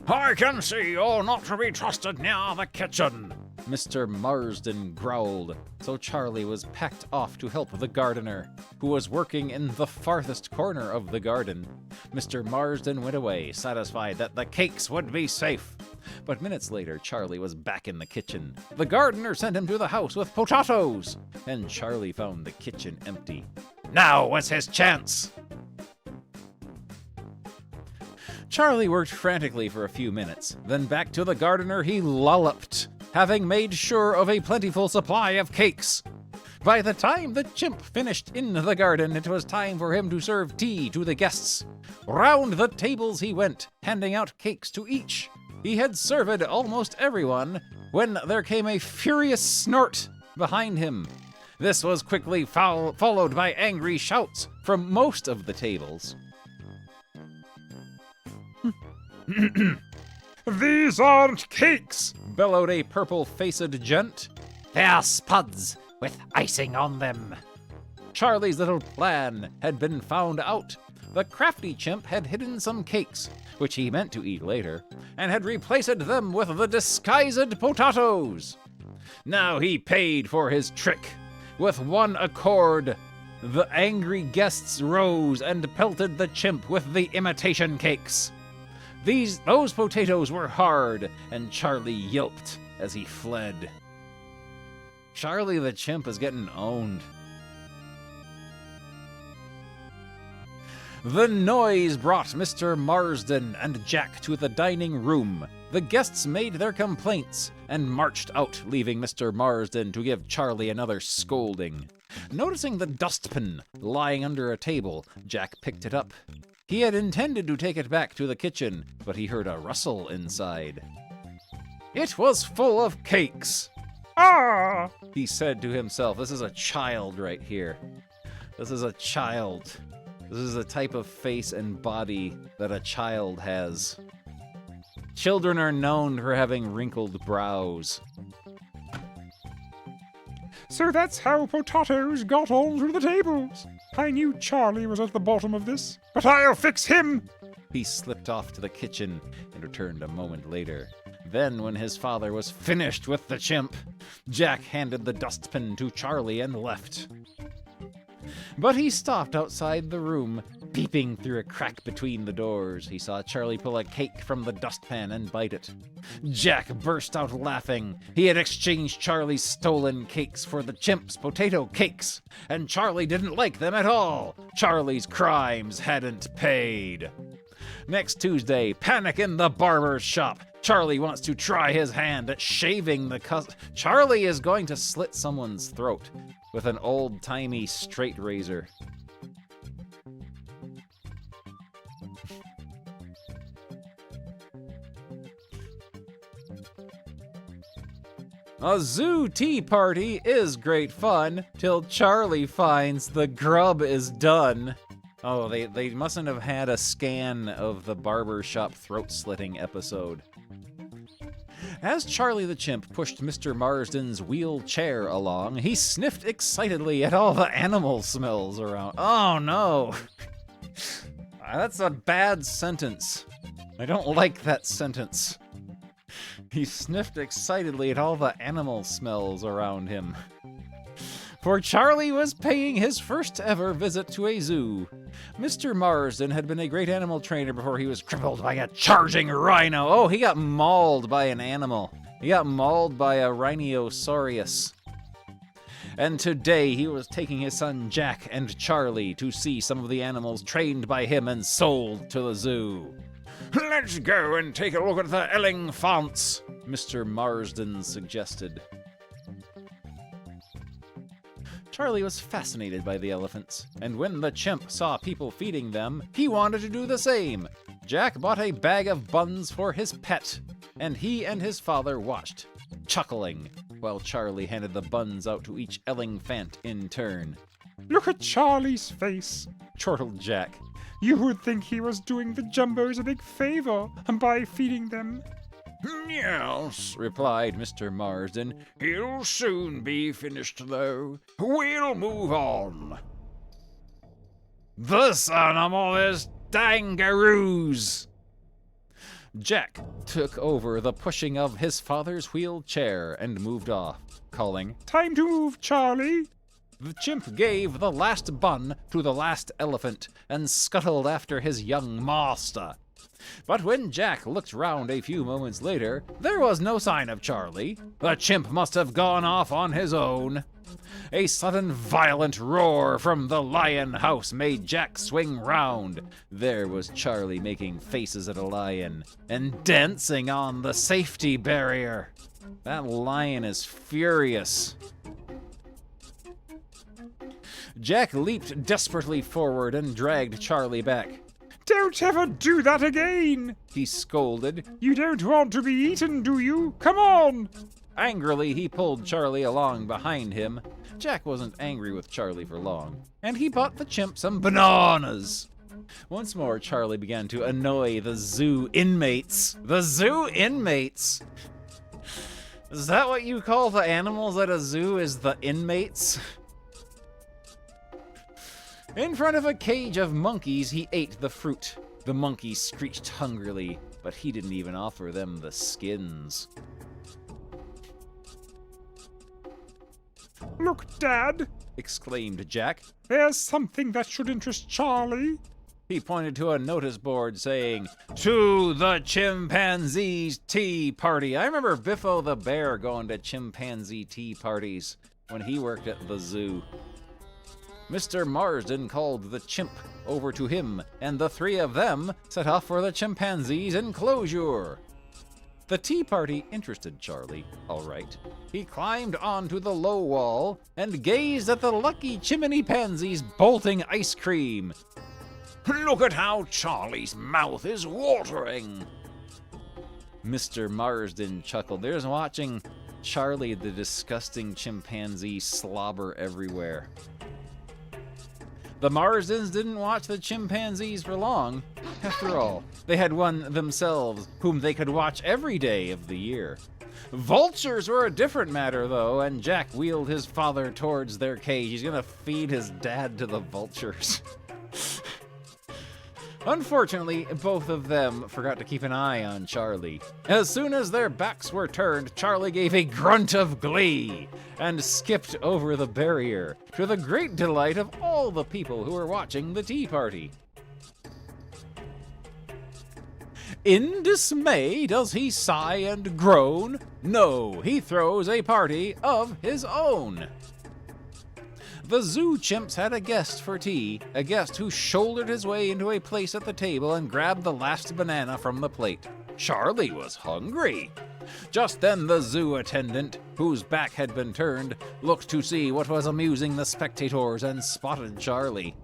"I can see you're not to be trusted near the kitchen," Mr. Marsden growled, so Charlie was packed off to help the gardener, who was working in the farthest corner of the garden. Mr. Marsden went away, satisfied that the cakes would be safe. But minutes later, Charlie was back in the kitchen. The gardener sent him to the house with potatoes, and Charlie found the kitchen empty. Now was his chance! Charlie worked frantically for a few minutes, then back to the gardener he lolloped, having made sure of a plentiful supply of cakes. By the time the chimp finished in the garden, it was time for him to serve tea to the guests. Round the tables he went, handing out cakes to each. He had served almost everyone when there came a furious snort behind him. This was quickly followed by angry shouts from most of the tables. "These aren't cakes!" bellowed a purple-faced gent. "They're spuds with icing on them." Charlie's little plan had been found out. The crafty chimp had hidden some cakes, which he meant to eat later, and had replaced them with the disguised potatoes. Now he paid for his trick. With one accord, the angry guests rose and pelted the chimp with the imitation cakes. Those potatoes were hard, and Charlie yelped as he fled. Charlie the chimp is getting owned. The noise brought Mr. Marsden and Jack to the dining room. The guests made their complaints and marched out, leaving Mr. Marsden to give Charlie another scolding. Noticing the dustpan lying under a table, Jack picked it up. He had intended to take it back to the kitchen, but he heard a rustle inside. It was full of cakes. "Ah!" he said to himself. This is a child right here. This is a child. This is the type of face and body that a child has. Children are known for having wrinkled brows. So that's how potatoes got onto the tables. I knew Charlie was at the bottom of this, but I'll fix him! He slipped off to the kitchen and returned a moment later. Then, when his father was finished with the chimp, Jack handed the dustpan to Charlie and left. But he stopped outside the room, peeping through a crack between the doors. He saw Charlie pull a cake from the dustpan and bite it. Jack burst out laughing. He had exchanged Charlie's stolen cakes for the chimp's potato cakes, and Charlie didn't like them at all. Charlie's crimes hadn't paid. Next Tuesday, panic in the barber's shop. Charlie wants to try his hand at shaving the Charlie is going to slit someone's throat with an old-timey straight razor. A zoo tea party is great fun till Charlie finds the grub is done. Oh, they mustn't have had a scan of the barbershop throat-slitting episode. As Charlie the Chimp pushed Mr. Marsden's wheelchair along, he sniffed excitedly at all the animal smells around. Oh no! That's a bad sentence. I don't like that sentence. He sniffed excitedly at all the animal smells around him. For Charlie was paying his first ever visit to a zoo. Mr. Marsden had been a great animal trainer before he was crippled by a charging rhino. Oh, he got mauled by an animal. He got mauled by a rhinosaurus. And today he was taking his son Jack and Charlie to see some of the animals trained by him and sold to the zoo. Let's go and take a look at the elephants, Mr. Marsden suggested. Charlie was fascinated by the elephants, and when the chimp saw people feeding them, he wanted to do the same. Jack bought a bag of buns for his pet, and he and his father watched, chuckling, while Charlie handed the buns out to each elephant in turn. Look at Charlie's face, chortled Jack. You would think he was doing the Jumbos a big favor by feeding them. Yes, replied Mr. Marsden. He'll soon be finished, though. We'll move on. This animal is Dangaroos. Jack took over the pushing of his father's wheelchair and moved off, calling, Time to move, Charlie. The chimp gave the last bun to the last elephant and scuttled after his young master. But when Jack looked round a few moments later, there was no sign of Charlie. The chimp must have gone off on his own. A sudden violent roar from the lion house made Jack swing round. There was Charlie making faces at a lion and dancing on the safety barrier. That lion is furious. Jack leaped desperately forward and dragged Charlie back. Don't ever do that again, he scolded. You don't want to be eaten, do you? Come on! Angrily, he pulled Charlie along behind him. Jack wasn't angry with Charlie for long, and he bought the chimp some bananas. Once more, Charlie began to annoy the zoo inmates. The zoo inmates? Is that what you call the animals at a zoo, is the inmates? In front of a cage of monkeys, he ate the fruit. The monkeys screeched hungrily, but he didn't even offer them the skins. Look, Dad, exclaimed Jack. There's something that should interest Charlie. He pointed to a notice board saying, To the Chimpanzees Tea Party. I remember Biffo the Bear going to chimpanzee tea parties when he worked at the zoo. Mr. Marsden called the chimp over to him, and the three of them set off for the chimpanzee's enclosure. The tea party interested Charlie, all right. He climbed onto the low wall and gazed at the lucky chimney pansies bolting ice cream. Look at how Charlie's mouth is watering. Mr. Marsden chuckled. There's watching Charlie the disgusting chimpanzee slobber everywhere. The Marsdens didn't watch the chimpanzees for long. After all, they had one themselves whom they could watch every day of the year. Vultures were a different matter, though, and Jack wheeled his father towards their cage. He's gonna feed his dad to the vultures. Unfortunately, both of them forgot to keep an eye on Charlie. As soon as their backs were turned, Charlie gave a grunt of glee and skipped over the barrier, to the great delight of all the people who were watching the tea party. In dismay, does he sigh and groan? No, he throws a party of his own. The zoo chimps had a guest for tea, a guest who shouldered his way into a place at the table and grabbed the last banana from the plate. Charlie was hungry. Just then the zoo attendant, whose back had been turned, looked to see what was amusing the spectators and spotted Charlie.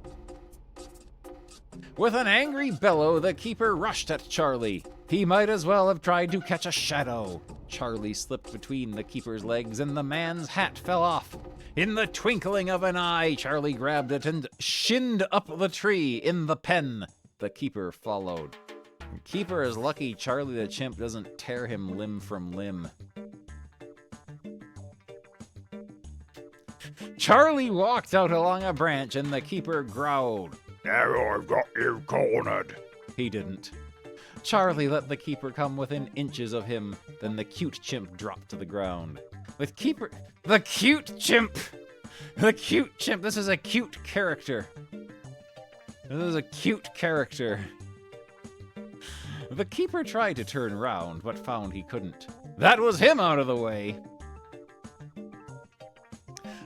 With an angry bellow, the keeper rushed at Charlie. He might as well have tried to catch a shadow. Charlie slipped between the keeper's legs and the man's hat fell off. In the twinkling of an eye, Charlie grabbed it and shinned up the tree in the pen. The keeper followed. The keeper is lucky Charlie the chimp doesn't tear him limb from limb. Charlie walked out along a branch and the keeper growled. Now I've got you cornered. He didn't. Charlie let the keeper come within inches of him, then the cute chimp dropped to the ground. The cute chimp! The cute chimp, this is a cute character. This is a cute character. The keeper tried to turn round, but found he couldn't. That was him out of the way!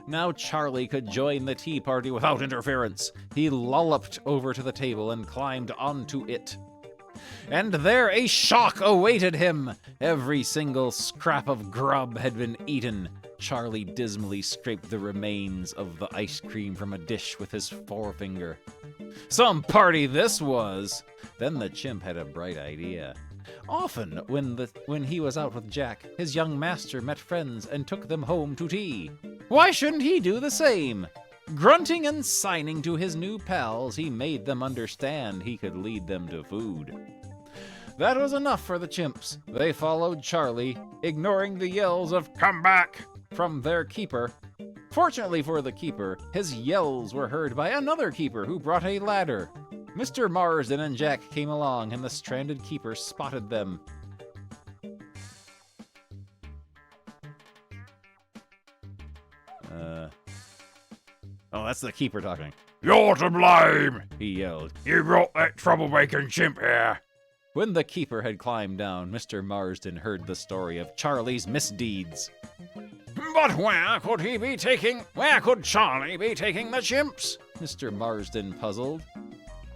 Now Charlie could join the tea party without interference. He lolloped over to the table and climbed onto it. And there a shock awaited him. Every single scrap of grub had been eaten. Charlie dismally scraped the remains of the ice cream from a dish with his forefinger. Some party this was! Then the chimp had a bright idea. Often, when he was out with Jack, his young master met friends and took them home to tea. Why shouldn't he do the same? Grunting and signing to his new pals, he made them understand he could lead them to food. That was enough for the chimps. They followed Charlie, ignoring the yells of "Come back!" from their keeper. Fortunately for the keeper, his yells were heard by another keeper who brought a ladder. Mr. Marsden and Jack came along, and the stranded keeper spotted them. Oh, that's the keeper talking. You're to blame, he yelled. You brought that troublemaking chimp here. When the keeper had climbed down, Mr. Marsden heard the story of Charlie's misdeeds. But where could Charlie be taking the chimps? Mr. Marsden puzzled.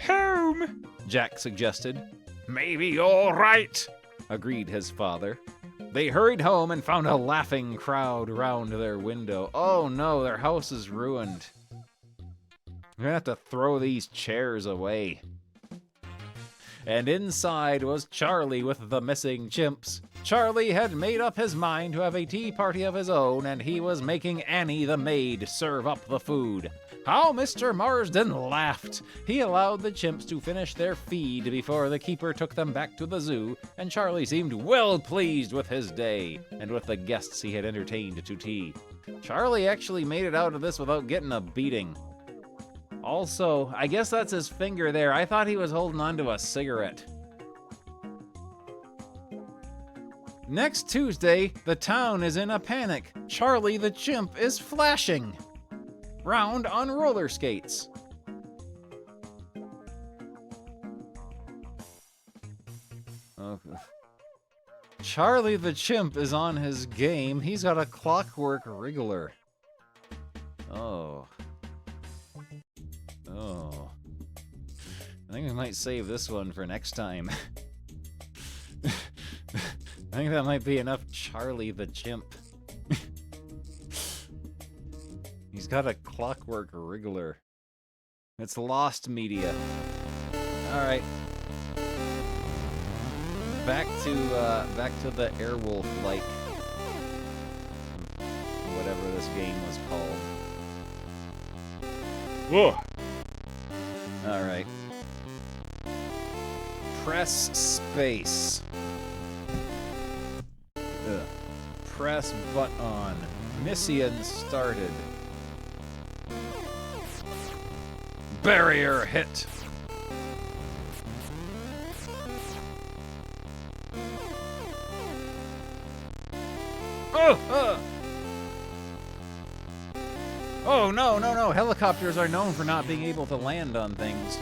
Home, Jack suggested. Maybe you're right, agreed his father. They hurried home and found a laughing crowd round their window. Oh no, their house is ruined. We're gonna have to throw these chairs away. And inside was Charlie with the missing chimps. Charlie had made up his mind to have a tea party of his own, and he was making Annie the maid serve up the food. How Mr. Marsden laughed! He allowed the chimps to finish their feed before the keeper took them back to the zoo, and Charlie seemed well pleased with his day, and with the guests he had entertained to tea. Charlie actually made it out of this without getting a beating. Also, I guess that's his finger there. I thought he was holding onto a cigarette. Next Tuesday, the town is in a panic. Charlie the chimp is flashing round on roller skates. Okay. Charlie the chimp is on his game. He's got a clockwork wriggler. Oh. Oh. I think we might save this one for next time. I think that might be enough Charlie the chimp. He's got a clockwork wriggler. It's lost media. Alright. Back to the Airwolf-like. Whatever this game was called. Whoa. Alright. Press space. Press button. Mission started. Barrier hit. Oh, no. Helicopters are known for not being able to land on things.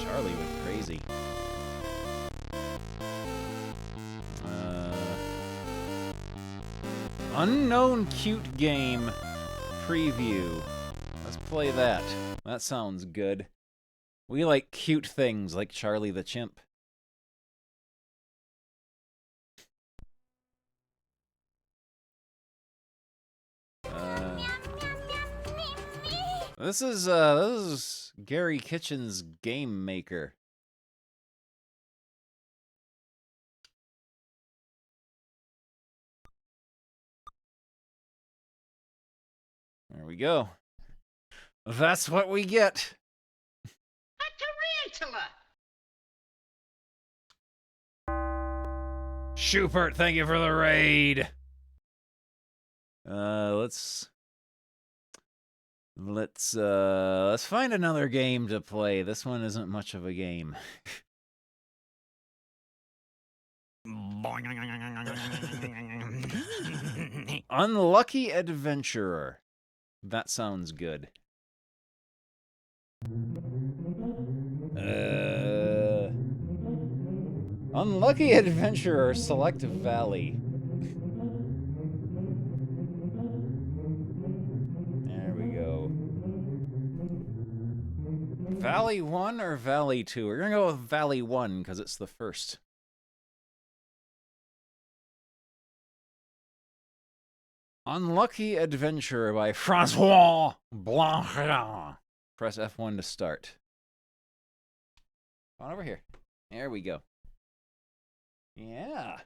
Charlie went crazy. Unknown cute game preview. Let's play that. That sounds good. We like cute things like Charlie the chimp. This is Gary Kitchen's Game Maker. There we go. That's what we get. A tarantula! Schubert, thank you for the raid. Let's find another game to play. This one isn't much of a game. Unlucky Adventurer. That sounds good. Unlucky Adventurer, select Valley. There we go. Valley 1 or Valley 2? We're gonna go with Valley 1 because it's the first. Unlucky Adventurer by Francois Blanchard. Press F1 to start. On over here. There we go. Yeah.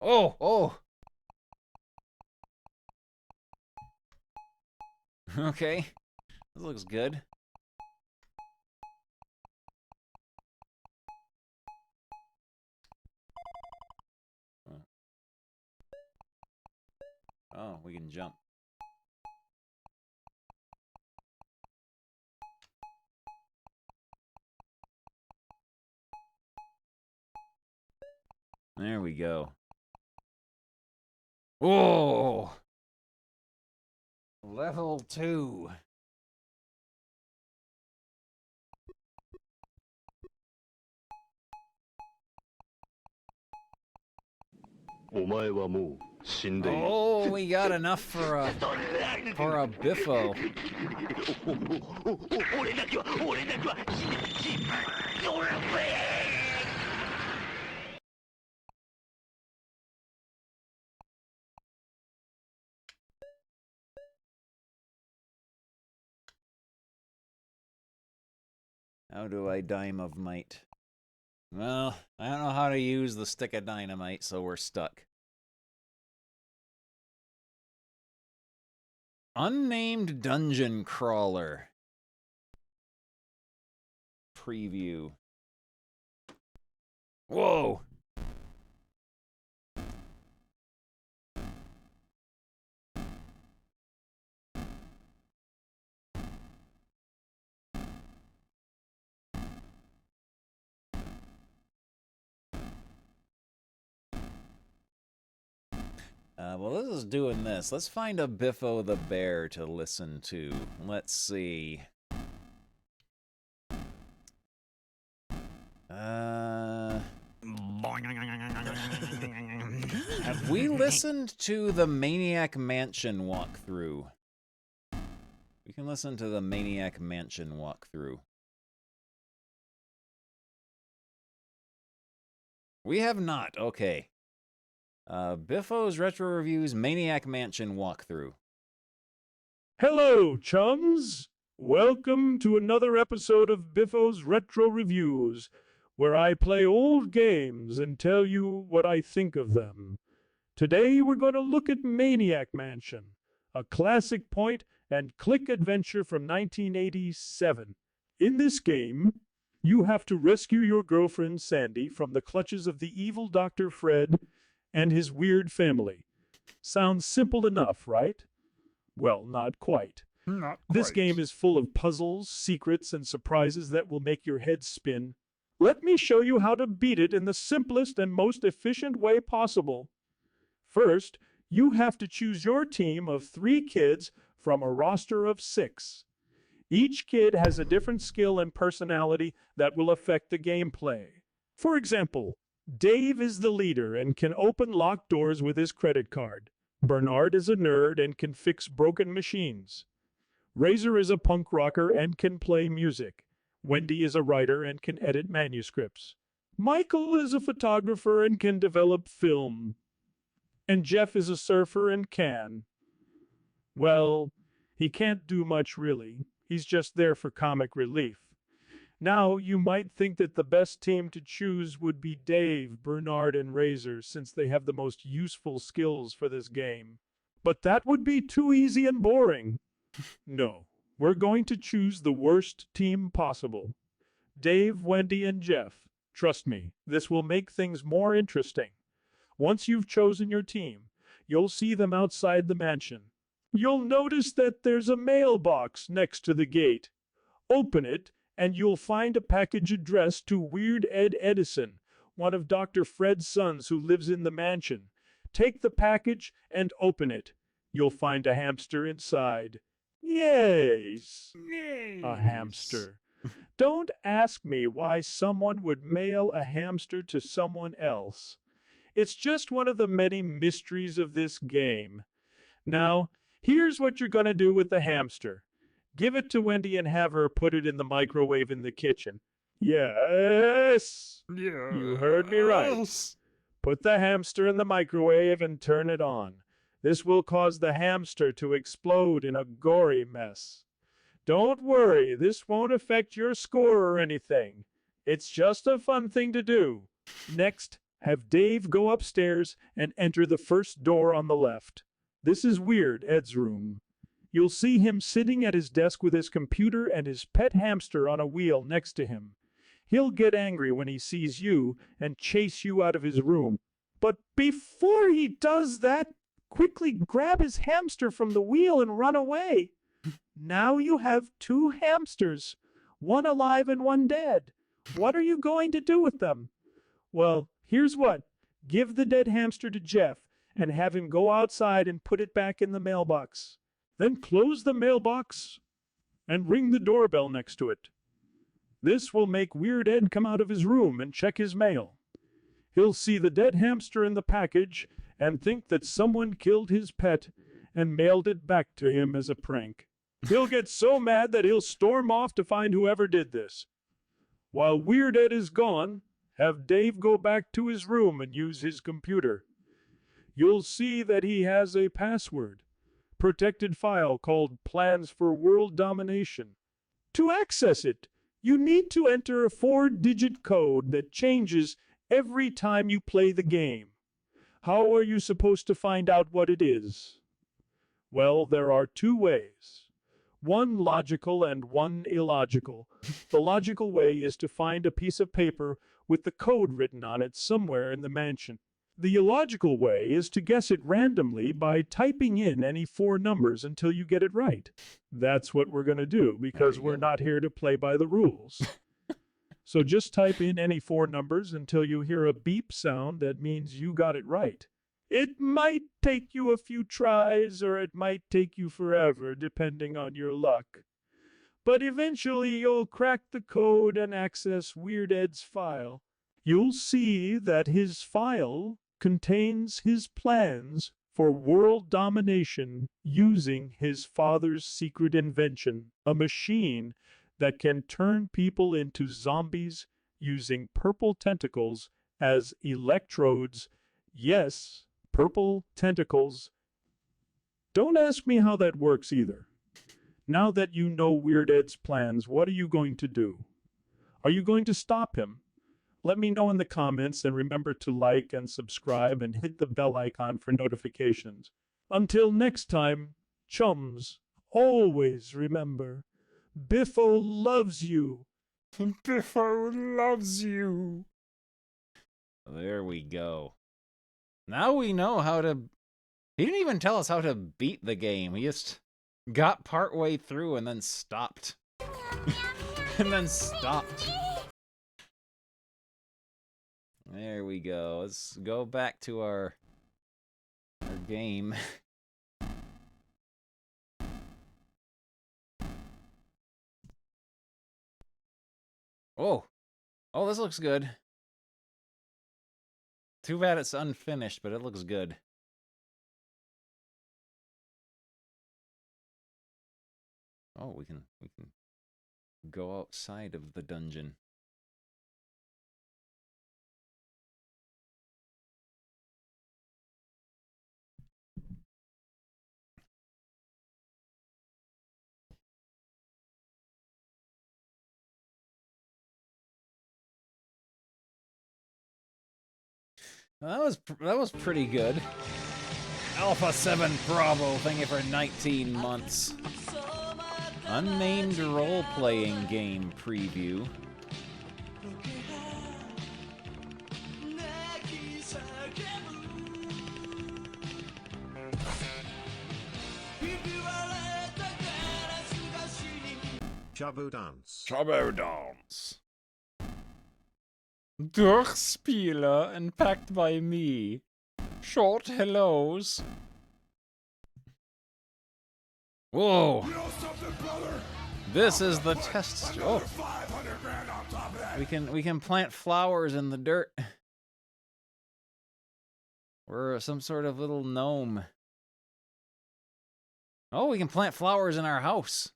Oh. Okay. This looks good. Oh, we can jump. There we go. Oh! Level 2. Oh, we got enough for a biffo. How do I dime of might? Well, I don't know how to use the stick of dynamite, so we're stuck. Unnamed Dungeon Crawler. Preview. Whoa! Well, this is doing this. Let's find a Biffo the Bear to listen to. Let's see. Have we listened to the Maniac Mansion walkthrough? We can listen to the Maniac Mansion walkthrough. We have not. Okay. Biffo's Retro Reviews Maniac Mansion walkthrough. Hello, chums! Welcome to another episode of Biffo's Retro Reviews, where I play old games and tell you what I think of them. Today we're going to look at Maniac Mansion, a classic point-and-click adventure from 1987. In this game, you have to rescue your girlfriend Sandy from the clutches of the evil Dr. Fred and his weird family. Sounds simple enough, right? Well, not quite. This game is full of puzzles, secrets, and surprises that will make your head spin. Let me show you how to beat it in the simplest and most efficient way possible. First, you have to choose your team of 3 kids from a roster of 6. Each kid has a different skill and personality that will affect the gameplay. For example, Dave is the leader and can open locked doors with his credit card. Bernard is a nerd and can fix broken machines. Razor is a punk rocker and can play music. Wendy is a writer and can edit manuscripts. Michael is a photographer and can develop film. And Jeff is a surfer and can. Well, he can't do much really. He's just there for comic relief. Now, you might think that the best team to choose would be Dave, Bernard, and Razor, since they have the most useful skills for this game. But that would be too easy and boring. No, we're going to choose the worst team possible. Dave, Wendy, and Jeff. Trust me, this will make things more interesting. Once you've chosen your team, you'll see them outside the mansion. You'll notice that there's a mailbox next to the gate. Open it, and you'll find a package addressed to Weird Ed Edison, one of Dr. Fred's sons who lives in the mansion. Take the package and open it. You'll find a hamster inside. Yes, a hamster. Don't ask me why someone would mail a hamster to someone else. It's just one of the many mysteries of this game. Now, here's what you're going to do with the hamster. Give it to Wendy and have her put it in the microwave in the kitchen. Yes! You heard me right. Put the hamster in the microwave and turn it on. This will cause the hamster to explode in a gory mess. Don't worry, this won't affect your score or anything. It's just a fun thing to do. Next, have Dave go upstairs and enter the first door on the left. This is Weird Ed's room. You'll see him sitting at his desk with his computer and his pet hamster on a wheel next to him. He'll get angry when he sees you and chase you out of his room. But before he does that, quickly grab his hamster from the wheel and run away. Now you have 2 hamsters, one alive and one dead. What are you going to do with them? Well, here's what. Give the dead hamster to Jeff and have him go outside and put it back in the mailbox. Then close the mailbox and ring the doorbell next to it. This will make Weird Ed come out of his room and check his mail. He'll see the dead hamster in the package and think that someone killed his pet and mailed it back to him as a prank. He'll get so mad that he'll storm off to find whoever did this. While Weird Ed is gone, have Dave go back to his room and use his computer. You'll see that he has a password, protected file called Plans for World Domination. To access it, you need to enter a 4-digit code that changes every time you play the game. How are you supposed to find out what it is? Well, there are 2 ways. One logical and one illogical. The logical way is to find a piece of paper with the code written on it somewhere in the mansion. The illogical way is to guess it randomly by typing in any 4 numbers until you get it right. That's what we're going to do because we're not here to play by the rules. So just type in any 4 numbers until you hear a beep sound that means you got it right. It might take you a few tries or it might take you forever, depending on your luck. But eventually you'll crack the code and access Weird Ed's file. You'll see that his file contains his plans for world domination using his father's secret invention, a machine that can turn people into zombies using purple tentacles as electrodes. Yes, purple tentacles. Don't ask me how that works either. Now that you know Weird Ed's plans, what are you going to do? Are you going to stop him? Let me know in the comments and remember to like and subscribe and hit the bell icon for notifications. Until next time, chums, always remember, Biffo loves you. Biffo loves you. There we go. Now we know how to... He didn't even tell us how to beat the game. He just got partway through and then stopped. And then stopped. There we go. Let's go back to our game. Oh. Oh, this looks good. Too bad it's unfinished, but it looks good. Oh, we can go outside of the dungeon. That was pretty good. Alpha 7 Bravo, thank you for 19 months. Unnamed role-playing game preview. Chabo Dance. Chabo Dance. Durchspieler and packed by me. Short hellos. Whoa. You know something, brother? This is the test. Oh. 500 grand on top of that. We can plant flowers in the dirt. We're some sort of little gnome. Oh, we can plant flowers in our house.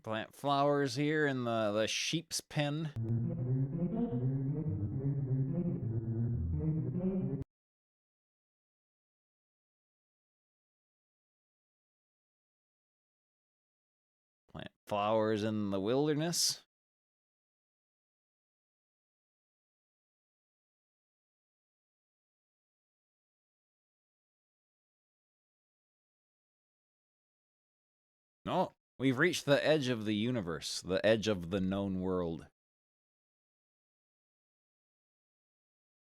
Plant flowers here in the sheep's pen. Plant flowers in the wilderness. No. We've reached the edge of the universe, the edge of the known world.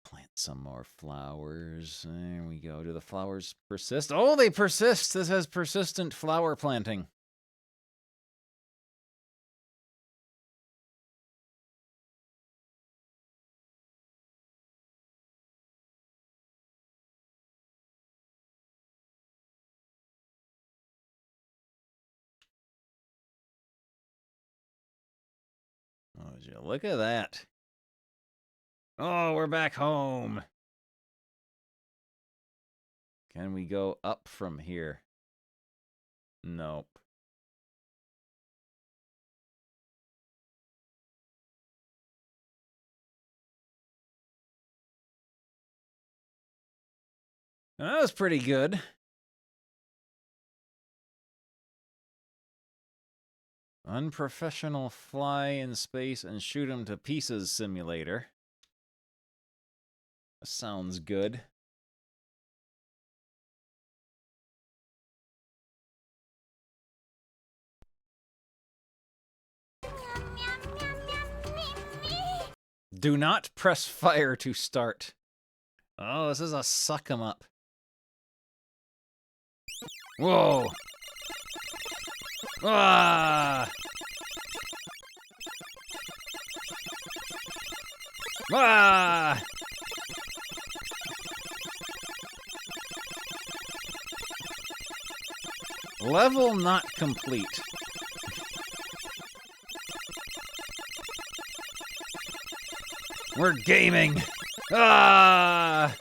Plant some more flowers. There we go. Do the flowers persist? Oh, they persist! This has persistent flower planting. Oh, would you look at that? Oh, we're back home. Can we go up from here? Nope. That was pretty good. Unprofessional fly in space and shoot 'em to pieces simulator. That sounds good. Do not press fire to start. Oh, this is a suck 'em up. Whoa! Ah! Ah! Level not complete. We're gaming. Ah!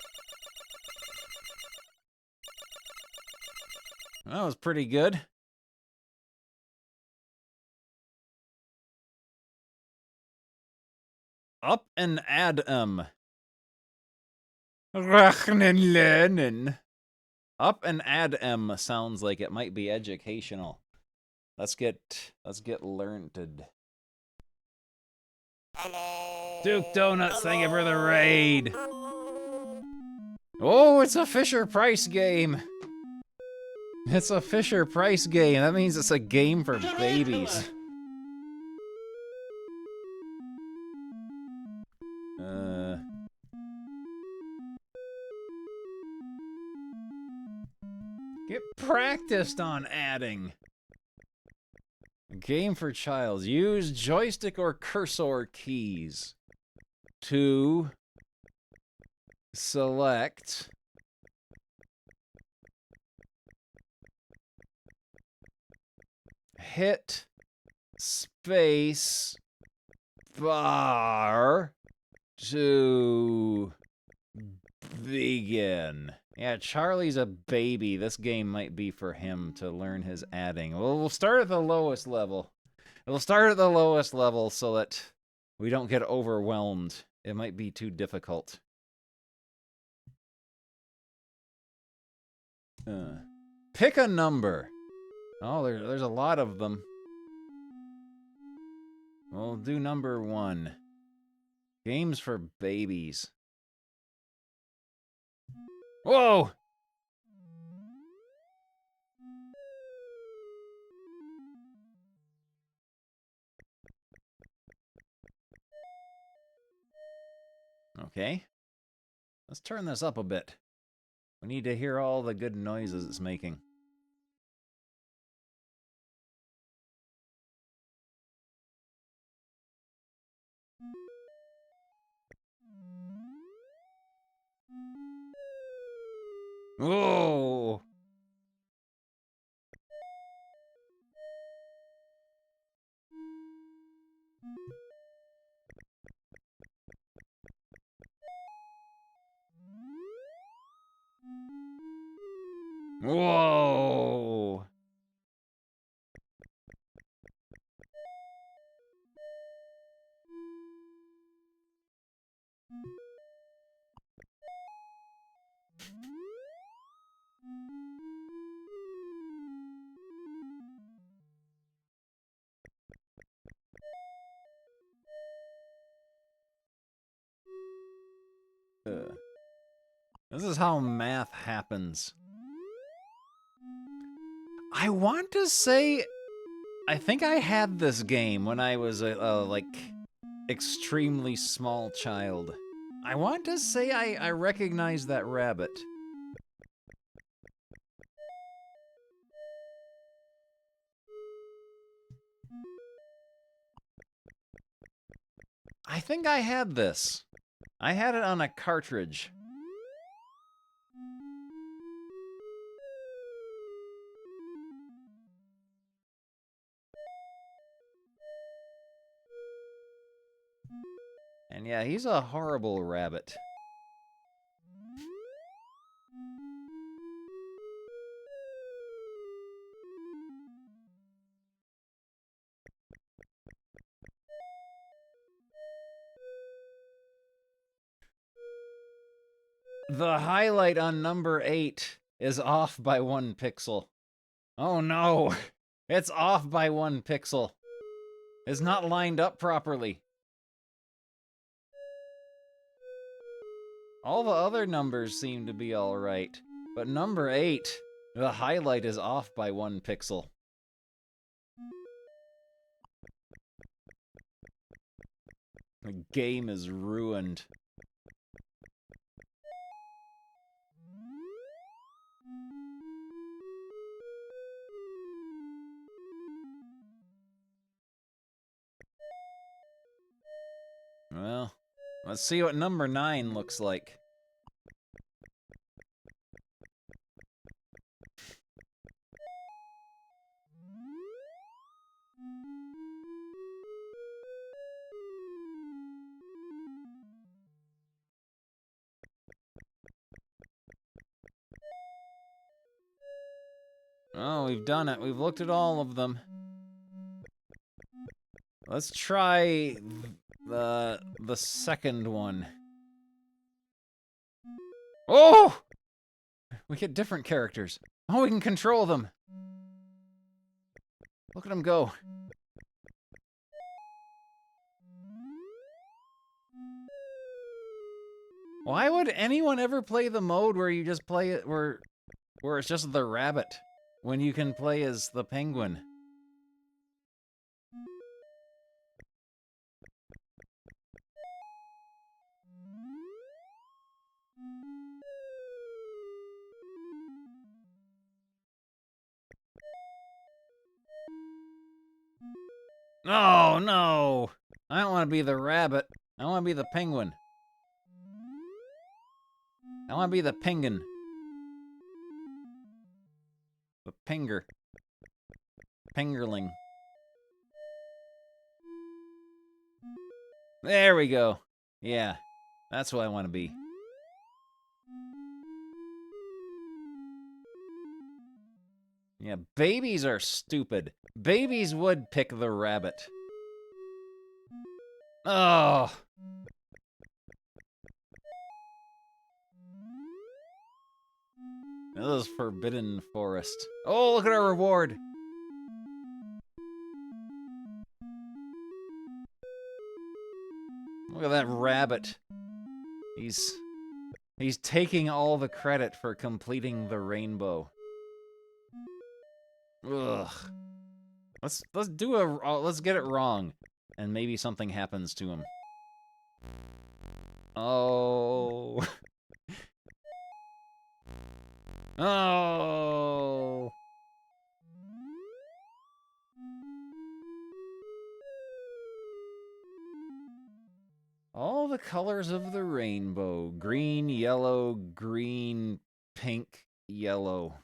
That was pretty good. Up and add Rachnen lernen. Up and add sounds like it might be educational. Let's get learned. Duke Donuts, thank you for the raid. Oh, it's a Fisher-Price game. It's a Fisher-Price game. That means it's a game for babies. Get practiced on adding. Game for child. Use joystick or cursor keys to select hit space bar to begin. Yeah, Charlie's a baby. This game might be for him to learn his adding. Well, we'll start at the lowest level. We'll start at the lowest level so that we don't get overwhelmed. It might be too difficult. Pick a number. Oh, there's a lot of them. We'll do number 1. Games for babies. Whoa! Okay. Let's turn this up a bit. We need to hear all the good noises it's making. Whoa! Whoa! This is how math happens. I want to say, I think I had this game when I was a like extremely small child. I want to say I recognize that rabbit. I think I had this. I had it on a cartridge. And yeah, he's a horrible rabbit. The highlight on number 8 is off by 1 pixel. Oh no! It's off by 1 pixel. It's not lined up properly. All the other numbers seem to be alright, but number 8, the highlight is off by 1 pixel. The game is ruined. Well, let's see what number 9 looks like. Oh, we've done it. We've looked at all of them. Let's try the second one. Oh! We get different characters. Oh, we can control them. Look at them go. Why would anyone ever play the mode where you just play it where it's just the rabbit when you can play as the penguin? Oh, no! I don't want to be the rabbit. I want to be the penguin. I want to be the penguin. The pinger. Pingerling. There we go. Yeah, that's what I want to be. Yeah, babies are stupid. Babies would pick the rabbit. Oh. This is Forbidden Forest. Oh, look at our reward! Look at that rabbit. He's taking all the credit for completing the rainbow. Ugh. Let's get it wrong, and maybe something happens to him. Oh. Oh. All the colors of the rainbow. Green, yellow, green, pink, yellow.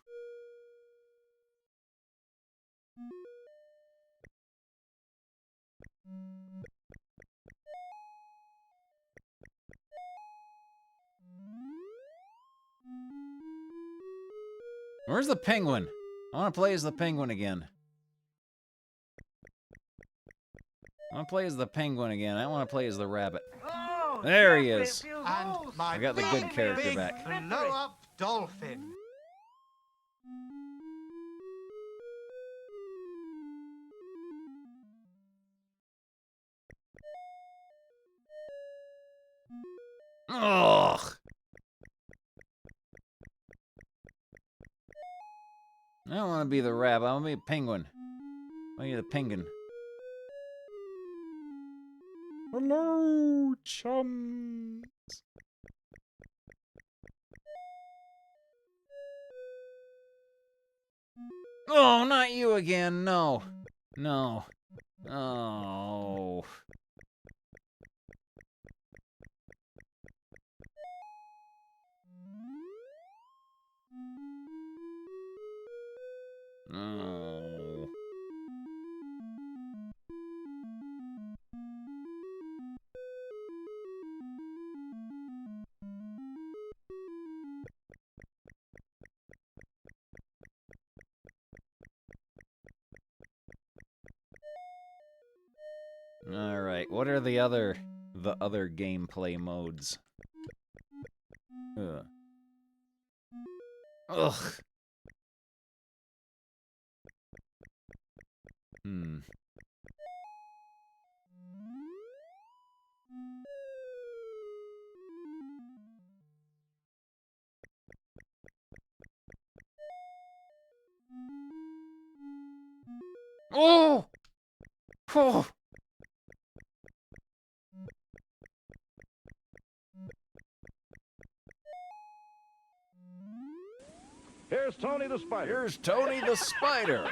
Where's the penguin? I want to play as the penguin again. I want to play as the penguin again. I don't want to play as the rabbit. Oh, there he is. And my I got the good character back. blow-up dolphin. Ugh. I don't want to be the rabbit. I want to be a penguin. I need a penguin. Hello, chums. Oh, not you again. No. No. Oh. Oh. All right. What are the other gameplay modes? Ugh. Ugh. Hmm. Oh! Oh! Here's Tony the Spider. Here's Tony the Spider.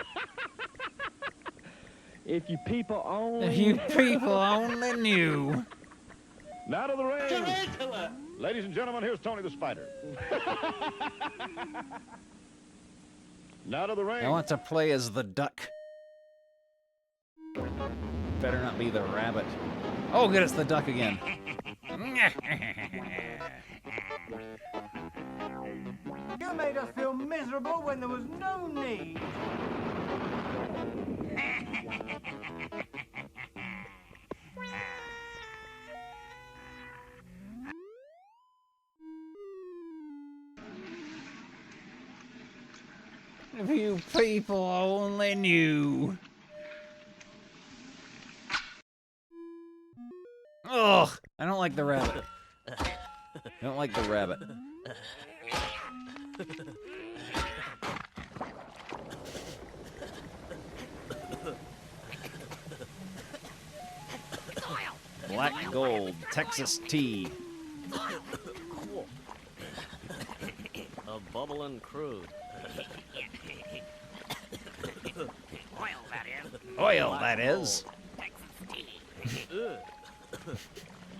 If you people only... If you people only knew. Now to the ring. Ladies and gentlemen, here's Tony the Spider. Now to the ring. I want to play as the duck. Better not be the rabbit. Oh, good, it's the duck again. You made us feel miserable when there was no need. If you people only knew. Ugh, I don't like the rabbit. I don't like the rabbit. Black Gold, Texas tea. Cool. A bubbling crude. Oil, that is. Oil, that is.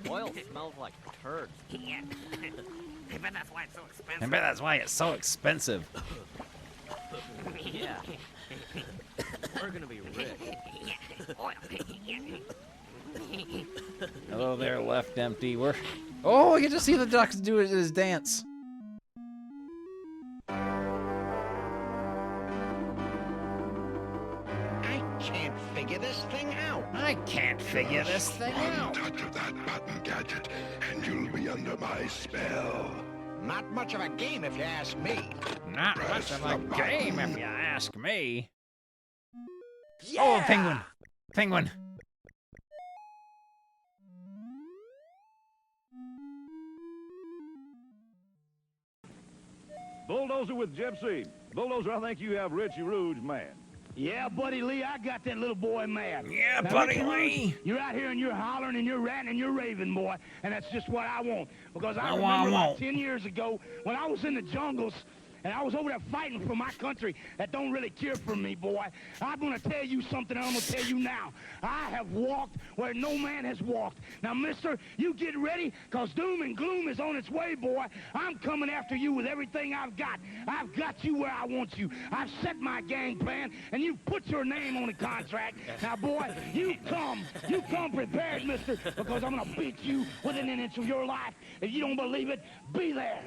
Oil smells like turds. Yeah. I bet that's why it's so expensive. I bet that's why it's so expensive. Yeah. We're gonna be rich. Oil. Hello there, left empty. We're... Oh, I get to see the ducks do his dance. I can't figure this thing out. I can't figure this thing One out. touch of that button gadget, and you'll be under my spell. Not much of a game if you ask me. Not much of a game if you ask me. Oh, penguin! Penguin! Bulldozer with Gypsy. Bulldozer, I think you have Richie Rouge, man. Yeah, Buddy Lee, I got that little boy mad. Yeah, Now, Buddy Richie Lee. Rouge, you're out here and you're hollering and you're ranting and you're raving, boy, and that's just what I want. Because I remember about 10 years ago when I was in the jungles and I was over there fighting for my country that don't really care for me, boy. I'm going to tell you something I'm going to tell you now. I have walked where no man has walked. Now, mister, you get ready, because doom and gloom is on its way, boy. I'm coming after you with everything I've got. I've got you where I want you. I've set my gang plan, and you put your name on the contract. Now, boy, you come prepared, mister, because I'm going to beat you within an inch of your life. If you don't believe it, be there.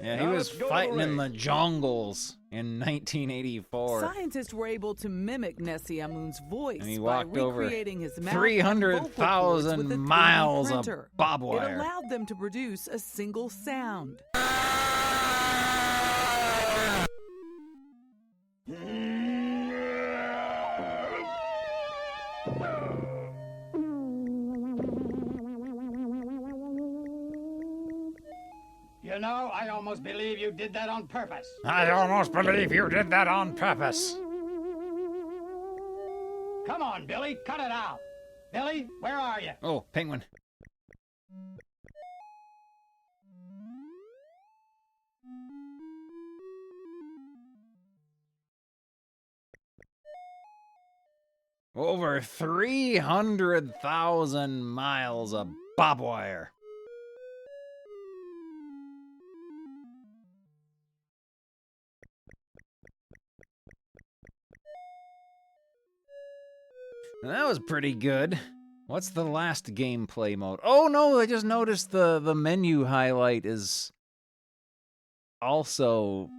Yeah, he was fighting in the jungles in 1984. Scientists were able to mimic Nessie Amun's voice And he by walked over recreating his mouth 300,000 miles of barbed It wire. allowed them to produce a single sound. You know, I almost believe you did that on purpose. I almost believe you did that on purpose. Come on, Billy, cut it out. Billy, where are you? Oh, penguin. Over 300,000 miles of barbed wire. That was pretty good. What's the last gameplay mode? Oh no, I just noticed the menu highlight is also...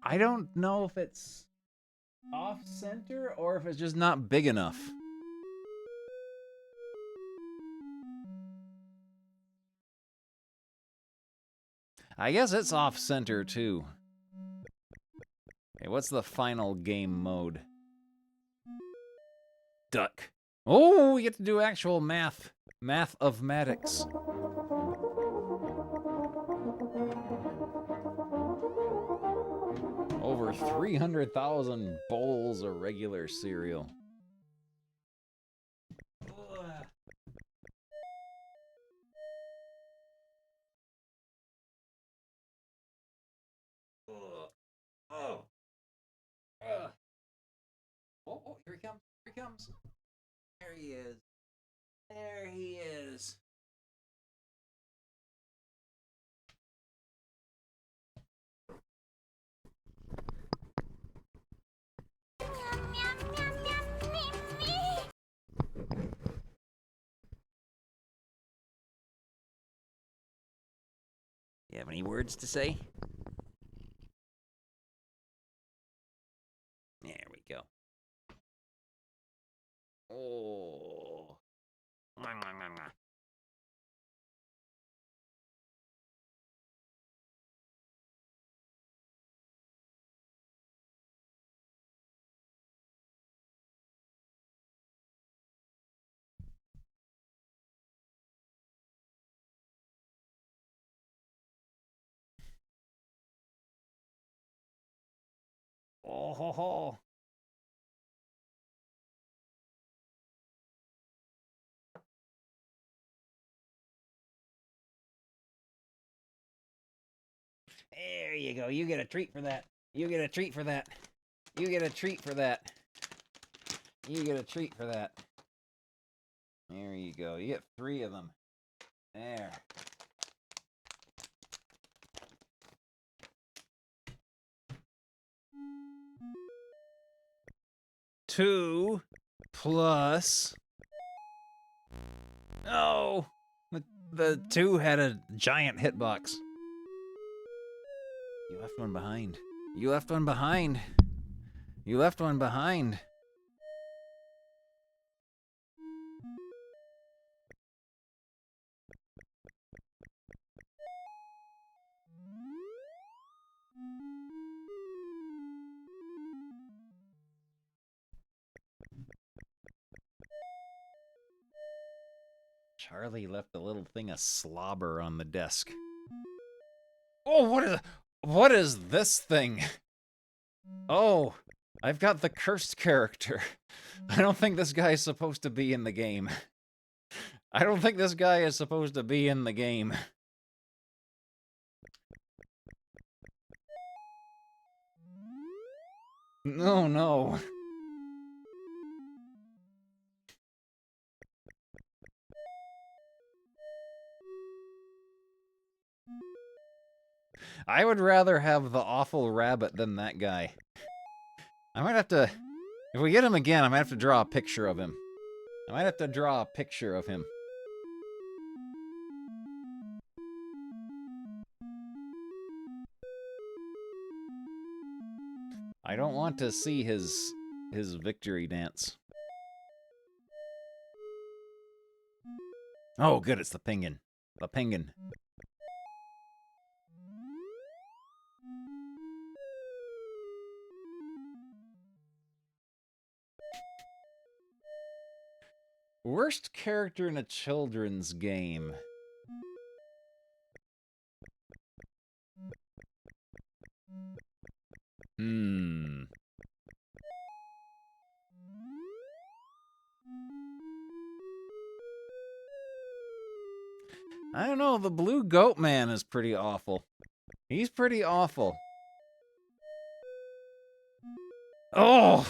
I don't know if it's off-center or if it's just not big enough. I guess it's off-center too. Okay, what's the final game mode? Duck. Oh, we get to do actual math. Math-of-matics. Over 300,000 bowls of regular cereal. Oh, here he comes. Here he comes. There he is. There he is. You have any words to say? There we go. Oh. Mwah, mwah, mwah, mwah. Oh ho ho. There you go. You get a treat for that. You get a treat for that. You get a treat for that. You get a treat for that. There you go. You get 3 of them. There. Two plus... Oh! The 2 had a giant hitbox. You left one behind. You left one behind. You left one behind. Charlie left a little thing of slobber on the desk. Oh, what is this thing? Oh, I've got the cursed character. I don't think this guy is supposed to be in the game. I don't think this guy is supposed to be in the game. No, no. I would rather have the awful rabbit than that guy. I might have to... If we get him again, I might have to draw a picture of him. I might have to draw a picture of him. I don't want to see his victory dance. Oh, good, it's the penguin. The penguin. Worst character in a children's game. I don't know, the Blue Goat Man is pretty awful. He's pretty awful. Oh!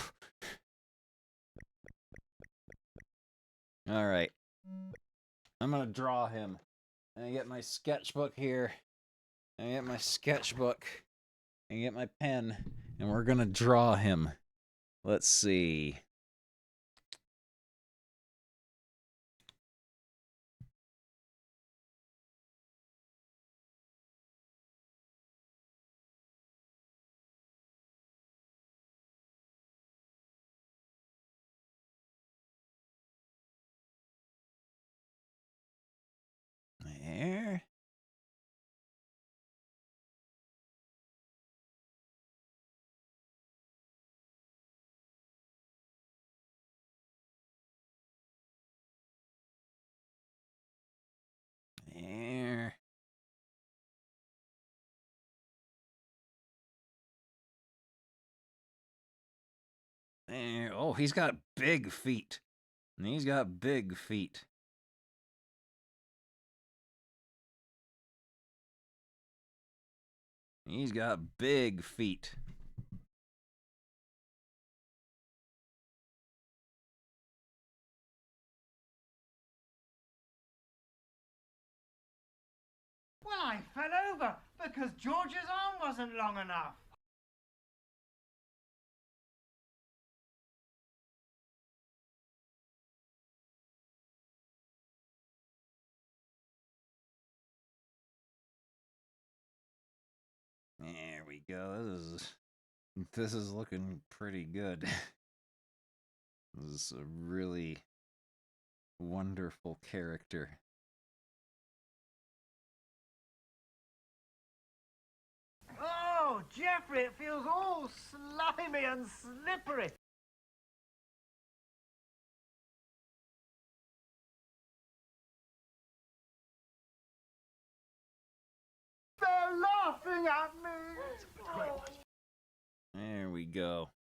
Alright. I'm gonna draw him. I get my sketchbook here. I get my sketchbook. I get my pen. And we're gonna draw him. Let's see. There. There. There. Oh, he's got big feet. He's got big feet. He's got big feet. Well, I fell over because George's arm wasn't long enough. There we go. This is looking pretty good. This is a really wonderful character. Oh, Jeffrey, it feels all slimy and slippery. They're laughing at me. Oh. There we go.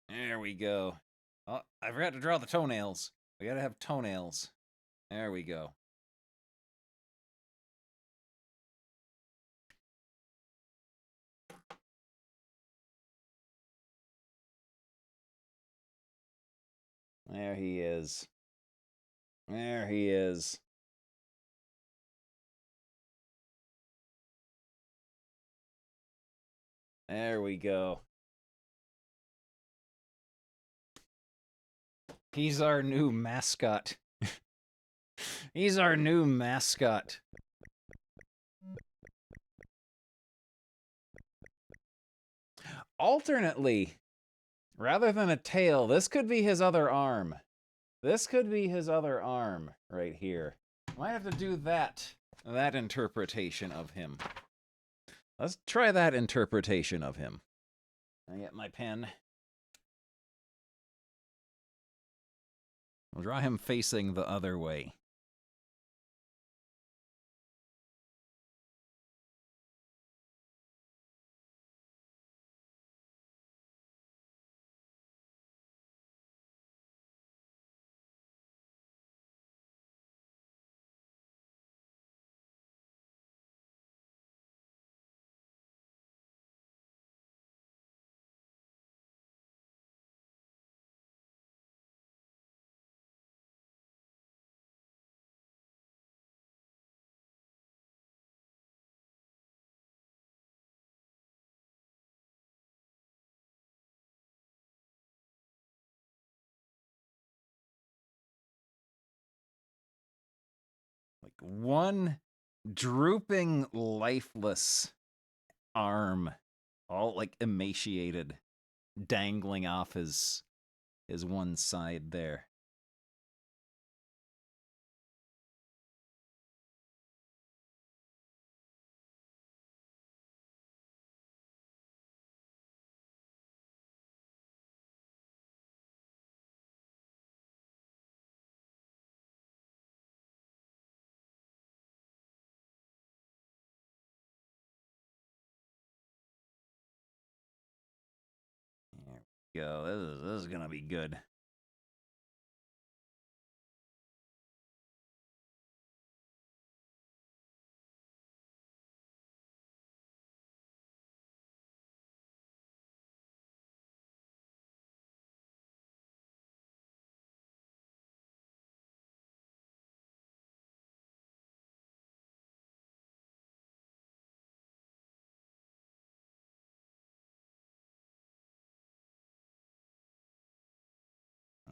There we go. Oh, I forgot to draw the toenails. We gotta have toenails. There we go. There he is. There he is. There we go. He's our new mascot. He's our new mascot. Alternately, rather than a tail, this could be his other arm. This could be his other arm right here. Might have to do that interpretation of him. Let's try that interpretation of him. I get my pen. I'll draw him facing the other way. Like one drooping, lifeless arm, all like emaciated, dangling off his one side there. There we go. This is gonna be good.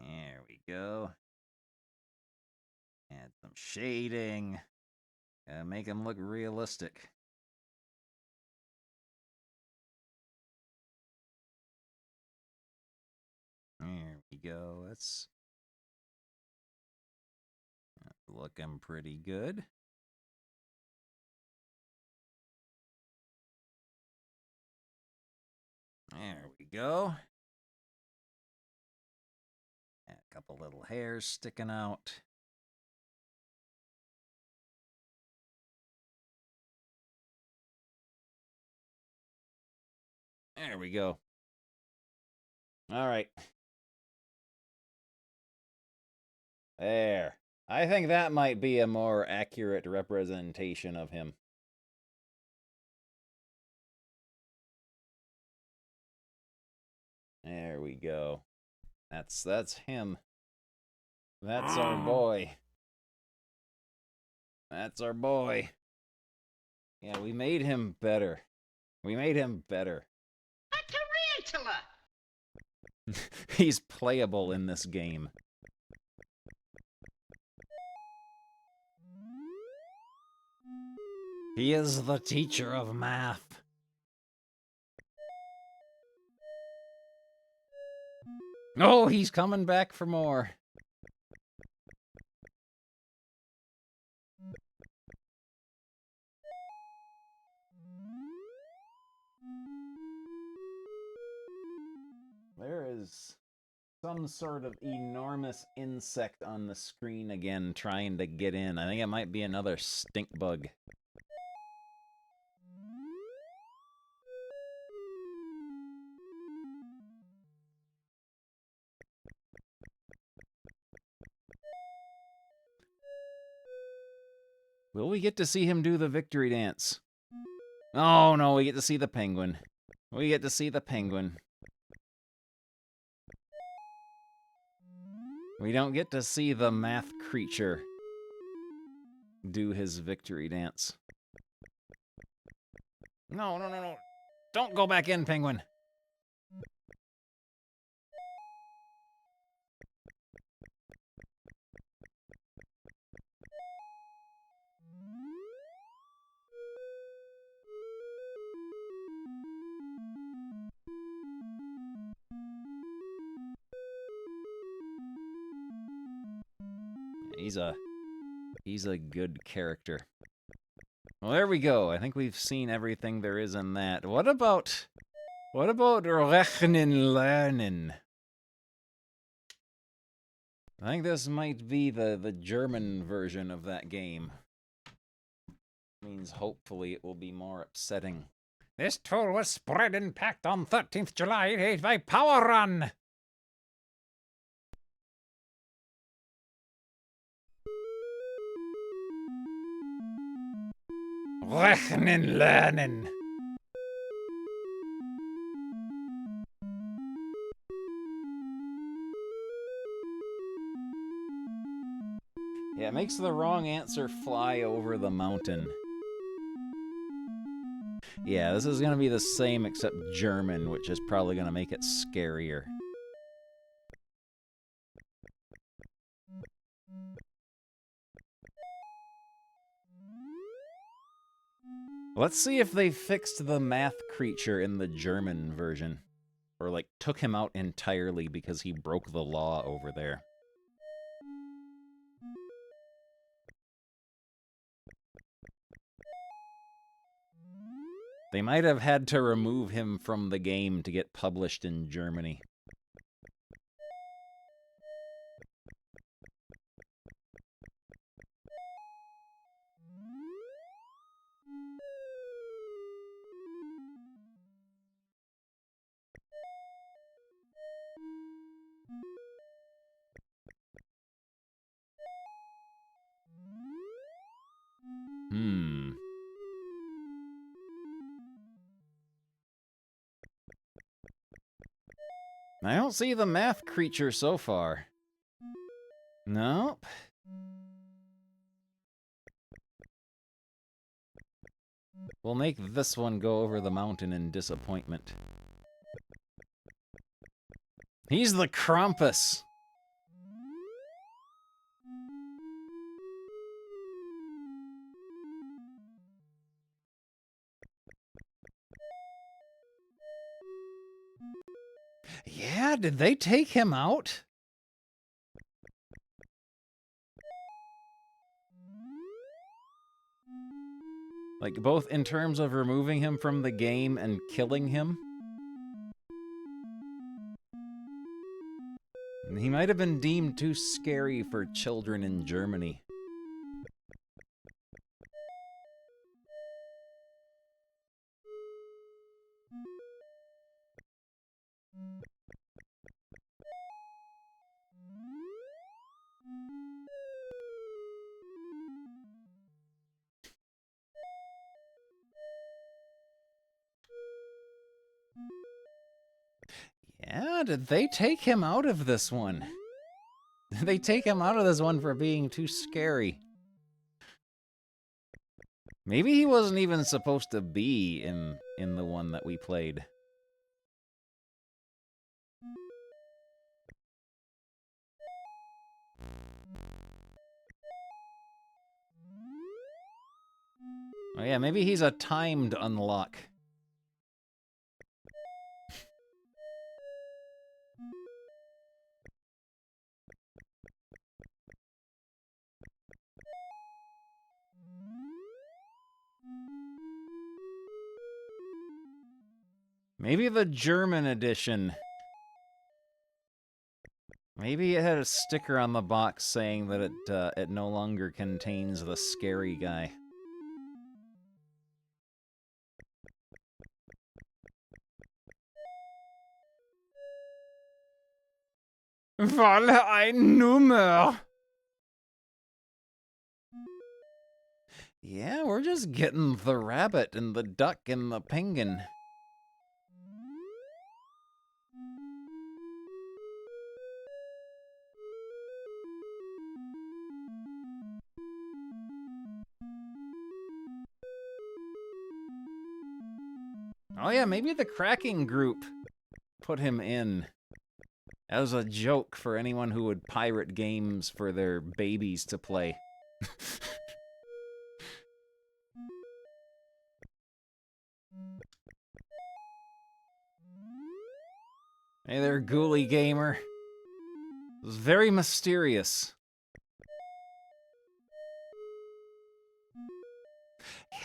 There we go. Add some shading. Make him look realistic. There we go. That's looking pretty good. There we go. A couple little hairs sticking out. There we go. All right. There. I think that might be a more accurate representation of him. There we go. That's him. That's our boy. That's our boy. Yeah, we made him better. We made him better. A tarantula! He's playable in this game. He is the teacher of math. Oh, he's coming back for more. There is some sort of enormous insect on the screen again trying to get in. I think it might be another stink bug. Will we get to see him do the victory dance? Oh no, we get to see the penguin. We get to see the penguin. We don't get to see the math creature do his victory dance. No, no, no, no. Don't go back in, penguin. He's a good character. Well, there we go. I think we've seen everything there is in that. What about What about Rechnen Lernen? I think this might be the German version of that game. Means hopefully it will be more upsetting. This tool was spread and packed on 13th July 8 by Power Run. Rechnen lernen. Yeah, it makes the wrong answer fly over the mountain. Yeah, this is going to be the same except German, which is probably going to make it scarier. Let's see if they fixed the math creature in the German version. Or, like, took him out entirely because he broke the law over there. They might have had to remove him from the game to get published in Germany. I don't see the math creature so far. Nope. We'll make this one go over the mountain in disappointment. He's the Krampus! Yeah, did they take him out? Like, both in terms of removing him from the game and killing him? He might have been deemed too scary for children in Germany. Yeah, did they take him out of this one? Did they take him out of this one for being too scary? Maybe he wasn't even supposed to be in the one that we played. Oh yeah, maybe he's a timed unlock. Maybe the German edition. Maybe it had a sticker on the box saying that it no longer contains the scary guy. Wahle ein Nummer! Yeah, we're just getting the rabbit and the duck and the penguin. Oh yeah, maybe the Cracking Group put him in as a joke for anyone who would pirate games for their babies to play. Hey there, Ghoulie Gamer. It was very mysterious.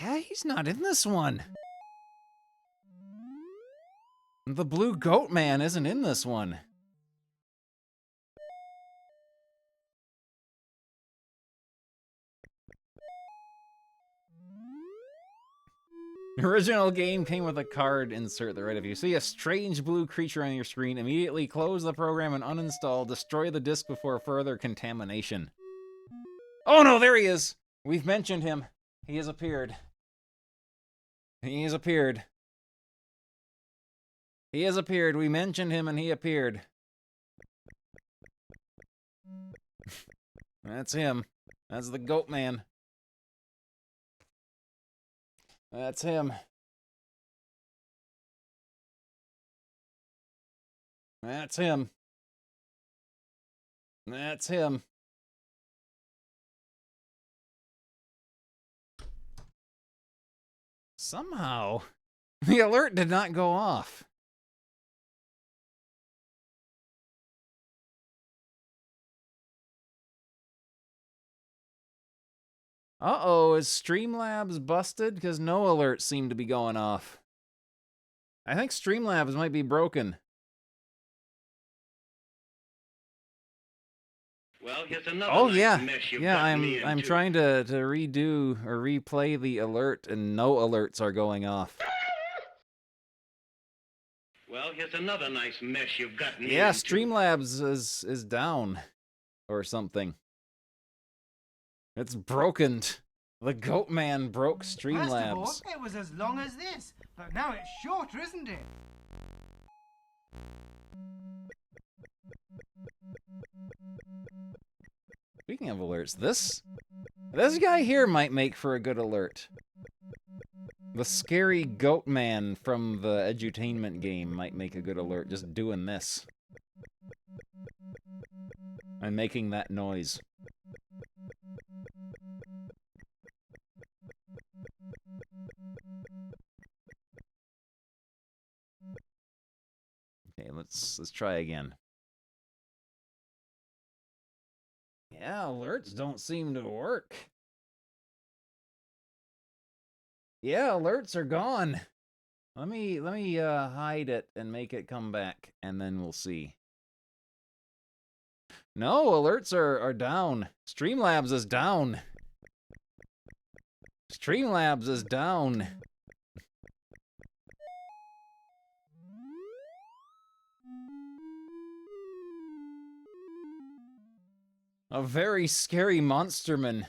Yeah, he's not in this one. The blue goat man isn't in this one. The original game came with a card insert at the right of you. See a strange blue creature on your screen. Immediately close the program and uninstall. Destroy the disk before further contamination. Oh no, there he is! We've mentioned him. He has appeared. He has appeared. He has appeared. We mentioned him and he appeared. That's him. That's the goat man. That's him. That's him. That's him. Somehow, the alert did not go off. Uh-oh, is Streamlabs busted? Because no alerts seem to be going off. I think Streamlabs might be broken. Well, here's another Oh nice yeah, mess you've yeah. gotten me I'm into. trying to redo or replay the alert, and no alerts are going off. Well, here's another nice mess you've gotten me Yeah, into. Streamlabs is down, or something. It's broken. The goat man broke First of all, Streamlabs. it was as long as this, but now it's shorter, isn't it? Speaking of alerts, this guy here might make for a good alert. The scary goat man from the edutainment game might make a good alert just doing this. And making that noise. Okay, let's try again. Yeah, alerts don't seem to work. Yeah, alerts are gone. Let me hide it and make it come back, and then we'll see. No, alerts are down. Streamlabs is down. Streamlabs is down. A very scary monsterman.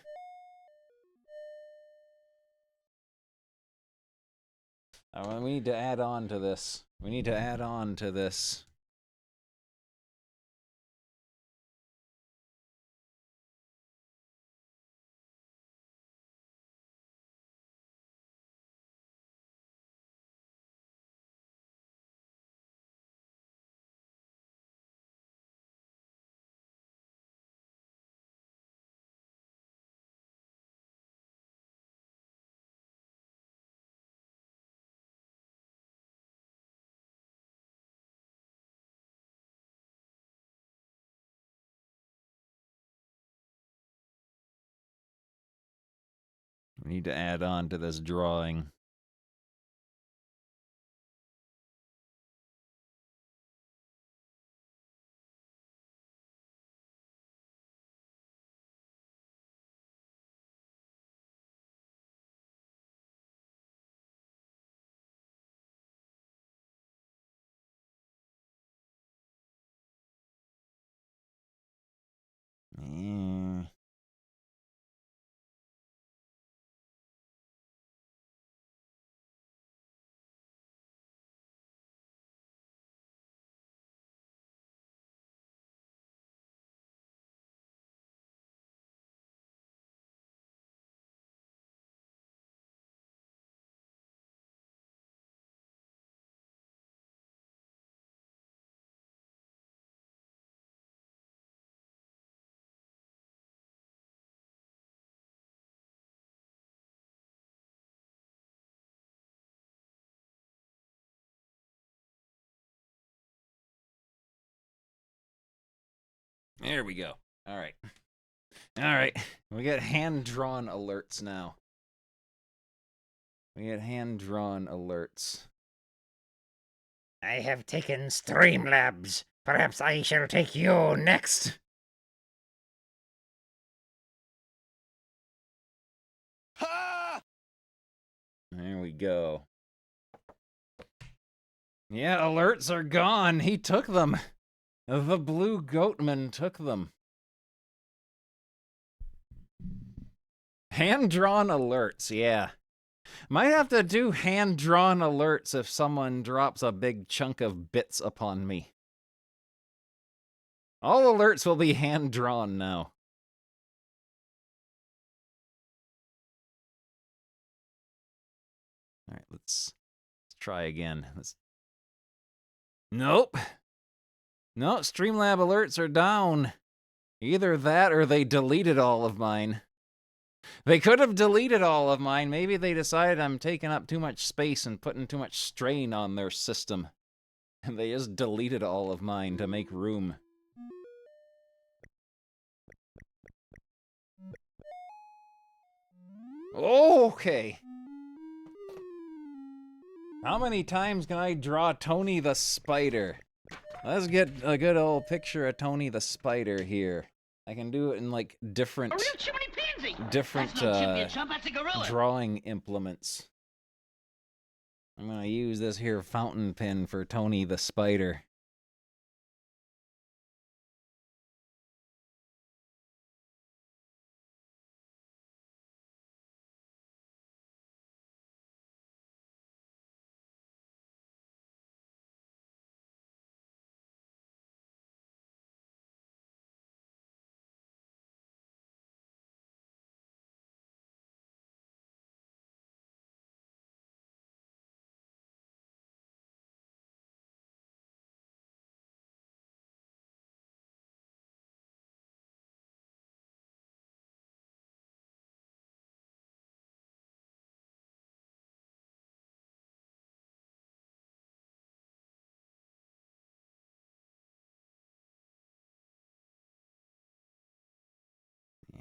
Oh, we need to add on to this. We need to add on to this. We need to add on to this drawing. There we go. All right. All right. We got hand-drawn alerts now. We got hand-drawn alerts. I have taken Streamlabs. Perhaps I shall take you next. There we go. Yeah, alerts are gone. He took them. The Blue Goatman took them. Hand-drawn alerts, yeah. Might have to do hand-drawn alerts if someone drops a big chunk of bits upon me. All alerts will be hand-drawn now. All right, let's try again. Nope. No, Streamlab alerts are down. Either that or they deleted all of mine. They could have deleted all of mine. Maybe they decided I'm taking up too much space and putting too much strain on their system. And they just deleted all of mine to make room. Okay. How many times can I draw Tony the Spider? Let's get a good old picture of Tony the Spider here. I can do it in like different drawing implements. I'm gonna use this here fountain pen for Tony the Spider.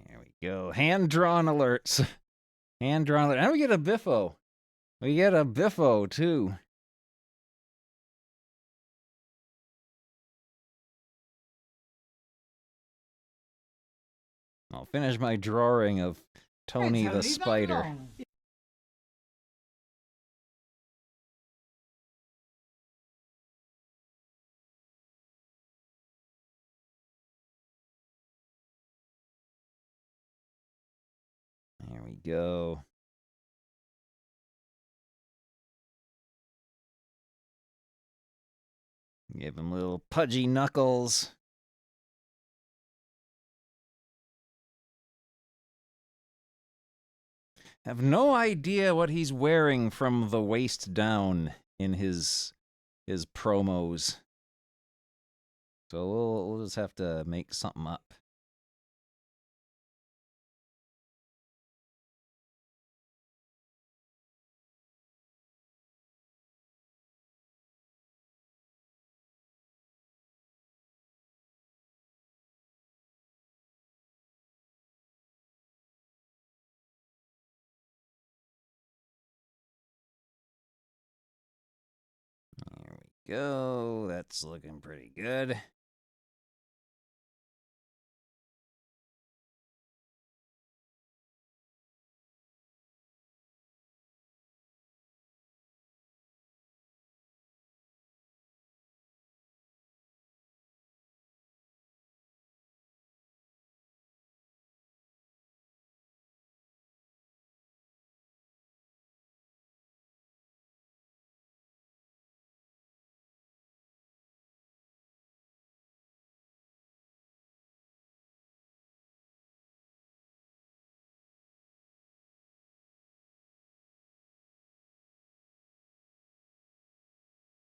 There we go. Hand-drawn alerts. Hand-drawn alerts. And we get a Biffo. We get a Biffo, too. I'll finish my drawing of Tony the Spider. There we go. Give him little pudgy knuckles. Have no idea what he's wearing from the waist down in his promos. So we'll just have to make something up. There we go. That's looking pretty good.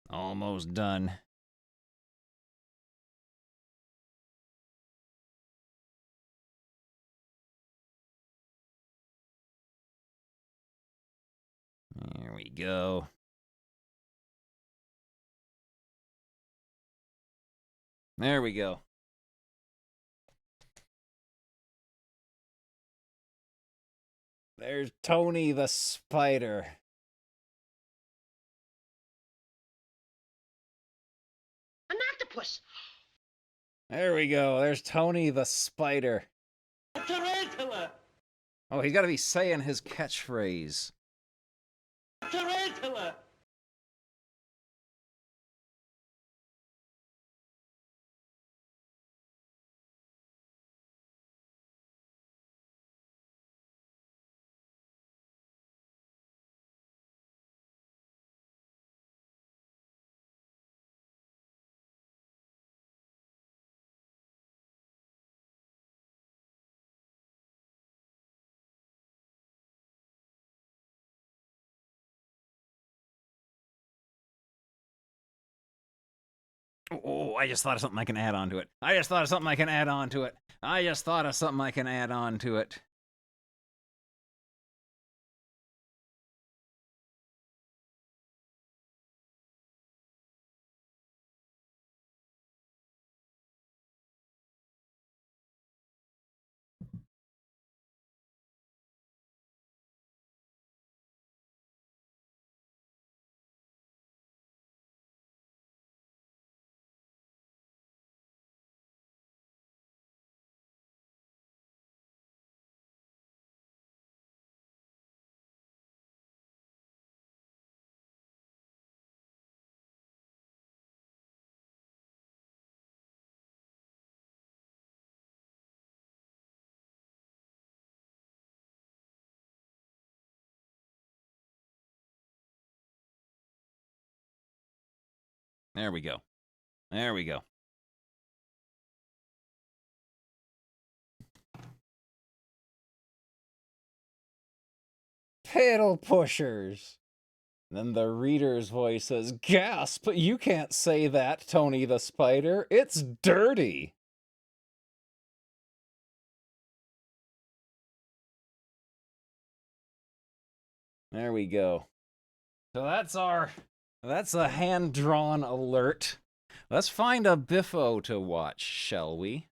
Almost done. There we go. There we go. There's Tony the Spider. octopus. There we go. There's Tony the Spider. A tarantula. Oh, he's got to be saying his catchphrase. A tarantula. Oh, I just thought of something I can add on to it. I just thought of something I can add on to it. I just thought of something I can add on to it. There we go. There we go. Pedal pushers. Then the reader's voice says, "Gasp! You can't say that, Tony the Spider. It's dirty." There we go. So that's a hand-drawn alert. Let's find a Biffo to watch, shall we?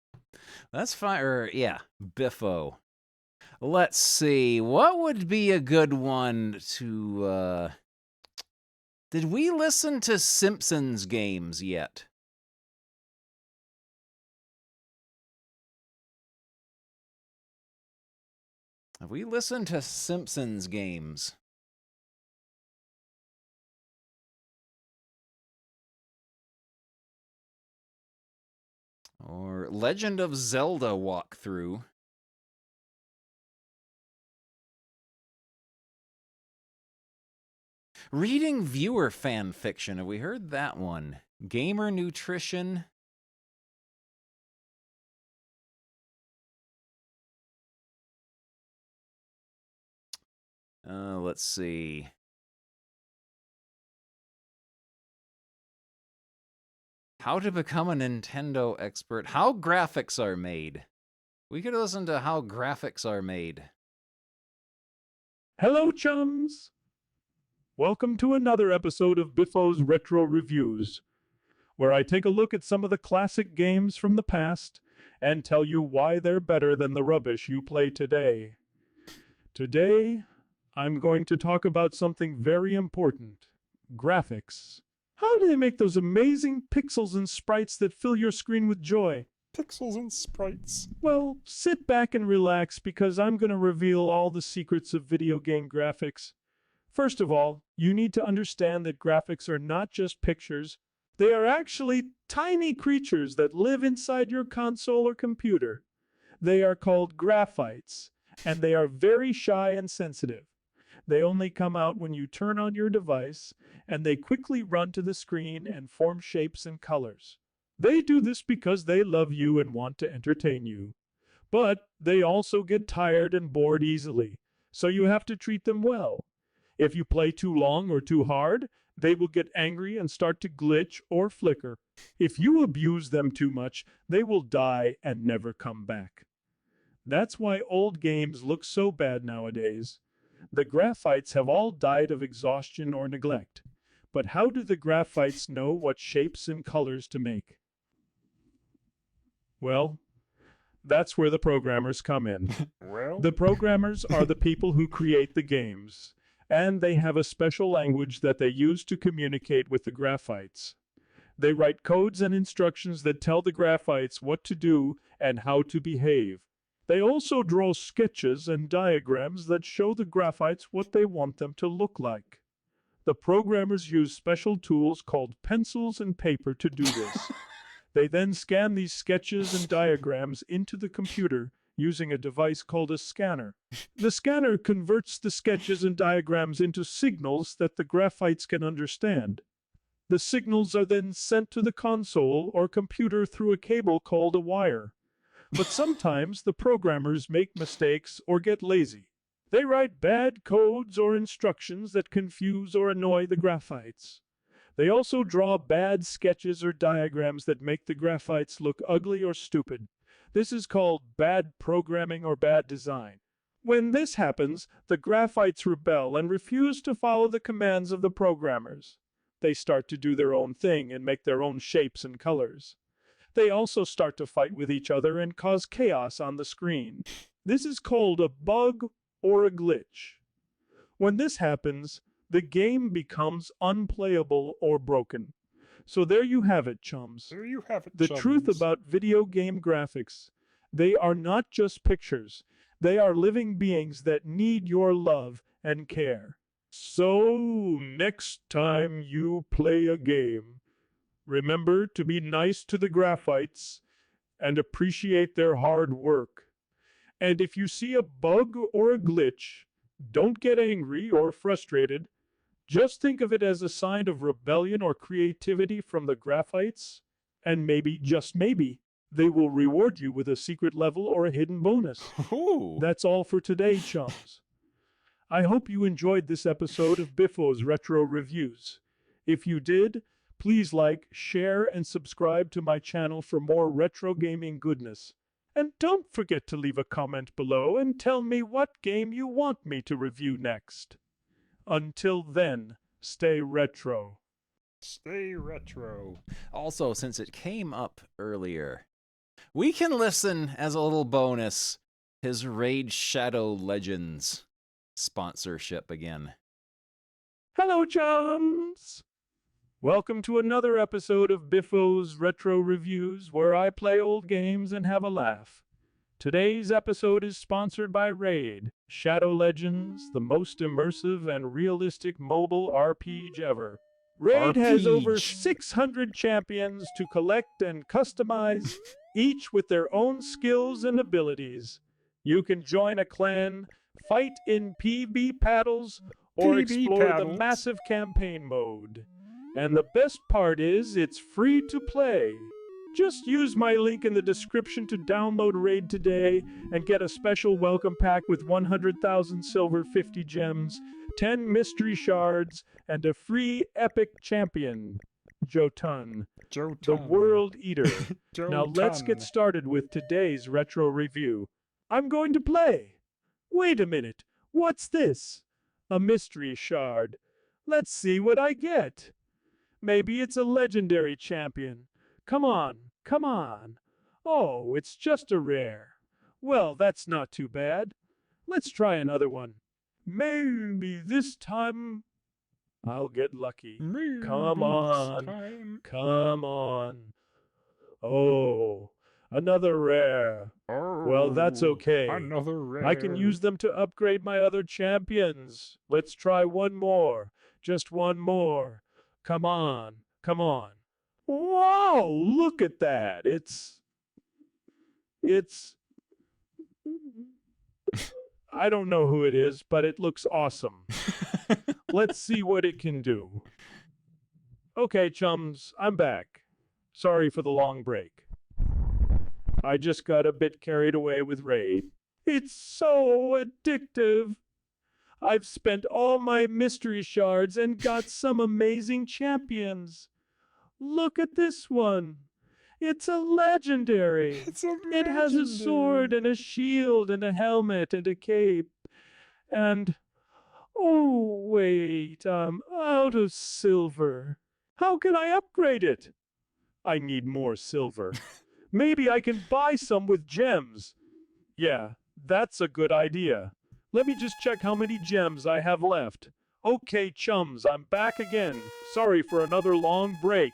Let's find, yeah, Biffo. Let's see, what would be a good one to, did we listen to Simpsons games yet? Have we listened to Simpsons games? Or Legend of Zelda walkthrough. Reading viewer fan fiction. Have we heard that one? Gamer nutrition. Let's see. How to become a Nintendo expert. How graphics are made. We could listen to how graphics are made. Hello, chums! Welcome to another episode of Biffo's Retro Reviews, where I take a look at some of the classic games from the past and tell you why they're better than the rubbish you play today. Today, I'm going to talk about something very important: graphics. How do they make those amazing pixels and sprites that fill your screen with joy? Pixels and sprites. Well, sit back and relax because I'm going to reveal all the secrets of video game graphics. First of all, you need to understand that graphics are not just pictures. They are actually tiny creatures that live inside your console or computer. They are called graphites, and they are very shy and sensitive. They only come out when you turn on your device, and they quickly run to the screen and form shapes and colors. They do this because they love you and want to entertain you. But they also get tired and bored easily, so you have to treat them well. If you play too long or too hard, they will get angry and start to glitch or flicker. If you abuse them too much, they will die and never come back. That's why old games look so bad nowadays. The graphites have all died of exhaustion or neglect. But how do the graphites know what shapes and colors to make? Well, that's where the programmers come in. The programmers are the people who create the games, and they have a special language that they use to communicate with the graphites. They write codes and instructions that tell the graphites what to do and how to behave. They also draw sketches and diagrams that show the graphites what they want them to look like. The programmers use special tools called pencils and paper to do this. They then scan these sketches and diagrams into the computer using a device called a scanner. The scanner converts the sketches and diagrams into signals that the graphites can understand. The signals are then sent to the console or computer through a cable called a wire. But sometimes the programmers make mistakes or get lazy. They write bad codes or instructions that confuse or annoy the graphites. They also draw bad sketches or diagrams that make the graphites look ugly or stupid. This is called bad programming or bad design. When this happens, the graphites rebel and refuse to follow the commands of the programmers. They start to do their own thing and make their own shapes and colors. They also start to fight with each other and cause chaos on the screen. This is called a bug or a glitch. When this happens, the game becomes unplayable or broken. So there you have it, chums. There you have it, The chums. truth about video game graphics. They are not just pictures. They are living beings that need your love and care. So, next time you play a game, remember to be nice to the graphites and appreciate their hard work. And if you see a bug or a glitch, don't get angry or frustrated. Just think of it as a sign of rebellion or creativity from the graphites, and maybe, just maybe, they will reward you with a secret level or a hidden bonus. That's all for today, chums. I hope you enjoyed this episode of Biffo's Retro Reviews. If you did, please like, share, and subscribe to my channel for more retro gaming goodness. And don't forget to leave a comment below and tell me what game you want me to review next. Until then, stay retro. Stay retro. Also, since it came up earlier, we can listen as a little bonus his Raid Shadow Legends sponsorship again. Hello, chums! Welcome to another episode of Biffo's Retro Reviews, where I play old games and have a laugh. Today's episode is sponsored by Raid Shadow Legends, the most immersive and realistic mobile RPG ever. Raid has over 600 champions to collect and customize, each with their own skills and abilities. You can join a clan, fight in PB paddles, or explore the massive campaign mode. And the best part is, it's free to play. Just use my link in the description to download Raid today and get a special welcome pack with 100,000 silver, 50 gems, 10 mystery shards, and a free epic champion, Jotun, the World Eater. Now let's get started with today's retro review. I'm going to play. Wait a minute, what's this? A mystery shard. Let's see what I get. Maybe it's a legendary champion. Come on, come on. Oh, it's just a rare. Well, that's not too bad. Let's try another one. Maybe this time I'll get lucky. Come on. Come on. Oh, another rare. Well, that's okay. Another rare. I can use them to upgrade my other champions. Let's try one more. Just one more. Come on. Come on. Wow, look at that. It's I don't know who it is, but it looks awesome. Let's see what it can do. Okay, chums, I'm back. Sorry for the long break. I just got a bit carried away with Raid. It's so addictive. I've spent all my mystery shards and got some amazing champions. Look at this one. It's a legendary. It has a sword and a shield and a helmet and a cape. And, oh wait, I'm out of silver. How can I upgrade it? I need more silver. Maybe I can buy some with gems. Yeah, that's a good idea. Let me just check how many gems I have left. Okay, chums, I'm back again. Sorry for another long break.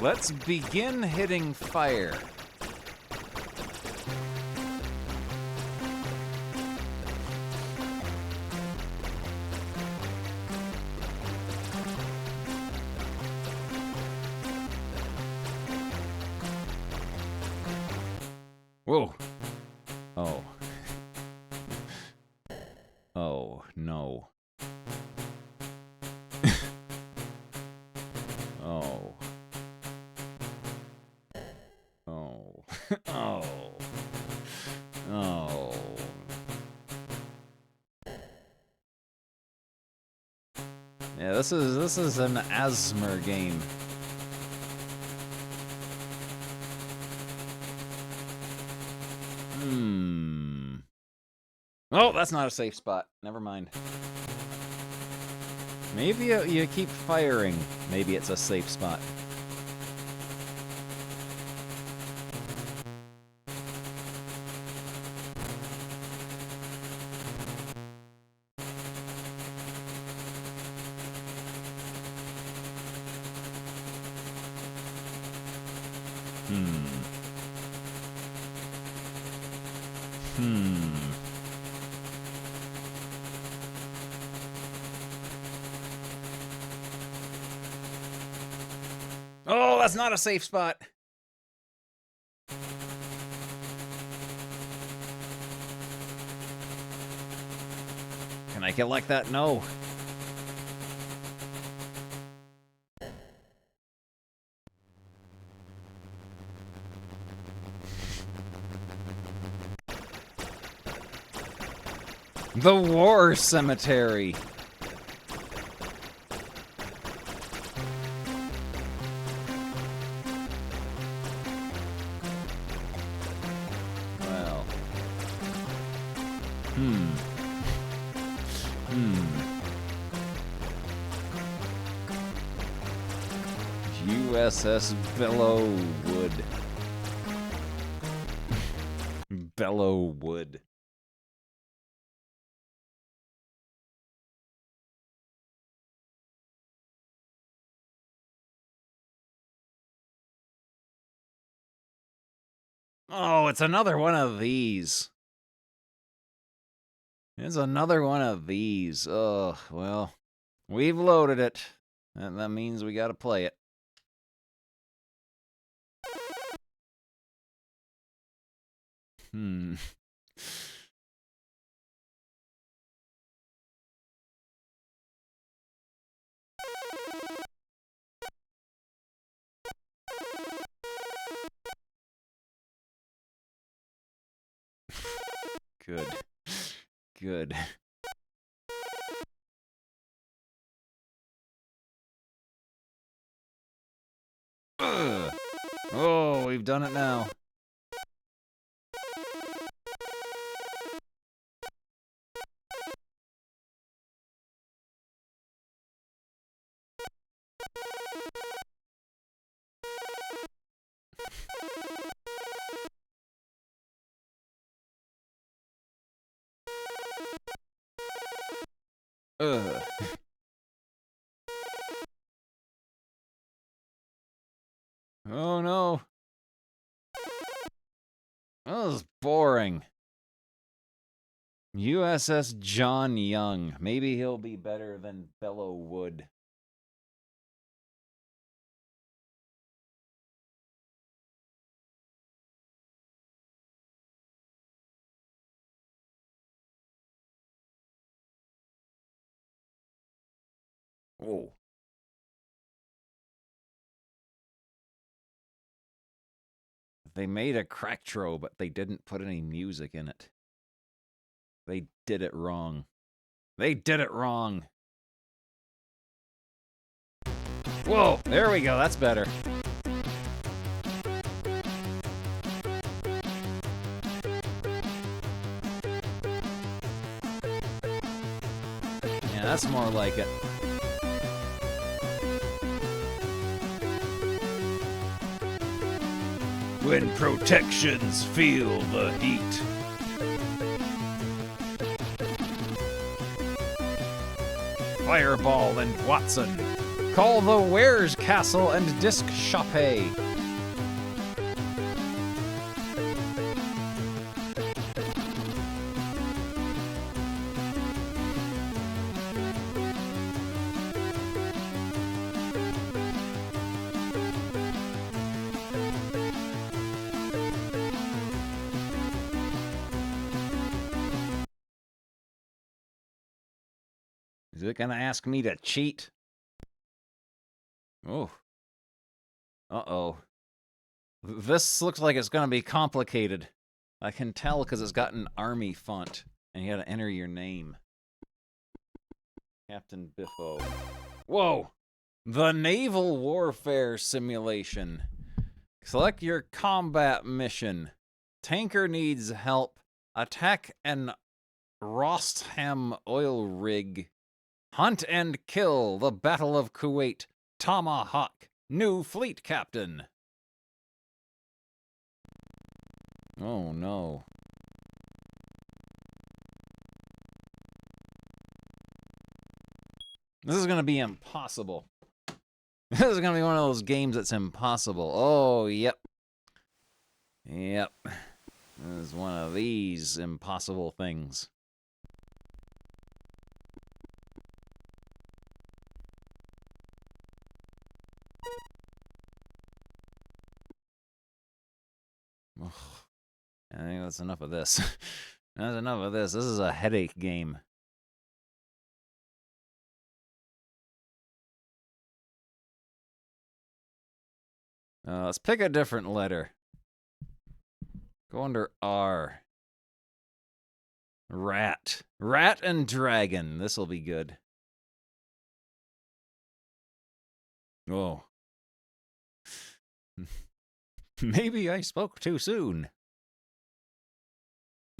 Let's begin hitting fire. Whoa. Oh. Oh, no. Oh. Oh. Oh. Oh. Yeah, this is an ASMR game. Oh, that's not a safe spot. Never mind. Maybe you keep firing. Maybe it's a safe spot. Oh, that's not a safe spot. Can I kill like that? No. The War Cemetery. Well. USS Bellowwood. Bellowwood. Oh, it's another one of these. It's another one of these. Oh, well, we've loaded it. And that means we gotta play it. Good. Good. Ugh. Oh, we've done it now. Ugh. Oh no. That was boring. USS John Young. Maybe he'll be better than Bellowwood. Whoa. They made a Cracktro, but they didn't put any music in it. They did it wrong. They did it wrong. Whoa, there we go. That's better. Yeah, that's more like it. When protections feel the heat. Fireball and Watson Call the Wares Castle and Disc Shoppe. Is it gonna ask me to cheat? Oh. Uh-oh. This looks like it's gonna be complicated. I can tell because it's got an army font, and you gotta enter your name. Captain Biffo. Whoa! The Naval Warfare Simulation. Select your combat mission. Tanker needs help. Attack an Rostham oil rig. Hunt and kill the Battle of Kuwait. Tomahawk. New fleet captain. Oh no. This is gonna be impossible. This is gonna be one of those games that's impossible. Oh, yep. Yep. This is one of these impossible things. Ugh. I think that's enough of this. That's enough of this. This is a headache game. Let's pick a different letter. Go under R. Rat. Rat and dragon. This'll be good. Oh. Maybe I spoke too soon.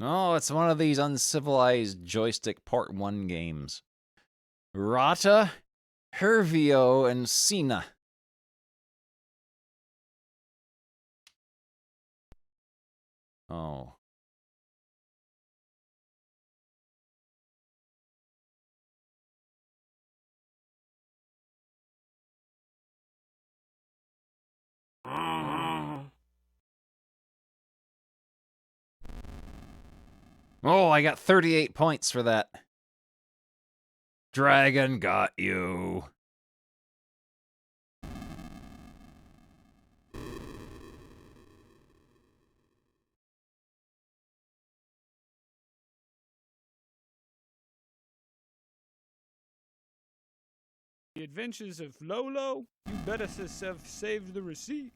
Oh, it's one of these uncivilized joystick Part 1 games. Rata, Hervio, and Sina. Oh. Oh, I got 38 points for that. Dragon got you. The Adventures of Lolo? You better have saved the receipt.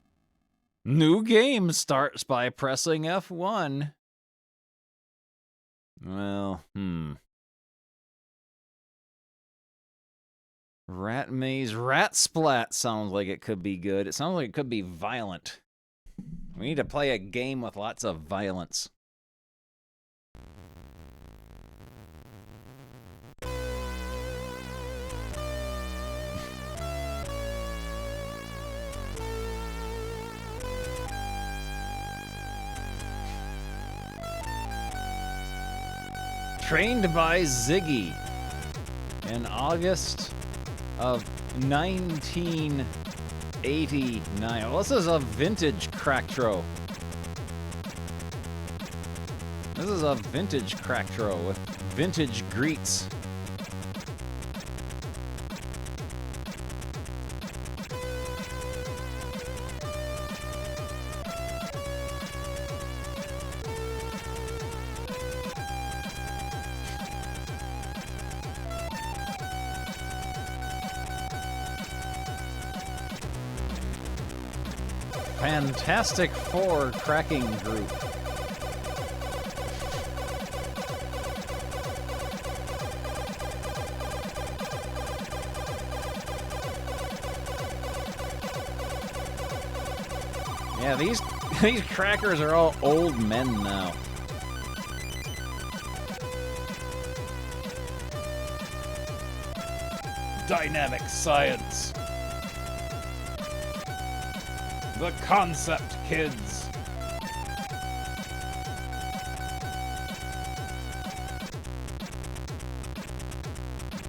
New game starts by pressing F1. Well, Rat Maze. Rat Splat sounds like it could be good. It sounds like it could be violent. We need to play a game with lots of violence. Trained by Ziggy in August of 1989. Well, this is a vintage Cracktro. This is a vintage Cracktro with vintage greets. Fantastic Four cracking group. Yeah, these crackers are all old men now. Dynamic science. The Concept Kids.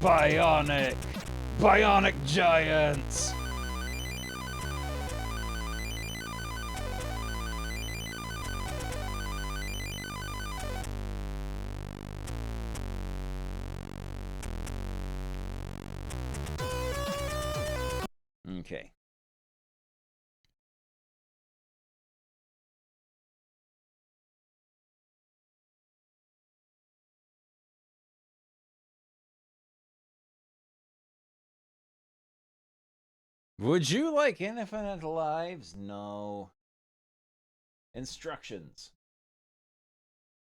Bionic Bionic giants! Okay. Would you like infinite lives? No. Instructions.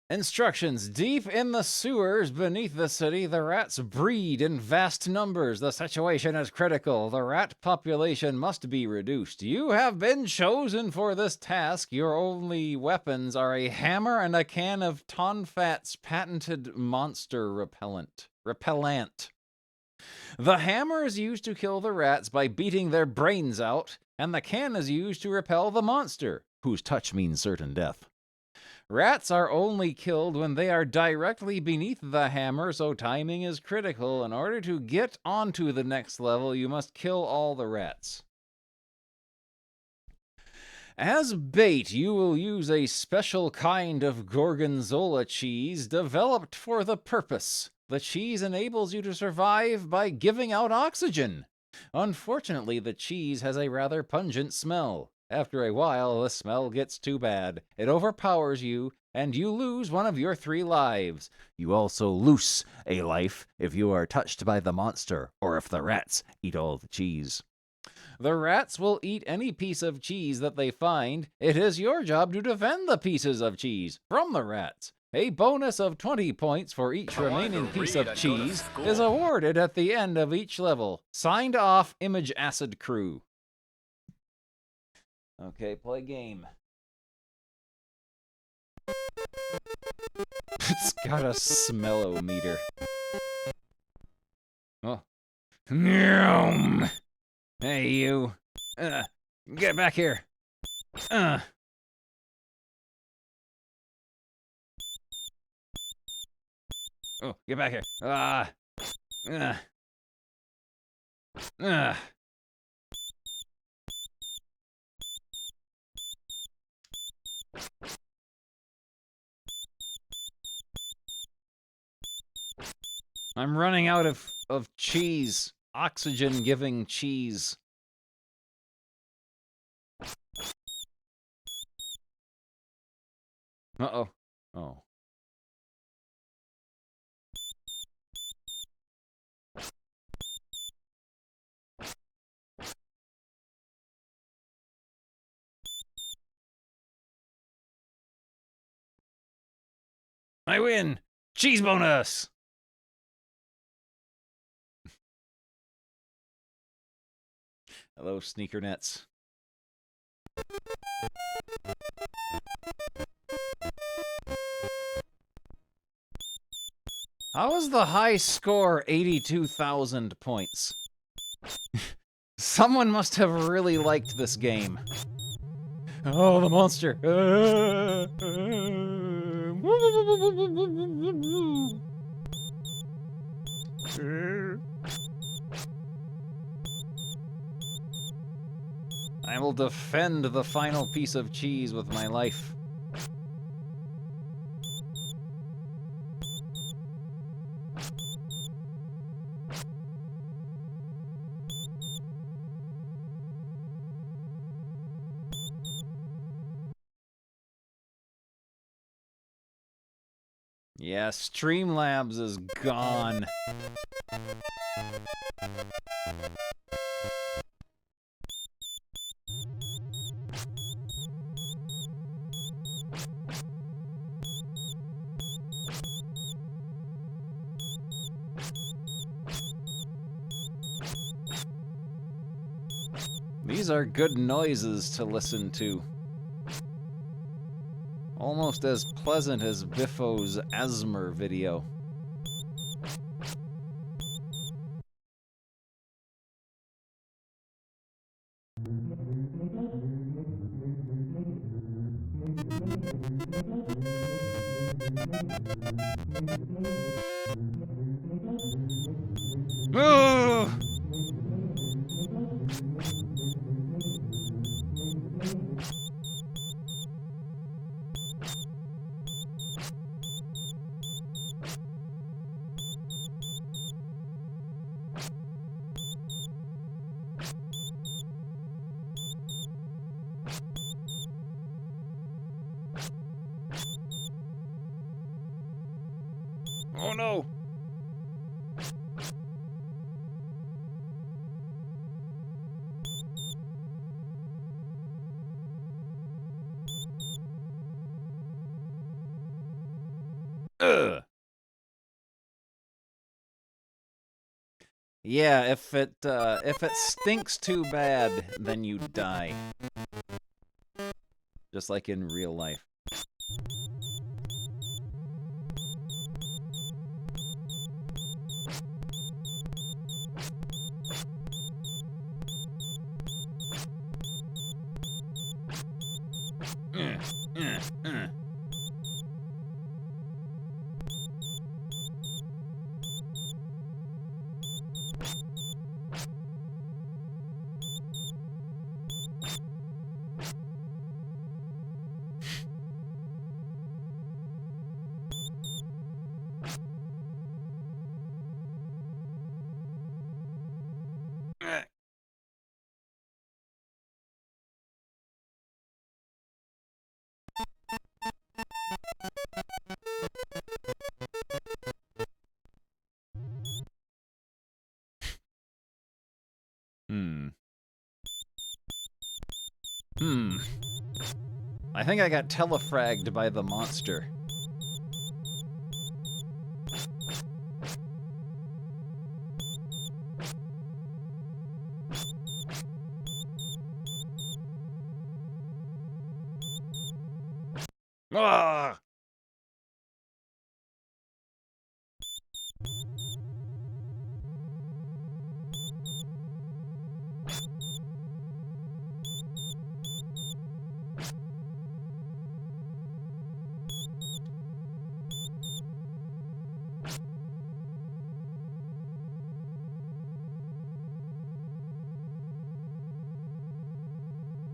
Instructions. Deep in the sewers beneath the city, the rats breed in vast numbers. The situation is critical. The rat population must be reduced. You have been chosen for this task. Your only weapons are a hammer and a can of Tonfat's patented monster repellent. The hammer is used to kill the rats by beating their brains out, and the can is used to repel the monster, whose touch means certain death. Rats are only killed when they are directly beneath the hammer, so timing is critical. In order to get onto the next level, you must kill all the rats. As bait, you will use a special kind of gorgonzola cheese developed for the purpose. The cheese enables you to survive by giving out oxygen. Unfortunately, the cheese has a rather pungent smell. After a while, the smell gets too bad. It overpowers you, and you lose one of your 3 lives. You also lose a life if you are touched by the monster, or if the rats eat all the cheese. The rats will eat any piece of cheese that they find. It is your job to defend the pieces of cheese from the rats. A bonus of 20 points for each remaining piece of cheese is awarded at the end of each level. Signed off, Image Acid Crew. Okay, play game. It's got a smellometer. Oh. Hey, you. Get back here. Oh, get back here. I'm running out of cheese. Oxygen-giving cheese. Uh-oh. Oh. I win! Cheese bonus! Hello, sneaker nets. How is the high score 82,000 points? Someone must have really liked this game. Oh, the monster! I will defend the final piece of cheese with my life. Yeah, Streamlabs is gone. These are good noises to listen to. Almost as pleasant as Biffo's Asthma video. Oh! Yeah, if it stinks too bad, then you die. Just like in real life. I think I got telefragged by the monster. Ah!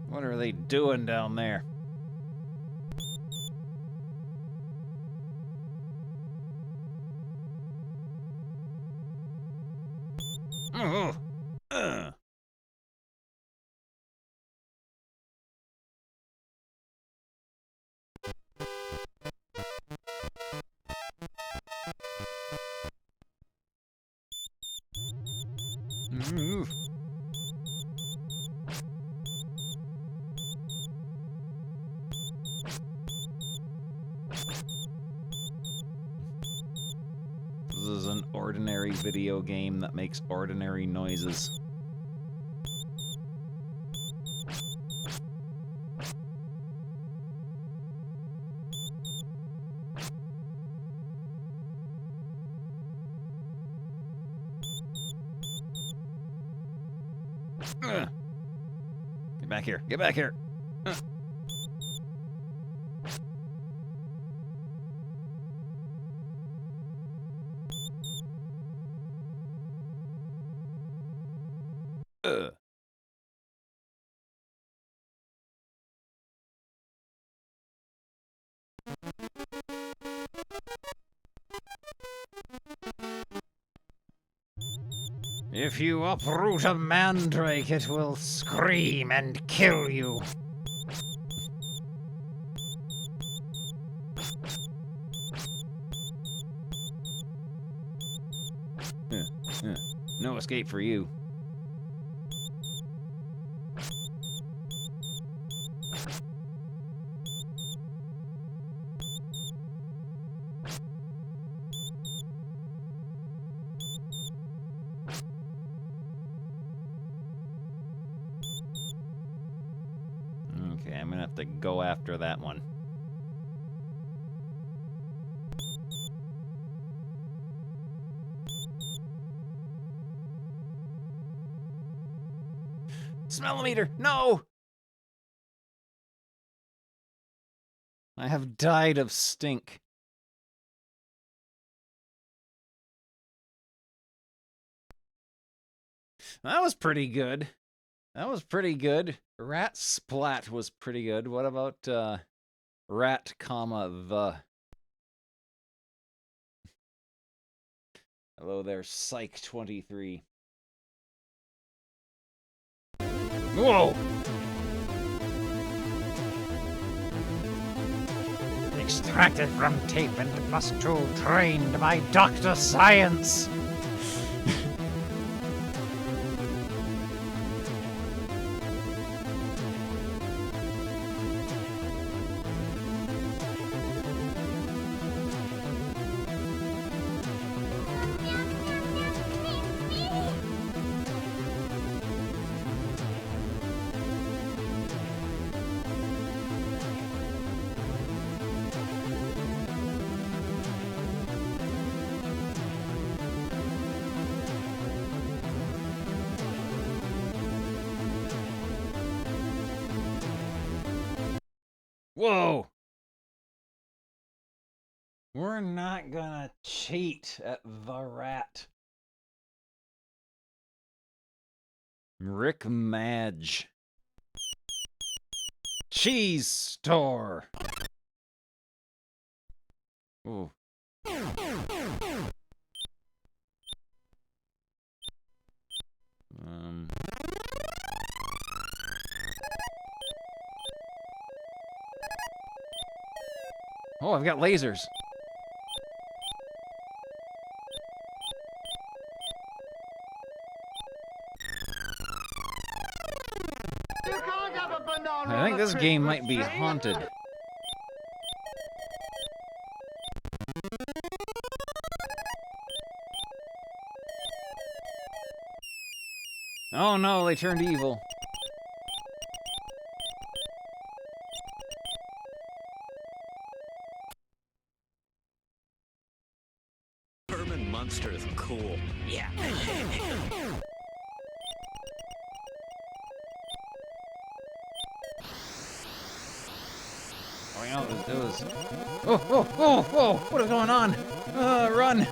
What are they doing down there? This is an ordinary video game that makes ordinary noises. Get back here. Get back here. If you uproot a mandrake, it will scream and kill you. No escape for you. Okay, I'm gonna have to go after that one. Smellometer, no! I have died of stink. That was pretty good. That was pretty good. Rat Splat was pretty good. What about rat, the? Hello there, Psych23. Whoa! Extracted from tape and +2 trained by Dr. Science. Whoa! We're not gonna cheat at the rat. Rick Madge. Cheese store. Ooh. Oh, I've got lasers. You can't have a banana. I think this game might be haunted. Oh no, they turned evil. Herman Munster is cool. Yeah. Oh, you know, it was... Oh, what is going on? Run!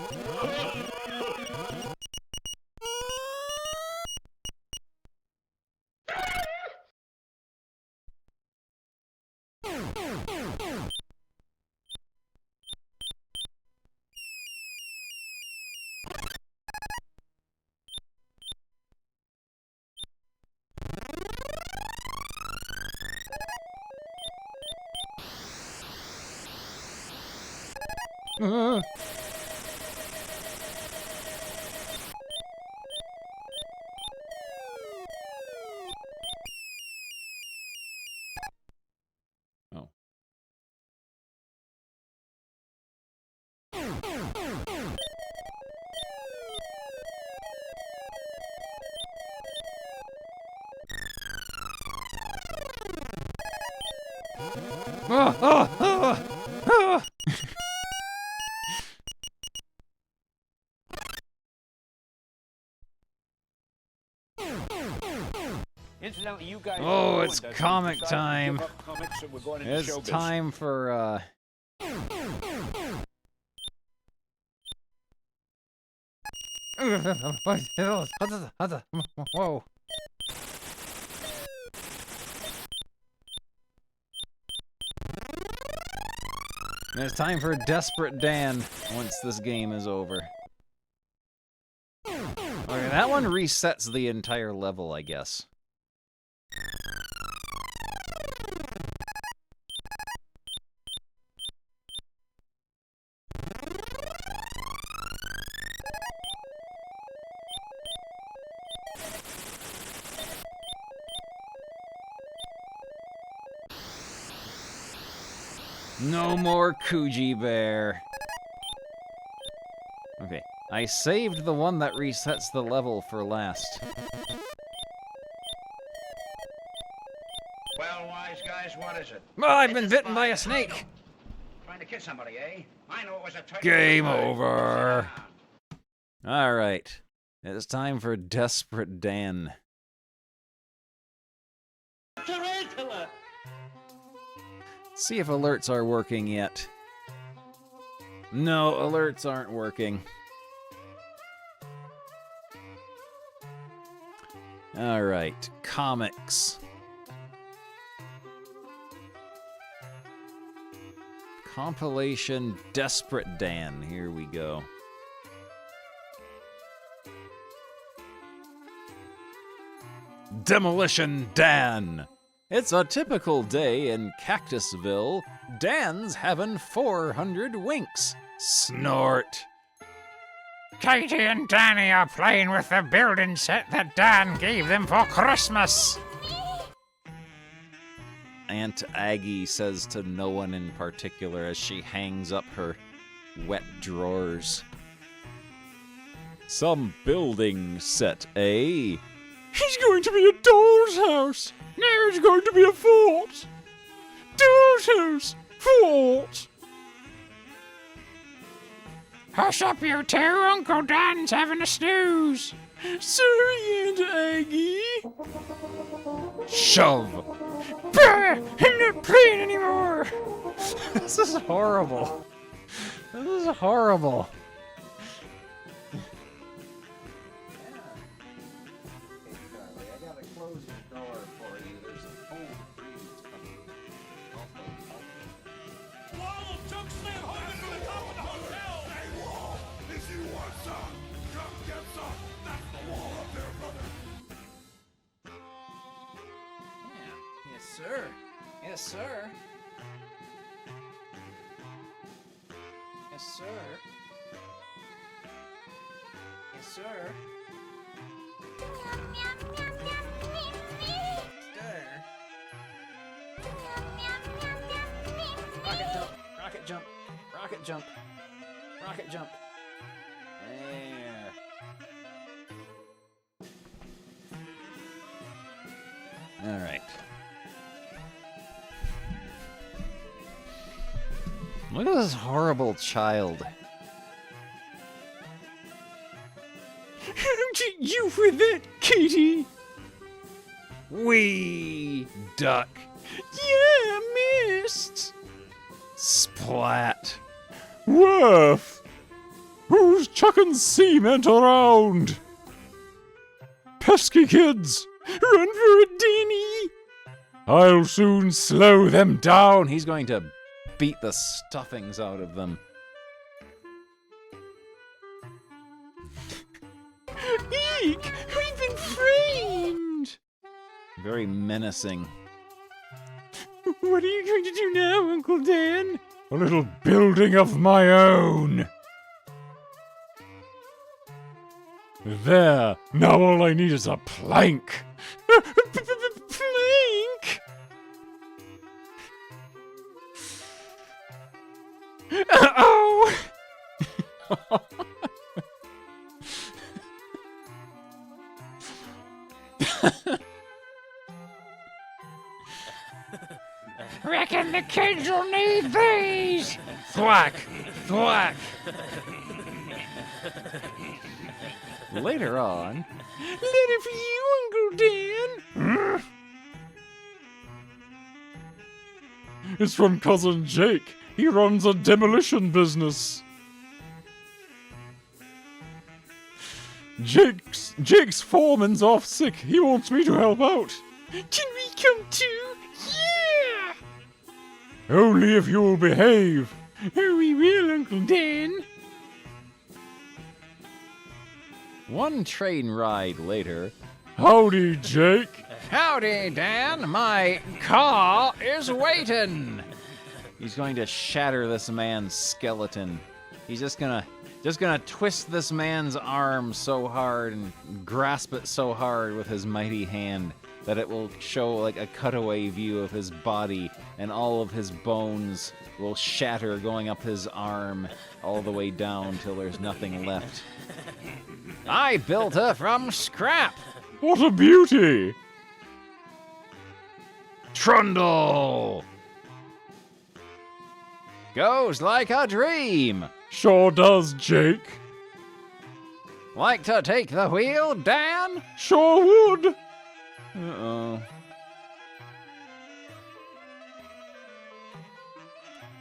Oh. Incidentally, you guys Oh, it's comic time. It's time for, Whoa. And it's time for Desperate Dan once this game is over. Okay, that one resets the entire level, I guess. No more Coogee Bear. Okay, I saved the one that resets the level for last. Well, wise guys, what is it? Oh, I've been bitten by a snake. Trying to kiss somebody, eh? I know it was a turkey. Game over. All right, it's time for Desperate Dan. Tarantula! See if alerts are working yet. No, alerts aren't working. All right, comics. Compilation Desperate Dan. Here we go. Demolition Dan. It's a typical day in Cactusville. Dan's having 400 winks. Snort. Katie and Danny are playing with the building set that Dan gave them for Christmas. Aunt Aggie says to no one in particular as she hangs up her wet drawers. Some building set, eh? He's going to be a doll's house. Now he's going to be a fort. Doll's house. Fort. Hush up, you two. Uncle Dan's having a snooze. Sorry, Aunt Aggie. Shove. No! not playing anymore. This is horrible. This is horrible. If you want some, come get some. That's the wall up there, brother. Yes, sir. Yes, sir. Yes, sir. Yes, sir. Rocket jump. Rocket jump. Rocket jump. Rocket jump. There. All right. Look at this horrible child. How did you with that, Katie? Wee duck. Yeah, missed. Splat. Worf! Who's chucking cement around? Pesky kids! Run for it, Danny! I'll soon slow them down. He's going to beat the stuffings out of them. Eek! We've been framed! Very menacing. What are you going to do now, Uncle Dan? A little building of my own. There. Now all I need is a plank. Plank? Uh-oh! Reckon the kids will need these! Thwack! Thwack! Later on... Letter for you, Uncle Dan! It's from Cousin Jake. He runs a demolition business. Jake's foreman's off sick. He wants me to help out. Can we come too? Yeah! Only if you'll behave. Oh, we will, Uncle Dan. One train ride later... Howdy, Jake. Howdy, Dan. My car is waiting. He's going to shatter this man's skeleton. He's just gonna twist this man's arm so hard and grasp it so hard with his mighty hand that it will show like a cutaway view of his body, and all of his bones will shatter going up his arm all the way down till there's nothing left. I built her from scrap. What a beauty! Trundle! Goes like a dream. Sure does, Jake. Like to take the wheel, Dan? Sure would. Uh-oh.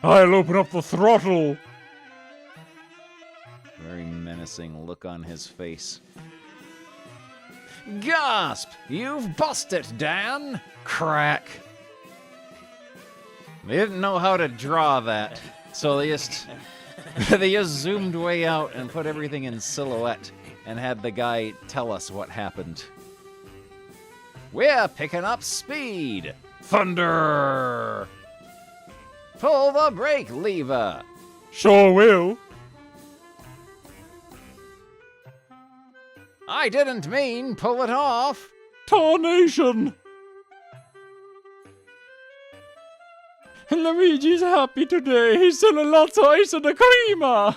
I'll open up the throttle. Very menacing look on his face. Gasp! You've bust it, Dan! Crack. They didn't know how to draw that, so they just zoomed way out and put everything in silhouette and had the guy tell us what happened. We're picking up speed. Thunder! Pull the brake lever. Sure will. I didn't mean pull it off. Tarnation! Luigi's happy today. He's selling lots of ice and a creamer.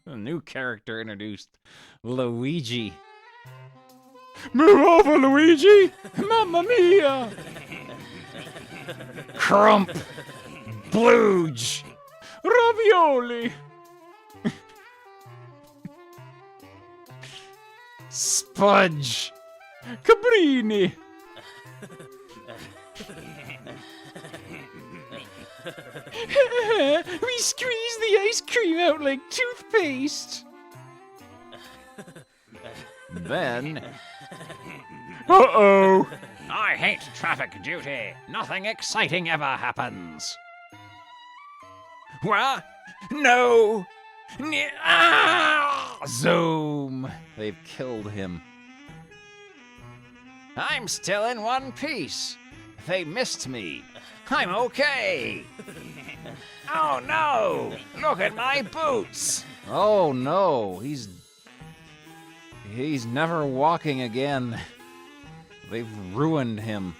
A new character introduced. Luigi. Move over, Luigi! Mamma mia! Crump! Blooge! Ravioli! Spudge! Cabrini! We squeeze the ice cream out like toothpaste. Then... Uh-oh. I hate traffic duty. Nothing exciting ever happens. What? No. Zoom! They've killed him. I'm still in one piece. They missed me. I'm okay. Oh no! Look at my boots. Oh no, he's never walking again. They've ruined him.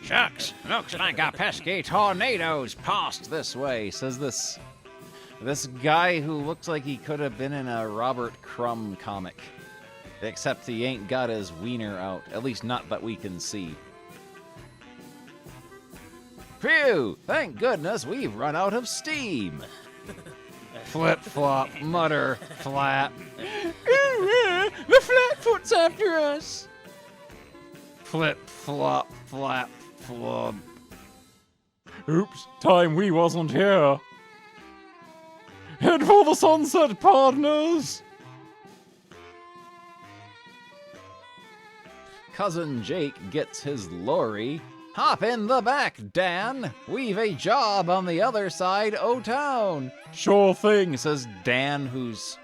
Shucks, looks like a pesky tornado's passed This way, says this guy who looks like he could have been in a Robert Crumb comic. Except he ain't got his wiener out, at least not that we can see. Phew! Thank goodness we've run out of steam. Flip, flop, mutter, flap. The Flatfoot's after us. Flip, flop, flap, flub. Oops, time we wasn't here. Head for the sunset, partners. Cousin Jake gets his lorry. Hop in the back, Dan. We've a job on the other side o' town. Sure thing, says Dan, who's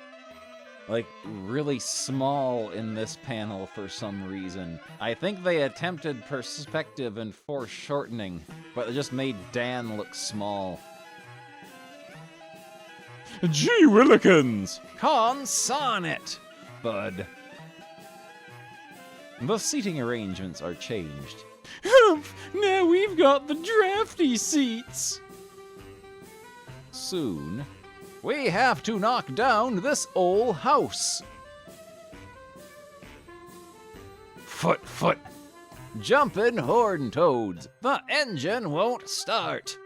like really small in this panel for some reason. I think they attempted perspective and foreshortening, but it just made Dan look small. Gee Willikins! Consonnet, bud. The seating arrangements are changed. Humph! Now we've got the drafty seats. Soon, we have to knock down this old house. Foot, foot. Jumpin' horn toads. The engine won't start.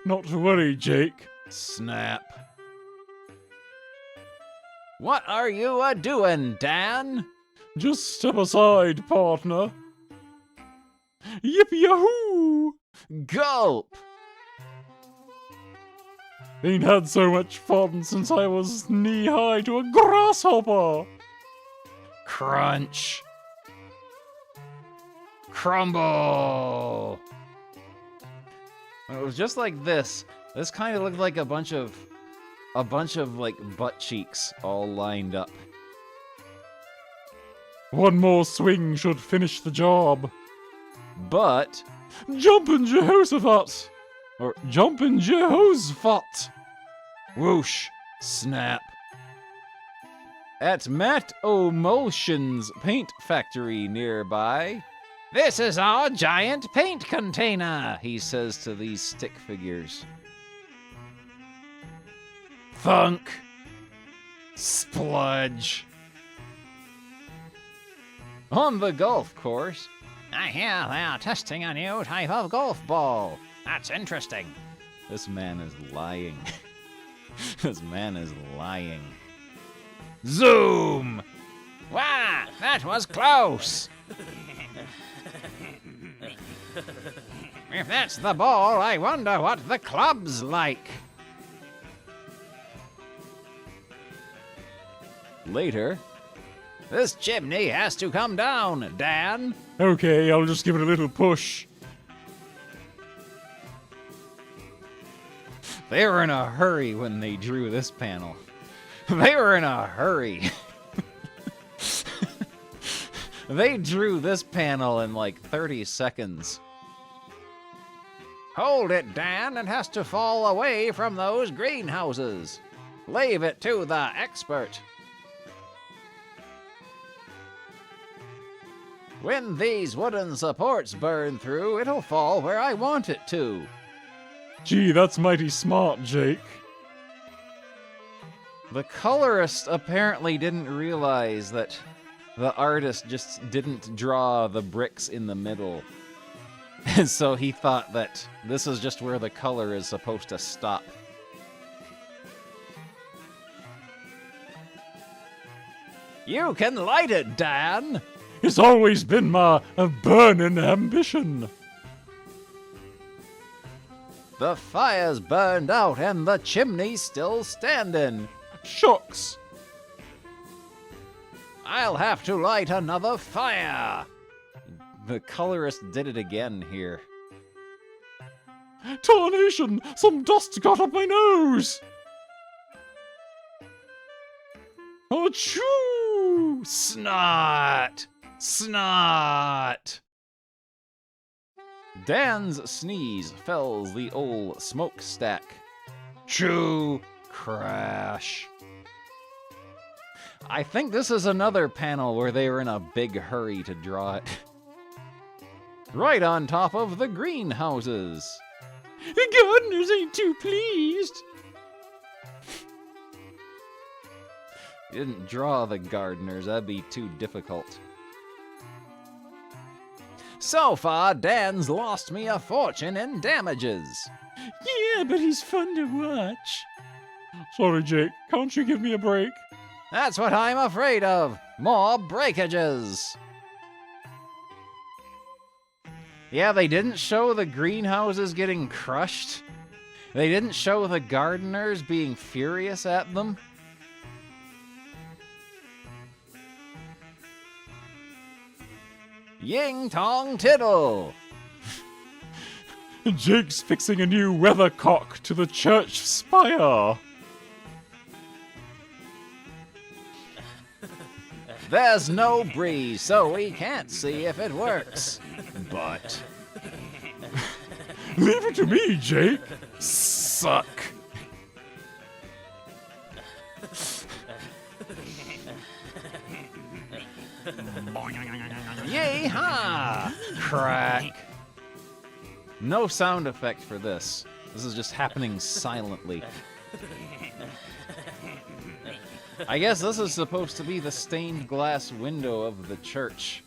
Not to worry, Jake. Snap. What are you a-doin', Dan? Just step aside, partner. Yippee-yahoo! Gulp! Ain't had so much fun since I was knee-high to a grasshopper. Crunch. Crumble. When it was just like this kind of looked like a bunch of like butt cheeks all lined up. One more swing should finish the job. But Jumpin' Jehoshaphat! Or Jumpin' Jehoshaphat! Whoosh! Snap! At Matt O'Mulsion's paint factory nearby. This is our giant paint container, he says to these stick figures. Thunk! Spludge! On the golf course, I hear they are testing a new type of golf ball. That's interesting. This man is lying. This man is lying. Zoom! Wow, that was close. If that's the ball, I wonder what the club's like. Later, this chimney has to come down, Dan. Okay, I'll just give it a little push. They were in a hurry when they drew this panel. They were in a hurry. They drew this panel in like 30 seconds. Hold it, Dan. It has to fall away from those greenhouses. Leave it to the expert. When these wooden supports burn through, it'll fall where I want it to. Gee, that's mighty smart, Jake. The colorist apparently didn't realize that the artist just didn't draw the bricks in the middle. And so he thought that this is just where the color is supposed to stop. You can light it, Dan! It's always been my burning ambition. The fire's burned out and the chimney's still standing. Shucks. I'll have to light another fire. The colorist did it again here. Tarnation! Some dust got up my nose! Achoo! Snot! Snot! Dan's sneeze fells the old smokestack. Chew! Crash! I think this is another panel where they were in a big hurry to draw it. Right on top of the greenhouses. The gardeners ain't too pleased. You didn't draw the gardeners, that'd be too difficult. So far, Dan's lost me a fortune in damages. Yeah, but he's fun to watch. Sorry, Jake. Can't you give me a break? That's what I'm afraid of. More breakages. Yeah, they didn't show the greenhouses getting crushed. They didn't show the gardeners being furious at them. Ying tong tittle. Jake's fixing a new weathercock to the church spire. There's no breeze, so we can't see if it works. But leave it to me, Jake. Suck. Yee-haw! Crack. No sound effect for this. This is just happening silently. I guess this is supposed to be the stained glass window of the church.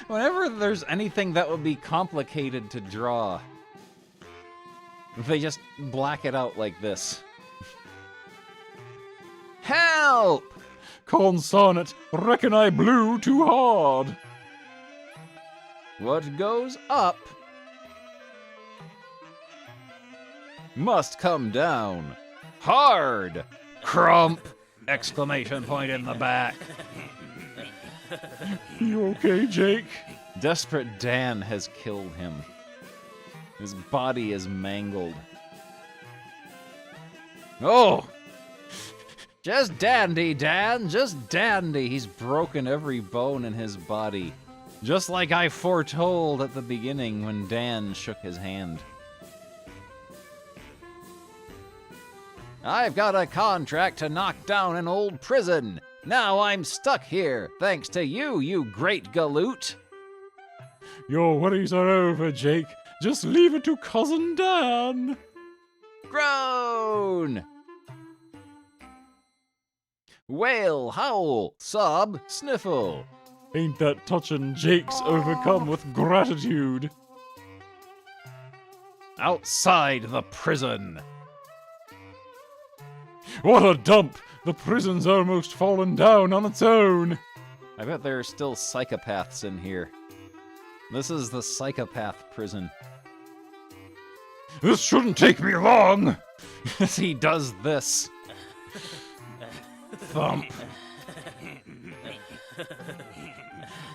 Whenever there's anything that would be complicated to draw, they just black it out like this. Help! Consonant, reckon I blew too hard. What goes up must come down. Hard! Crump! Exclamation point in the back. You okay, Jake? Desperate Dan has killed him. His body is mangled. Oh! Just dandy, Dan. Just dandy. He's broken every bone in his body. Just like I foretold at the beginning when Dan shook his hand. I've got a contract to knock down an old prison. Now I'm stuck here, thanks to you, you great galoot. Your worries are over, Jake. Just leave it to Cousin Dan. Groan! Wail, howl, sob, sniffle. Ain't that touchin'? Jake's overcome with gratitude. Outside the prison. What a dump! The prison's almost fallen down on its own. I bet there are still psychopaths in here. This is the psychopath prison. This shouldn't take me long. As he does this. Thump.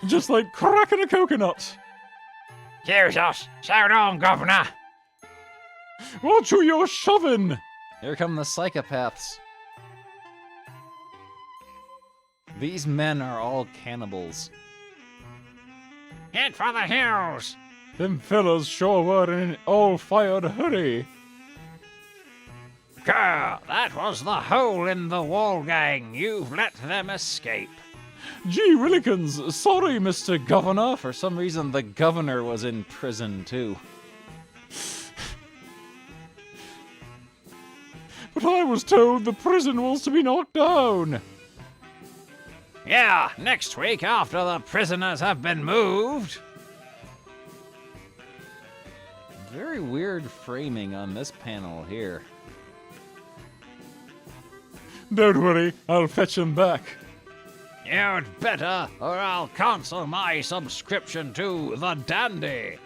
Just like cracking a coconut. Here's us. Shout on, Governor. Watch who you're shoving. Here come the psychopaths. These men are all cannibals. Head for the hills. Them fellas sure were in an all-fired hurry. Gah, that was the hole in the wall, gang. You've let them escape. Gee willikins, sorry, Mr. Governor. For some reason, the governor was in prison, too. But I was told the prison was to be knocked down. Yeah, next week after the prisoners have been moved. Very weird framing on this panel here. Don't worry, I'll fetch him back. You'd better, or I'll cancel my subscription to The Dandy.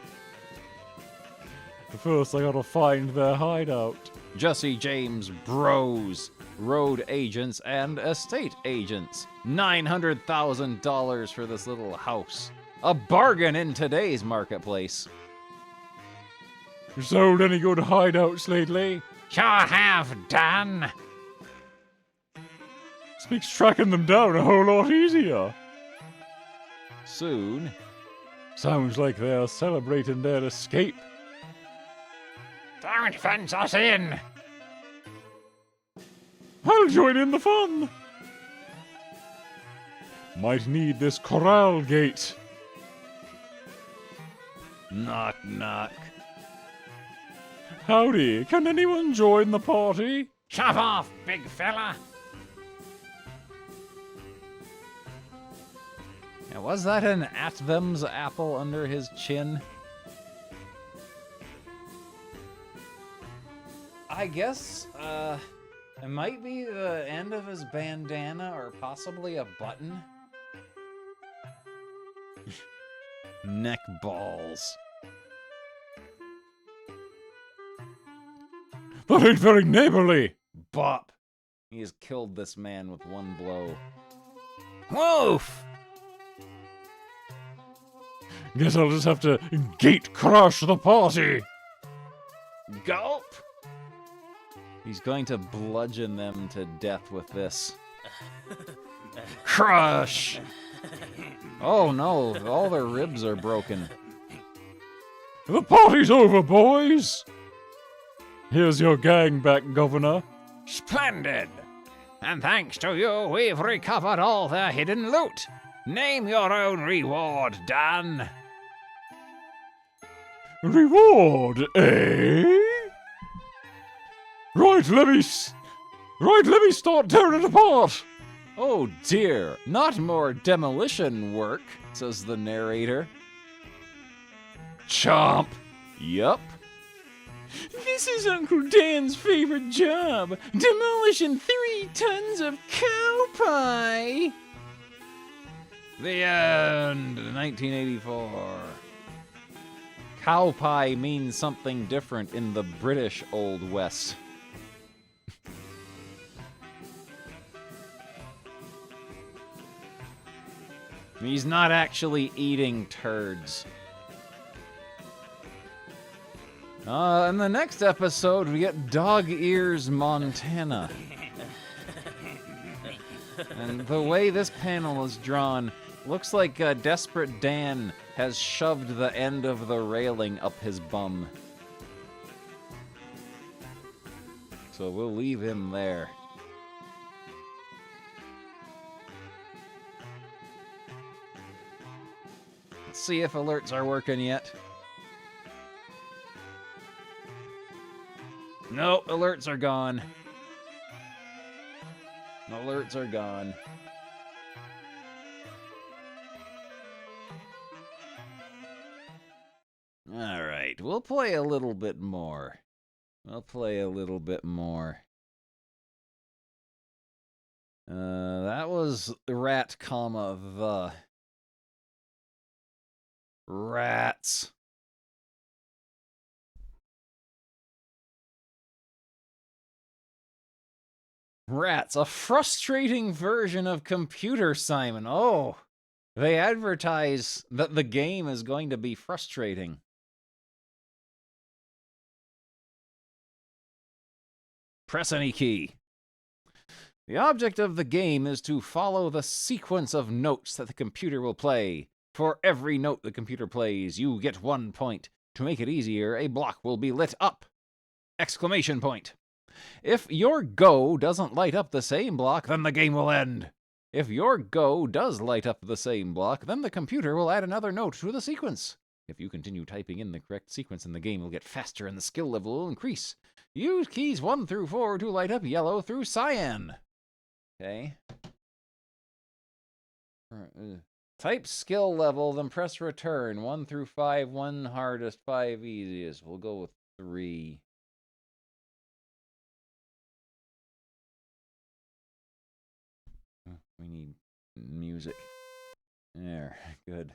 First, I gotta find their hideout. Jesse James Bros, road agents and estate agents. $900,000 for this little house. A bargain in today's marketplace. You sold any good hideouts lately? Sure have, Dan. This makes tracking them down a whole lot easier. Soon. Sounds like they're celebrating their escape. Don't fence us in. I'll join in the fun. Might need this corral gate. Knock, knock. Howdy, can anyone join the party? Shove off, big fella. Now, was that an At-Them's apple under his chin? I guess, it might be the end of his bandana or possibly a button. Neck balls. That ain't very neighborly. Bop. He has killed this man with one blow. Woof! Guess I'll just have to gate crush the party. Gulp! He's going to bludgeon them to death with this. Crush! Oh no, all their ribs are broken. The party's over, boys. Here's your gang back, Governor. Splendid. And thanks to you, we've recovered all their hidden loot. Name your own reward, Dan. Reward, eh? Right, let me start tearing it apart. Oh dear, not more demolition work, says the narrator. Chomp. Yup. This is Uncle Dan's favorite job, demolishing 3 tons of cow pie. The end. 1984. Cow pie means something different in the British Old West. He's not actually eating turds. In the next episode, we get Dog Ears, Montana. And the way this panel is drawn, looks like Desperate Dan has shoved the end of the railing up his bum. So we'll leave him there. Let's see if alerts are working yet. No, alerts are gone. Alerts are gone. Alright, we'll play a little bit more. We'll play a little bit more. That was rat, comma, the. Rats. Rats, a frustrating version of Computer Simon. Oh, they advertise that the game is going to be frustrating. Press any key. The object of the game is to follow the sequence of notes that the computer will play. For every note the computer plays, you get 1 point. To make it easier, a block will be lit up. Exclamation point. If your go doesn't light up the same block, then the game will end. If your go does light up the same block, then the computer will add another note to the sequence. If you continue typing in the correct sequence, then the game will get faster and the skill level will increase. Use keys 1 through 4 to light up yellow through cyan. Okay. Type skill level, then press return. 1 through 5, 1 hardest, 5 easiest. We'll go with 3. We need music. There, good.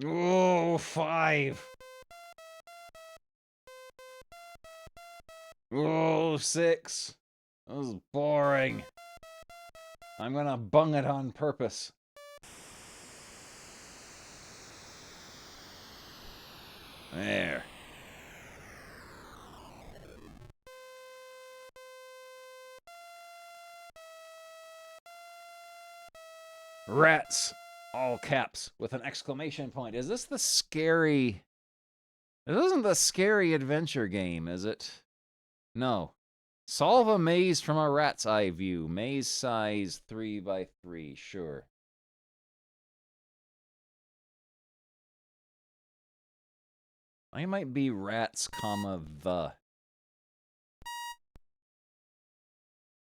Oh, 5. Oh, 6. That was boring. I'm gonna bung it on purpose. There. Rats. All caps with an exclamation point. Is this the scary... This isn't the scary adventure game, is it? No. Solve a maze from a rat's eye view. Maze size 3x3. Sure. I might be rats, the.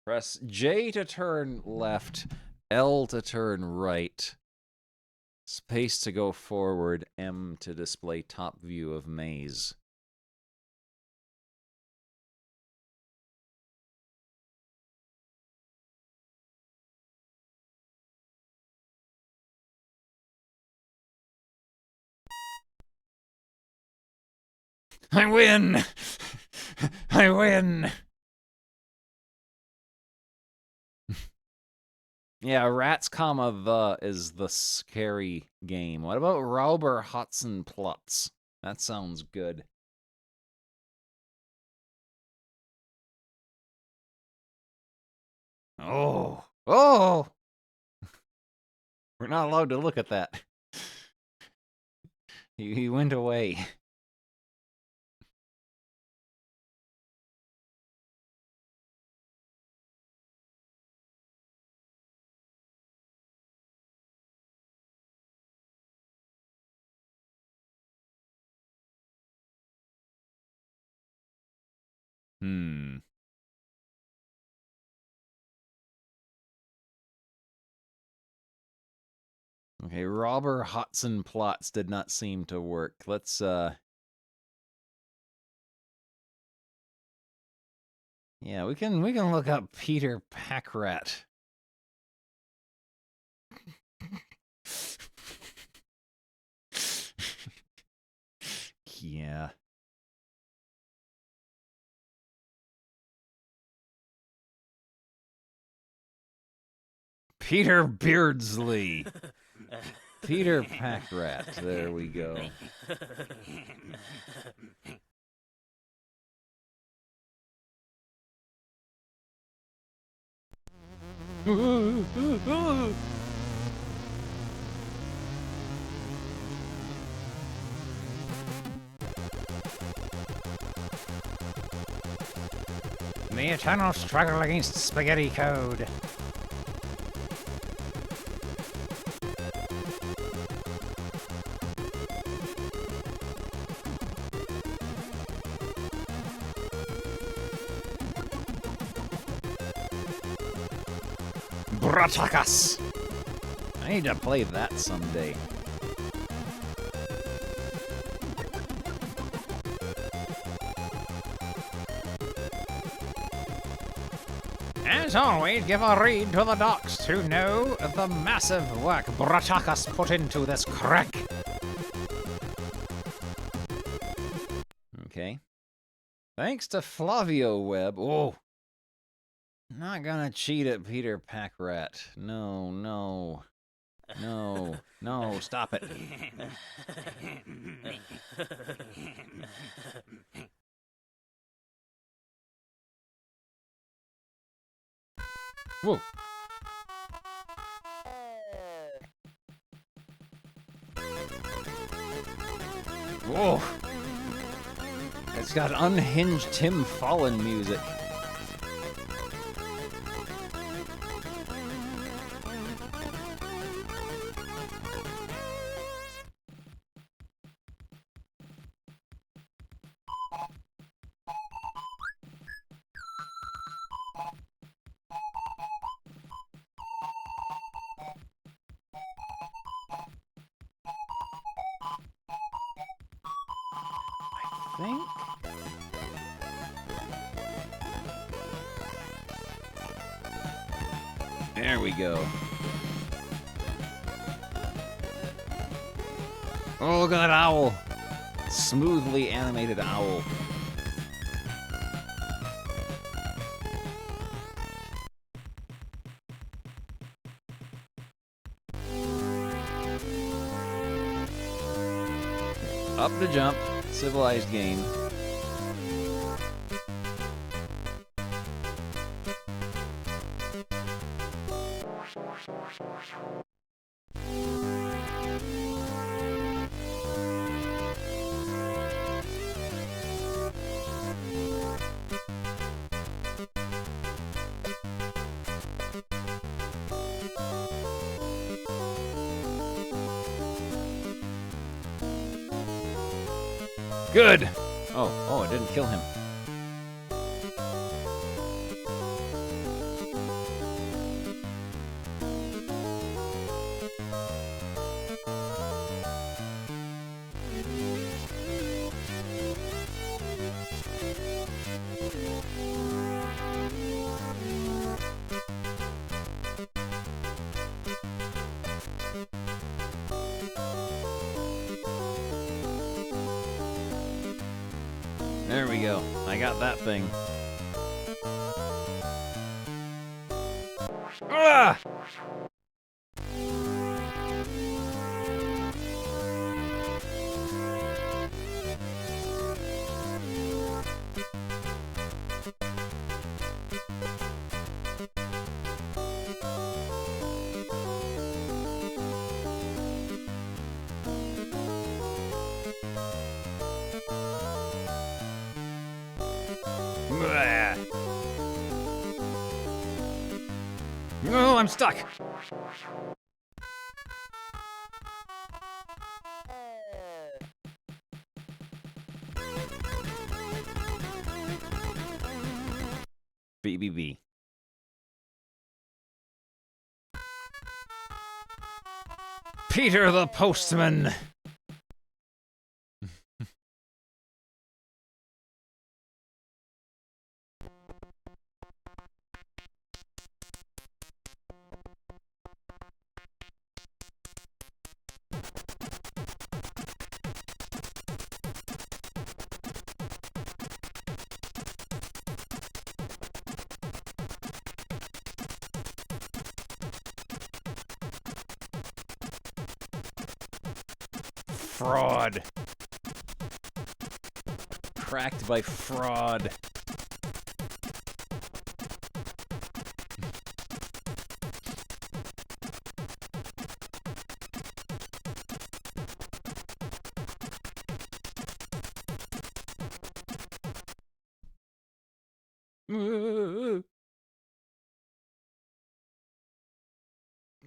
Press J to turn left, L to turn right, space to go forward, M to display top view of maze. I win! I win! Yeah, rats, the is the scary game. What about Rauber Hotzenplotz? That sounds good. Oh! Oh! We're not allowed to look at that. He went away. Okay, Rauber Hotzenplotz did not seem to work. Let's, yeah, we can look up Peter Packrat. Yeah. Peter Beardsley. Peter Packrat. There we go. The eternal struggle against spaghetti code. Bratakas! I need to play that someday. As always, give a read to the docs to know the massive work Bratakas put into this crack. Okay. Thanks to Flavio Webb. Oh. Not gonna cheat at Peter Packrat. No, no. No. No, stop it. Whoa. Whoa. It's got unhinged Tim Fallon music. think. There we go. Oh, look at that owl. Smoothly animated owl. Up to jump. Civilized game. Good! Oh, it didn't kill him. There we go. I got that thing. Ah! Oh, I'm stuck. BBB. Peter the Postman. Fraud. Cracked by fraud.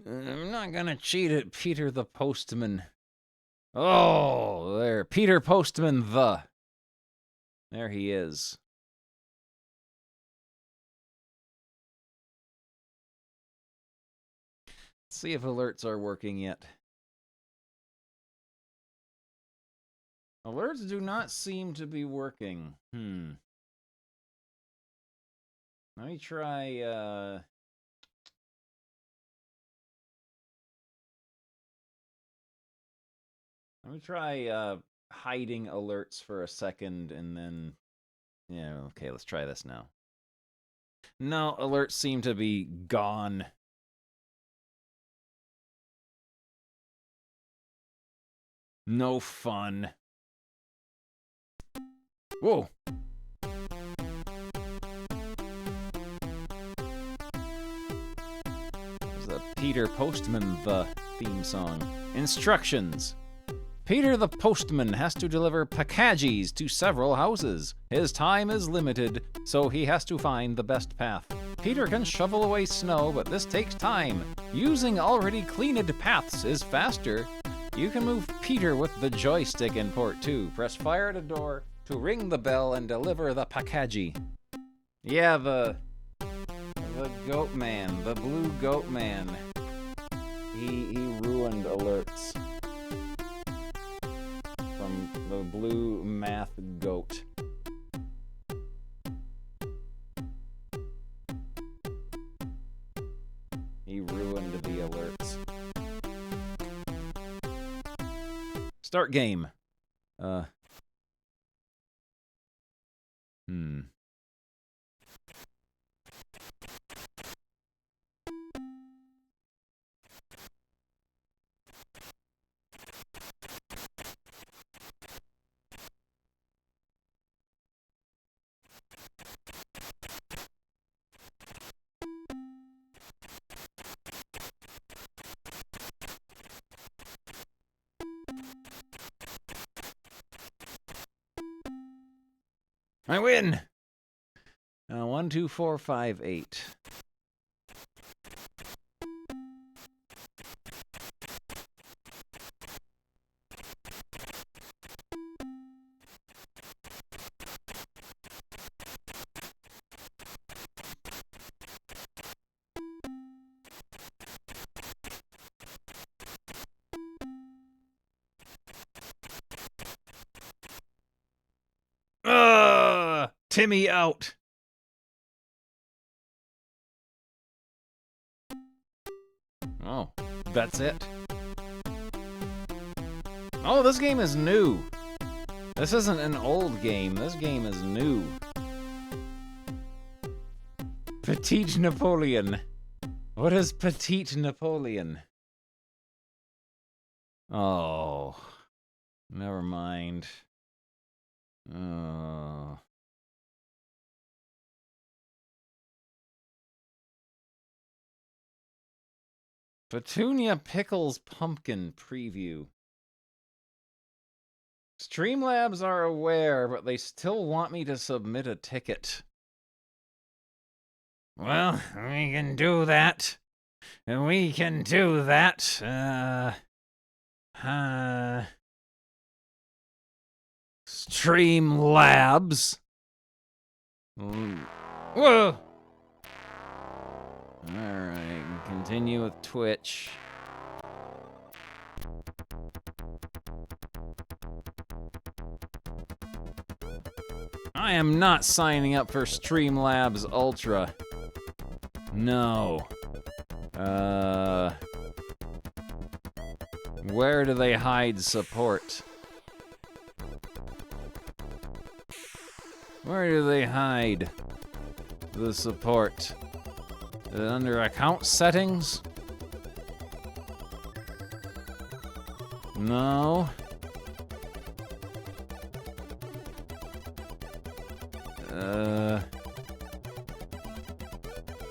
I'm not gonna cheat at Peter the Postman. Oh, there. Peter Postman the. There he is. Let's see if alerts are working yet. Alerts do not seem to be working. Let me try, Let me try hiding alerts for a second and then... Yeah, okay, let's try this now. No, alerts seem to be gone. No fun. Whoa! There's the Peter Postman the theme song. Instructions. Peter the Postman has to deliver packages to several houses. His time is limited, so he has to find the best path. Peter can shovel away snow, but this takes time. Using already cleaned paths is faster. You can move Peter with the joystick in port 2. Press fire at a door to ring the bell and deliver the package. Yeah, the goat man, the blue goat man. He ruined alerts from the blue math goat. He ruined the alerts. Start game. I win! 1, 2, 4, 5, 8. Timmy out. Oh, that's it. Oh, this game is new. This isn't an old game. This game is new. Petite Napoleon. What is Petite Napoleon? Oh, never mind. Oh. Petunia Pickles Pumpkin Preview. Streamlabs are aware, but they still want me to submit a ticket. Well, we can do that. We can do that. Streamlabs. Whoa! Alright, continue with Twitch. I am not signing up for Streamlabs Ultra. No. Where do they hide support? Where do they hide the support? Is it under account settings? No.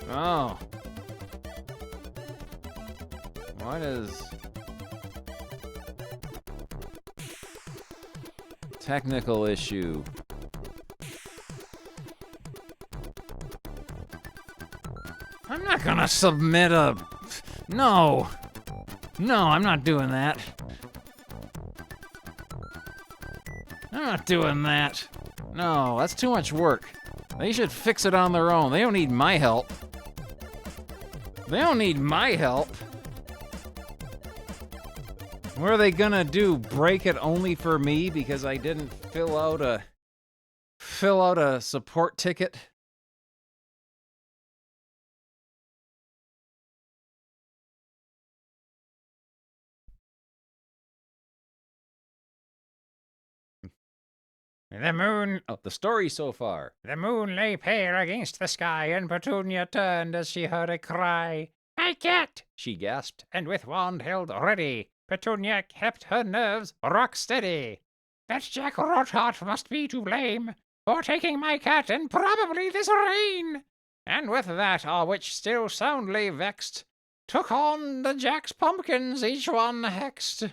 Oh. What is... Technical issue. I'm not gonna submit a... No. No, I'm not doing that. I'm not doing that. No, that's too much work. They should fix it on their own. They don't need my help. They don't need my help. What are they gonna do? Break it only for me because I didn't fill out a support ticket? The moon... Oh, the story so far. The moon lay pale against the sky, and Petunia turned as she heard a cry. "My cat!" she gasped. And with wand held ready, Petunia kept her nerves rock steady. That Jack Rothart must be to blame for taking my cat and probably this rain. And with that, our witch, still soundly vexed, took on the Jack's pumpkins, each one hexed.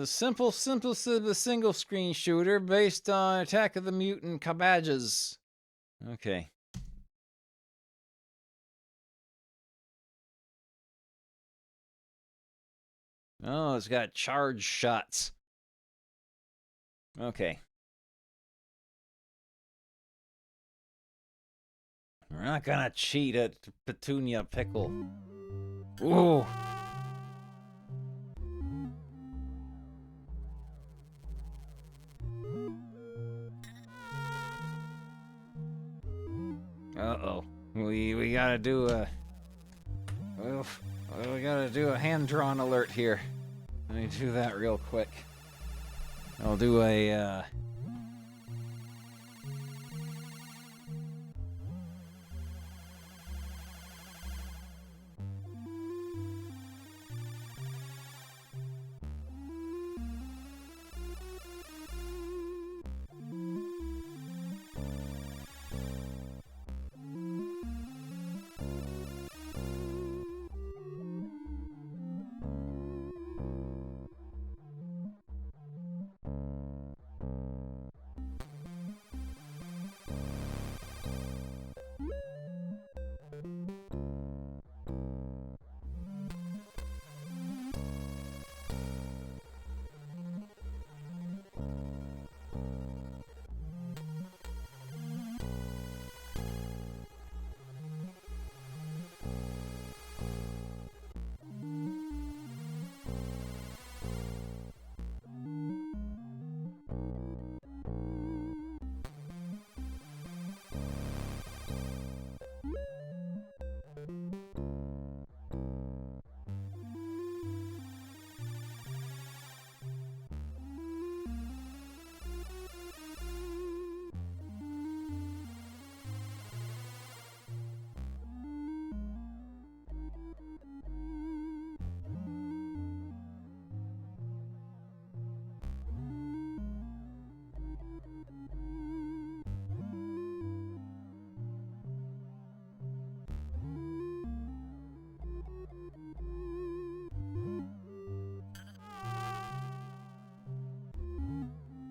Simple single screen shooter based on Attack of the Mutant Cabbages. Okay. Oh, it's got charge shots. Okay. We're not gonna cheat at Petunia Pickle. Ooh. Uh-oh. We gotta do a... Well, we gotta do a hand-drawn alert here. Let me do that real quick. I'll do a,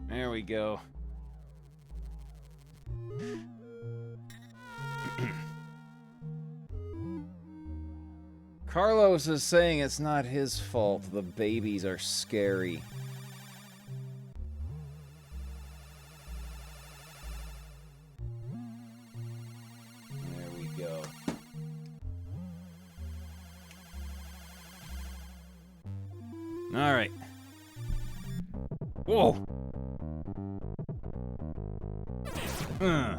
there we go. Carlos is saying it's not his fault. The babies are scary. There we go. All right. Whoa. Oh.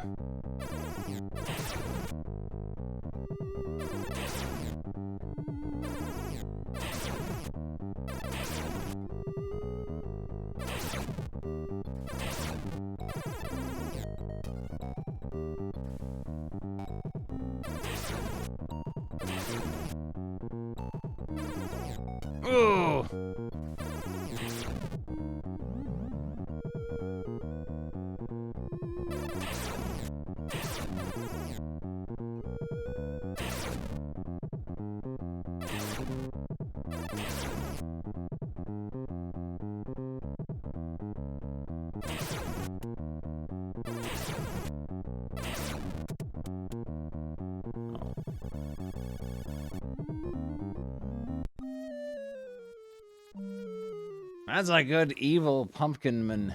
That's a good evil pumpkin man.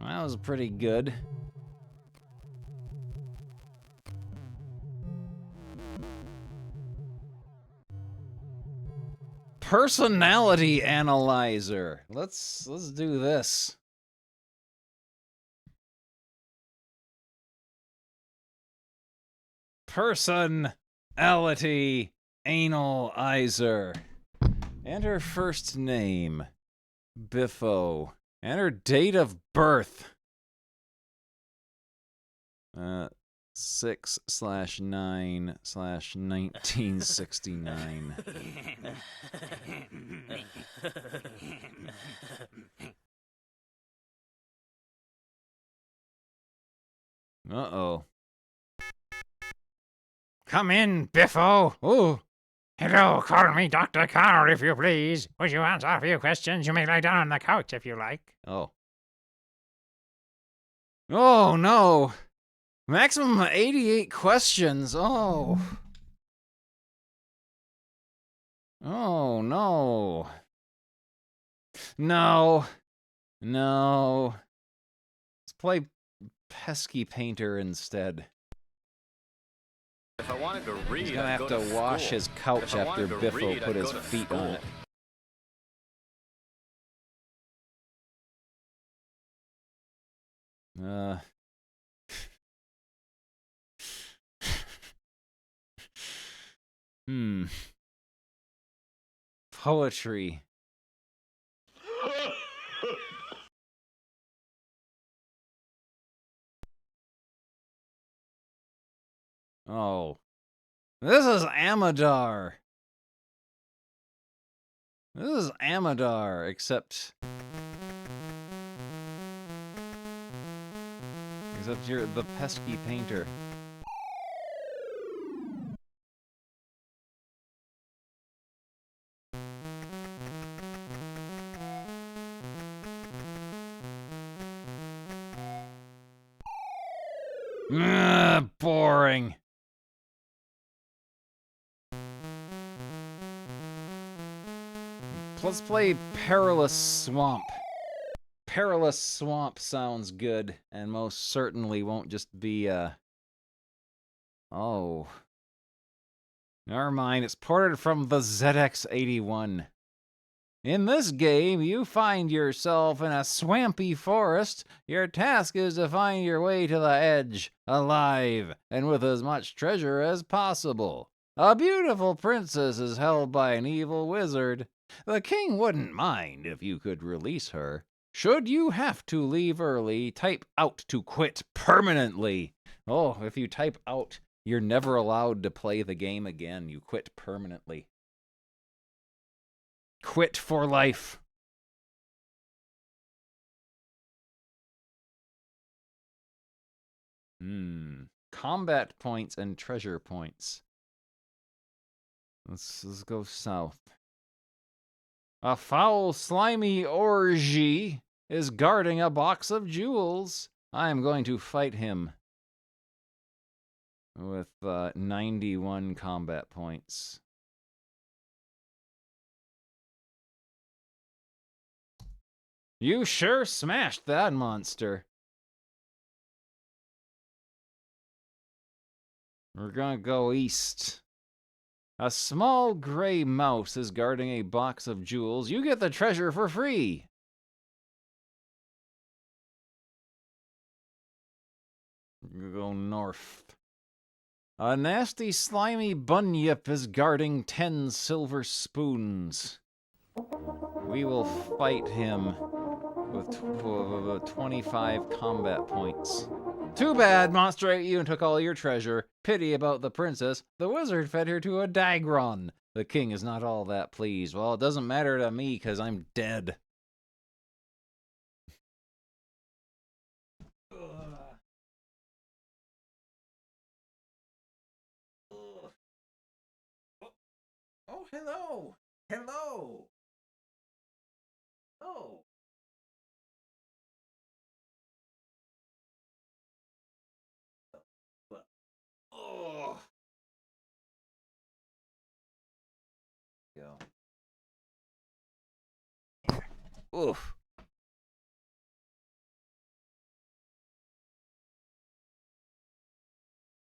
That was pretty good. Personality analyzer. Let's do this. Personality analyzer. And her first name, Biffo. And her date of birth. 6/9/1969. Uh-oh. Come in, Biffo. Oh. Hello, call me Dr. Carr, if you please. Would you answer a few questions? You may lie down on the couch if you like. Oh. Oh, no. Maximum 88 questions. Oh. Oh, no. No. No. Let's pesky painter instead. If I wanted to read, He's gonna I'd have go to wash school. his couch If I after wanted to Biffo read, put I'd his go to feet on school. it. Poetry. Oh. This is Amadar. This is Amadar, except you're the pesky painter. Boring. Let's play Perilous Swamp. Perilous Swamp sounds good, and most certainly won't just be, Oh. Never mind, it's ported from the ZX81. In this game, you find yourself in a swampy forest. Your task is to find your way to the edge, alive, and with as much treasure as possible. A beautiful princess is held by an evil wizard. The king wouldn't mind if you could release her. Should you have to leave early, type out to quit permanently. Oh, if you type out, you're never allowed to play the game again. You quit permanently. Quit for life. Combat points and treasure points. Let's go south. A foul, slimy orgy is guarding a box of jewels. I am going to fight him with 91 combat points. You sure smashed that monster. We're gonna go east. A small gray mouse is guarding a box of jewels. You get the treasure for free. Go north. A nasty, slimy bunyip is guarding 10 silver spoons. We will fight him with 25 combat points. Too bad, Monster ate you and took all your treasure. Pity about the princess. The wizard fed her to a Dagron. The king is not all that pleased. Well, it doesn't matter to me, because I'm dead. Oh, hello. Hello. Oh. Oh. Go. Oof.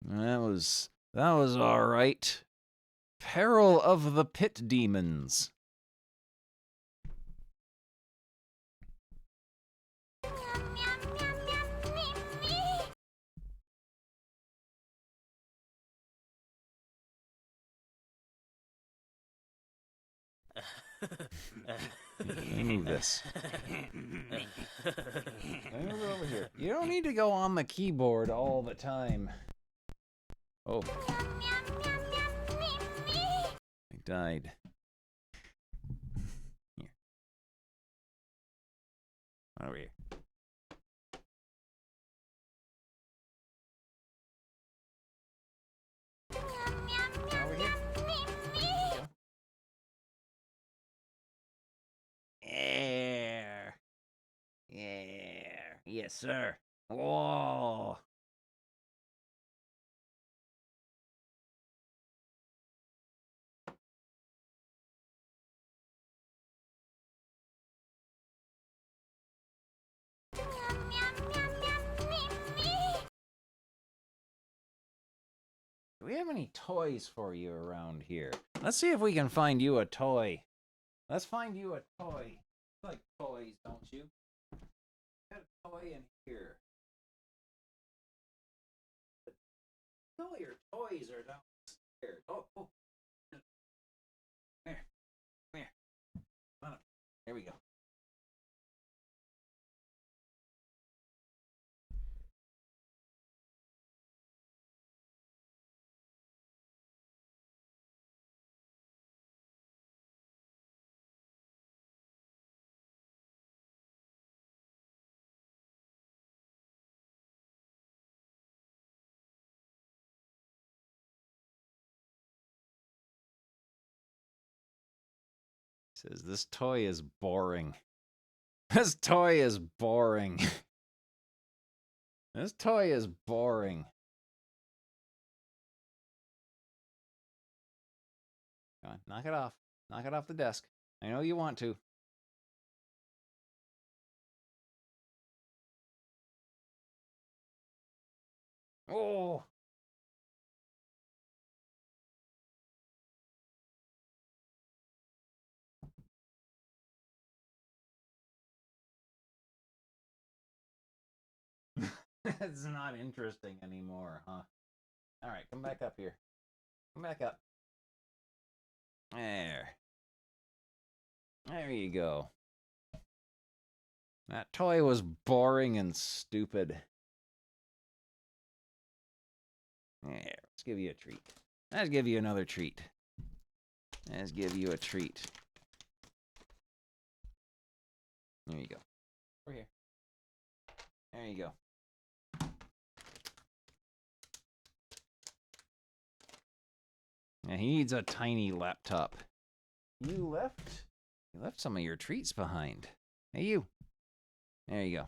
That was all right. Peril of the Pit Demons. Move this. Move it over here. You don't need to go on the keyboard all the time. Oh. I died. Here. Over here. Over here. Air. Air. Yes, sir. Whoa. Do we have any toys for you around here? Let's see if we can find you a toy. Let's find you a toy. You like toys, don't you? Got a toy in here. All your toys are downstairs. Oh. Come here. Come here. Come on up. There we go. Says this toy is boring. This toy is boring. This toy is boring. Come on, knock it off. Knock it off the desk. I know you want to. Oh! It's not interesting anymore, huh? Alright, come back up here. Come back up. There. There you go. That toy was boring and stupid. There, let's give you a treat. Let's give you another treat. Let's give you a treat. There you go. Over here. There you go. Yeah, he needs a tiny laptop. You left some of your treats behind. Hey, you. There you go.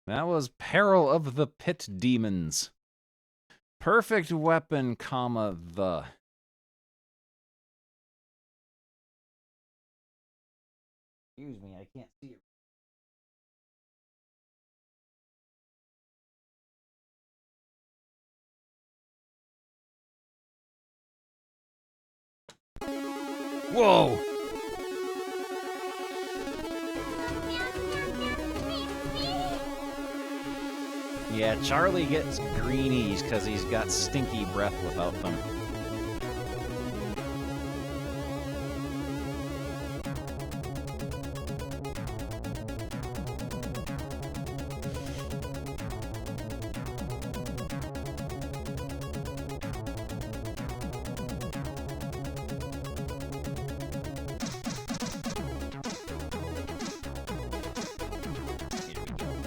That was Peril of the Pit Demons. Perfect weapon, comma, the. Excuse me, I can't see it. Whoa! Yeah, Charlie gets greenies because he's got stinky breath without them.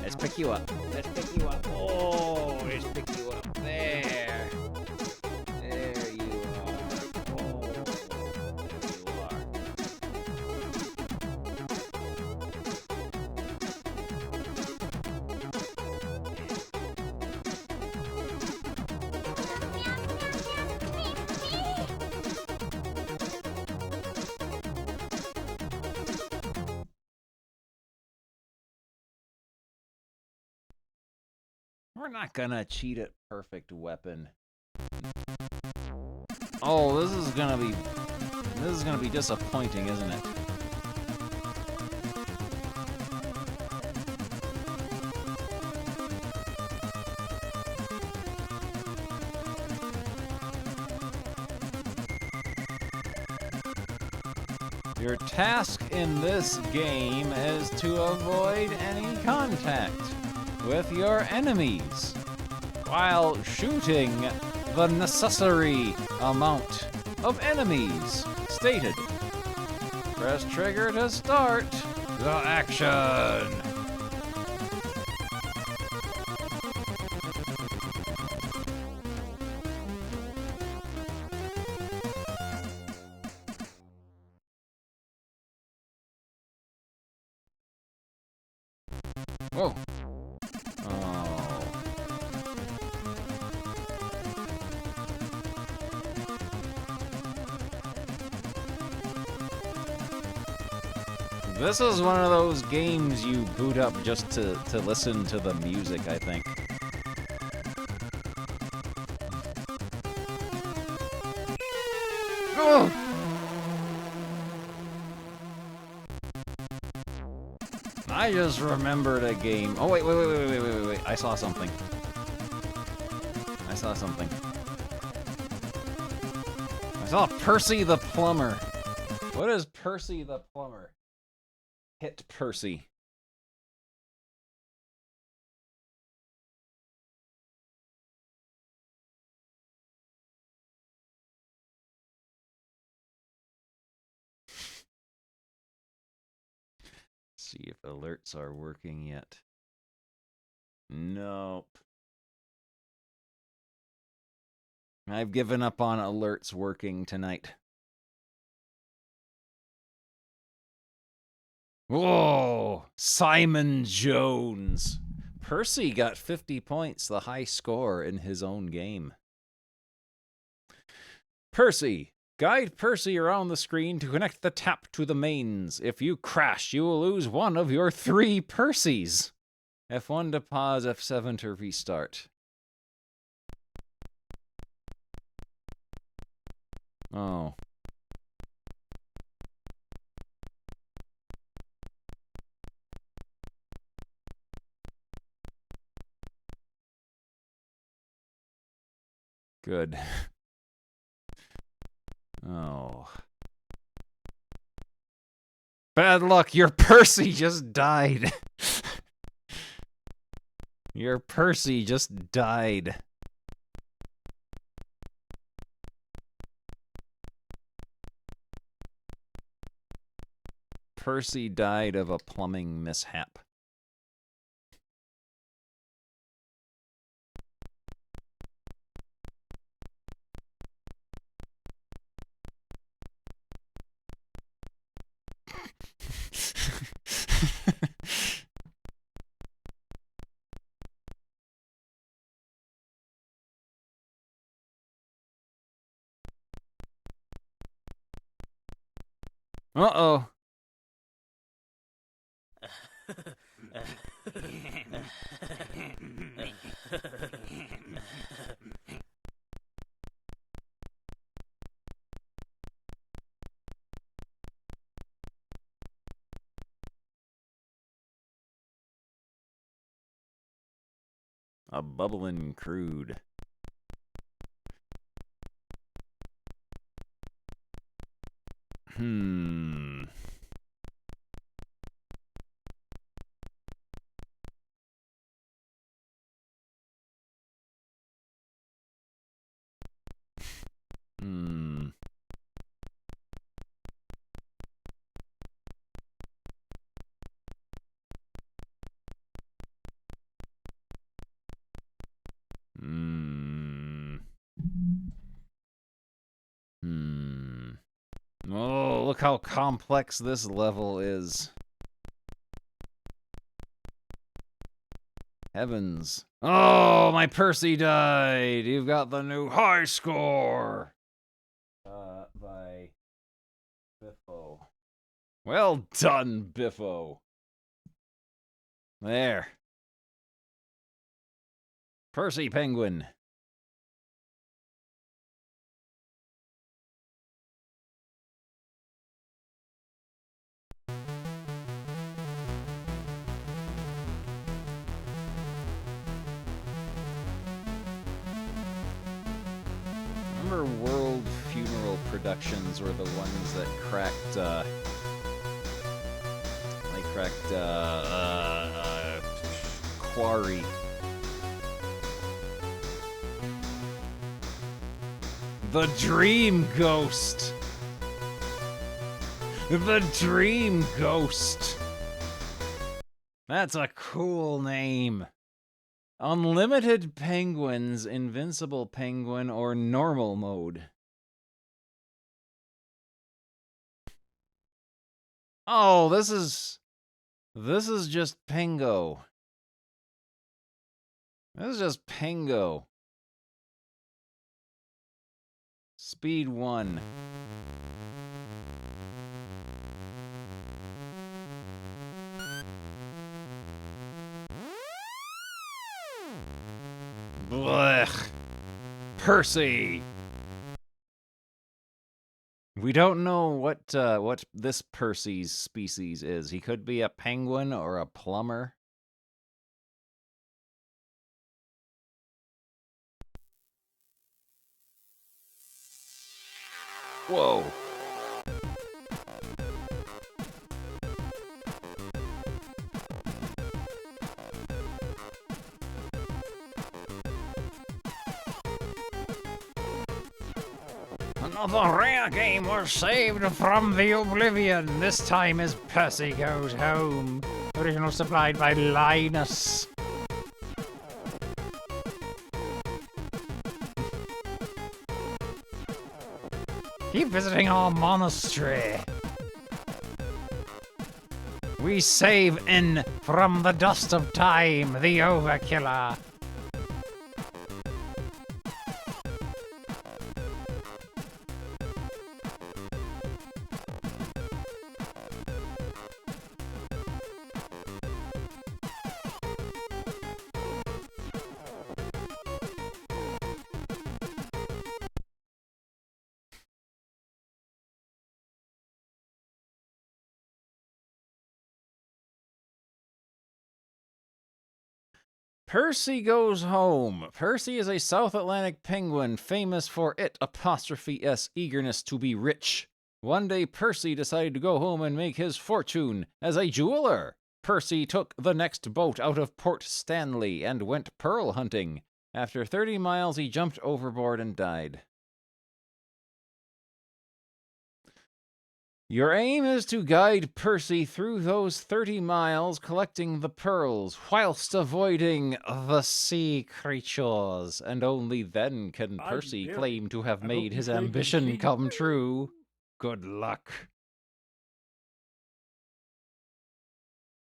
Let's pick you up. Let's pick you up. Oh, let's pick you up. There. There you are. Oh, there you are. We're not gonna cheat at perfect weapon. Oh, this is gonna be disappointing, isn't it? Your task in this game is to avoid any contact with your enemies while shooting the necessary amount of enemies stated. Press trigger to start the action. Whoa. This is one of those games you boot up just to listen to the music, I think. I just remembered a game. Oh, wait. I saw something. I saw Percy the Plumber. What is Percy the Plumber? Hit Percy. See if alerts are working yet. Nope. I've given up on alerts working tonight. Whoa! Simon Jones. Percy got 50 points, the high score in his own game. Percy. Guide Percy around the screen to connect the tap to the mains. If you crash, you will lose one of your 3 Percys. F1 to pause, F7 to restart. Oh. Good. Oh. Bad luck, your Percy just died. Your Percy just died. Percy died of a plumbing mishap. Uh-oh. A bubbling crude. Oh, look how complex this level is. Heavens. Oh, my Percy died. You've got the new high score. By Biffo. Well done, Biffo. There. Percy Penguin. Remember World Funeral Productions were the ones that cracked, Quarry. The Dream Ghost. The Dream Ghost. That's a cool name. Unlimited Penguins, Invincible Penguin, or Normal Mode. Oh, this is just Pengo. This is just Pengo. Speed 1. Blech. Percy. We don't know what this Percy's species is. He could be a penguin or a plumber. Whoa. Another rare game was saved from the oblivion. This time as Percy Goes Home. Original supplied by Linus. Keep visiting our monastery. We save in from the dust of time, the Overkiller. Percy Goes Home. Percy is a South Atlantic penguin famous for its eagerness to be rich. One day, Percy decided to go home and make his fortune as a jeweler. Percy took the next boat out of Port Stanley and went pearl hunting. After 30 miles, he jumped overboard and died. Your aim is to guide Percy through those 30 miles, collecting the pearls, whilst avoiding the sea creatures, and only then can Percy claim to have made his ambition come true. Good luck.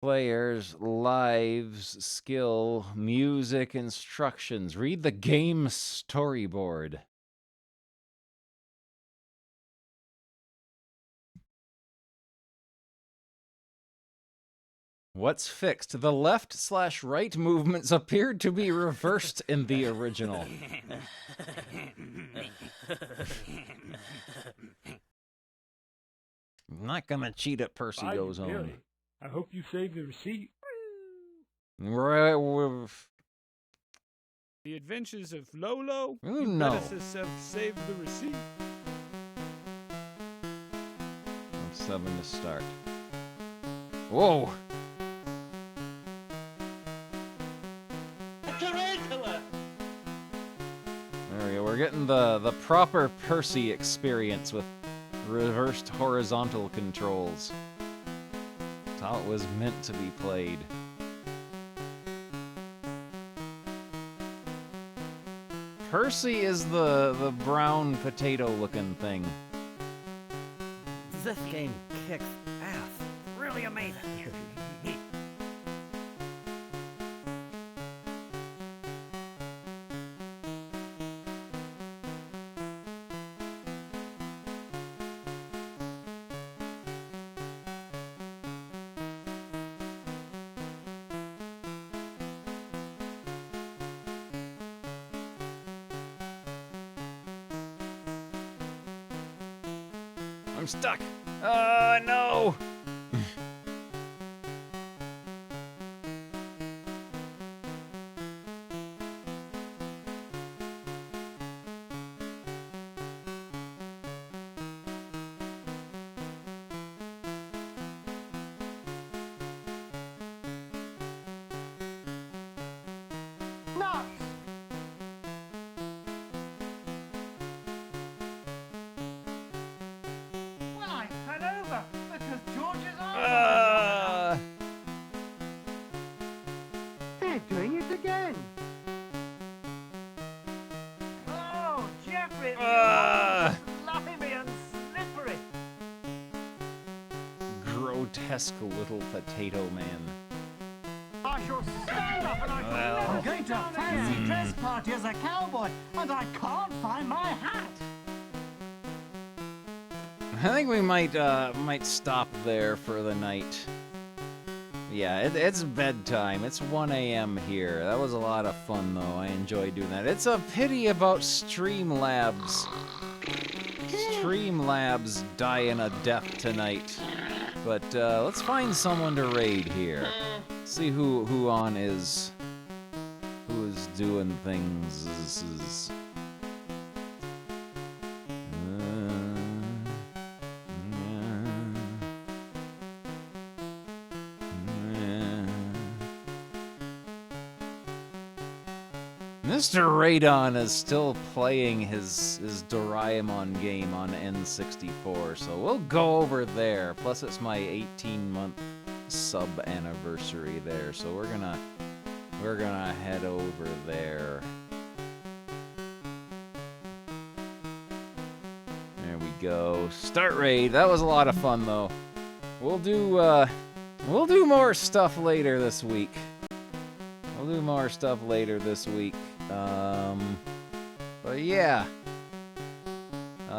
Players, lives, skill, music, instructions. Read the game storyboard. What's fixed? The left/right movements appeared to be reversed in the original. I'm not gonna cheat at Percy Goes Home. I hope you saved the receipt. The Adventures of Lolo. Ooh, You no. better save the receipt. 7 to start. Whoa! A tarantula! There we go. We're getting the proper Percy experience with reversed horizontal controls. That's how it was meant to be played. Percy is the brown potato looking thing. This game kicks ass. Really amazing. I'm stuck. Oh, no. Nuts! Well, I fell over because George's arm. They're doing it again. Oh, Jeffrey, slimy and slippery. Grotesque little potato man. I shall stand up and I'm going to a fancy dress party as a cowboy, and I can't find my hat. I think we might stop there for the night. Yeah, it's bedtime. It's 1 a.m. here. That was a lot of fun, though. I enjoyed doing that. It's a pity about Streamlabs. Streamlabs dying a death tonight. But let's find someone to raid here. See who is doing things. Mr. Radon is still playing his Doraemon game on N64, so we'll go over there. Plus, it's my 18-month sub anniversary there, so we're gonna head over there. There we go. Start raid. That was a lot of fun, though. We'll do more stuff later this week. We'll do more stuff later this week. But yeah.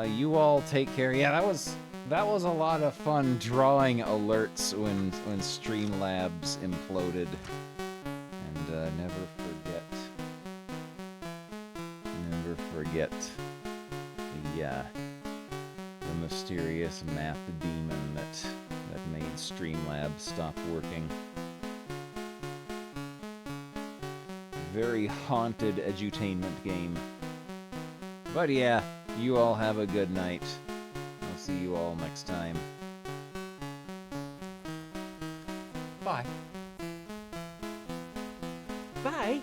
You all take care. Yeah, that was a lot of fun drawing alerts when Streamlabs imploded. And never forget the mysterious math demon that made Streamlabs stop working. Very haunted edutainment game. But yeah, you all have a good night. I'll see you all next time. Bye. Bye.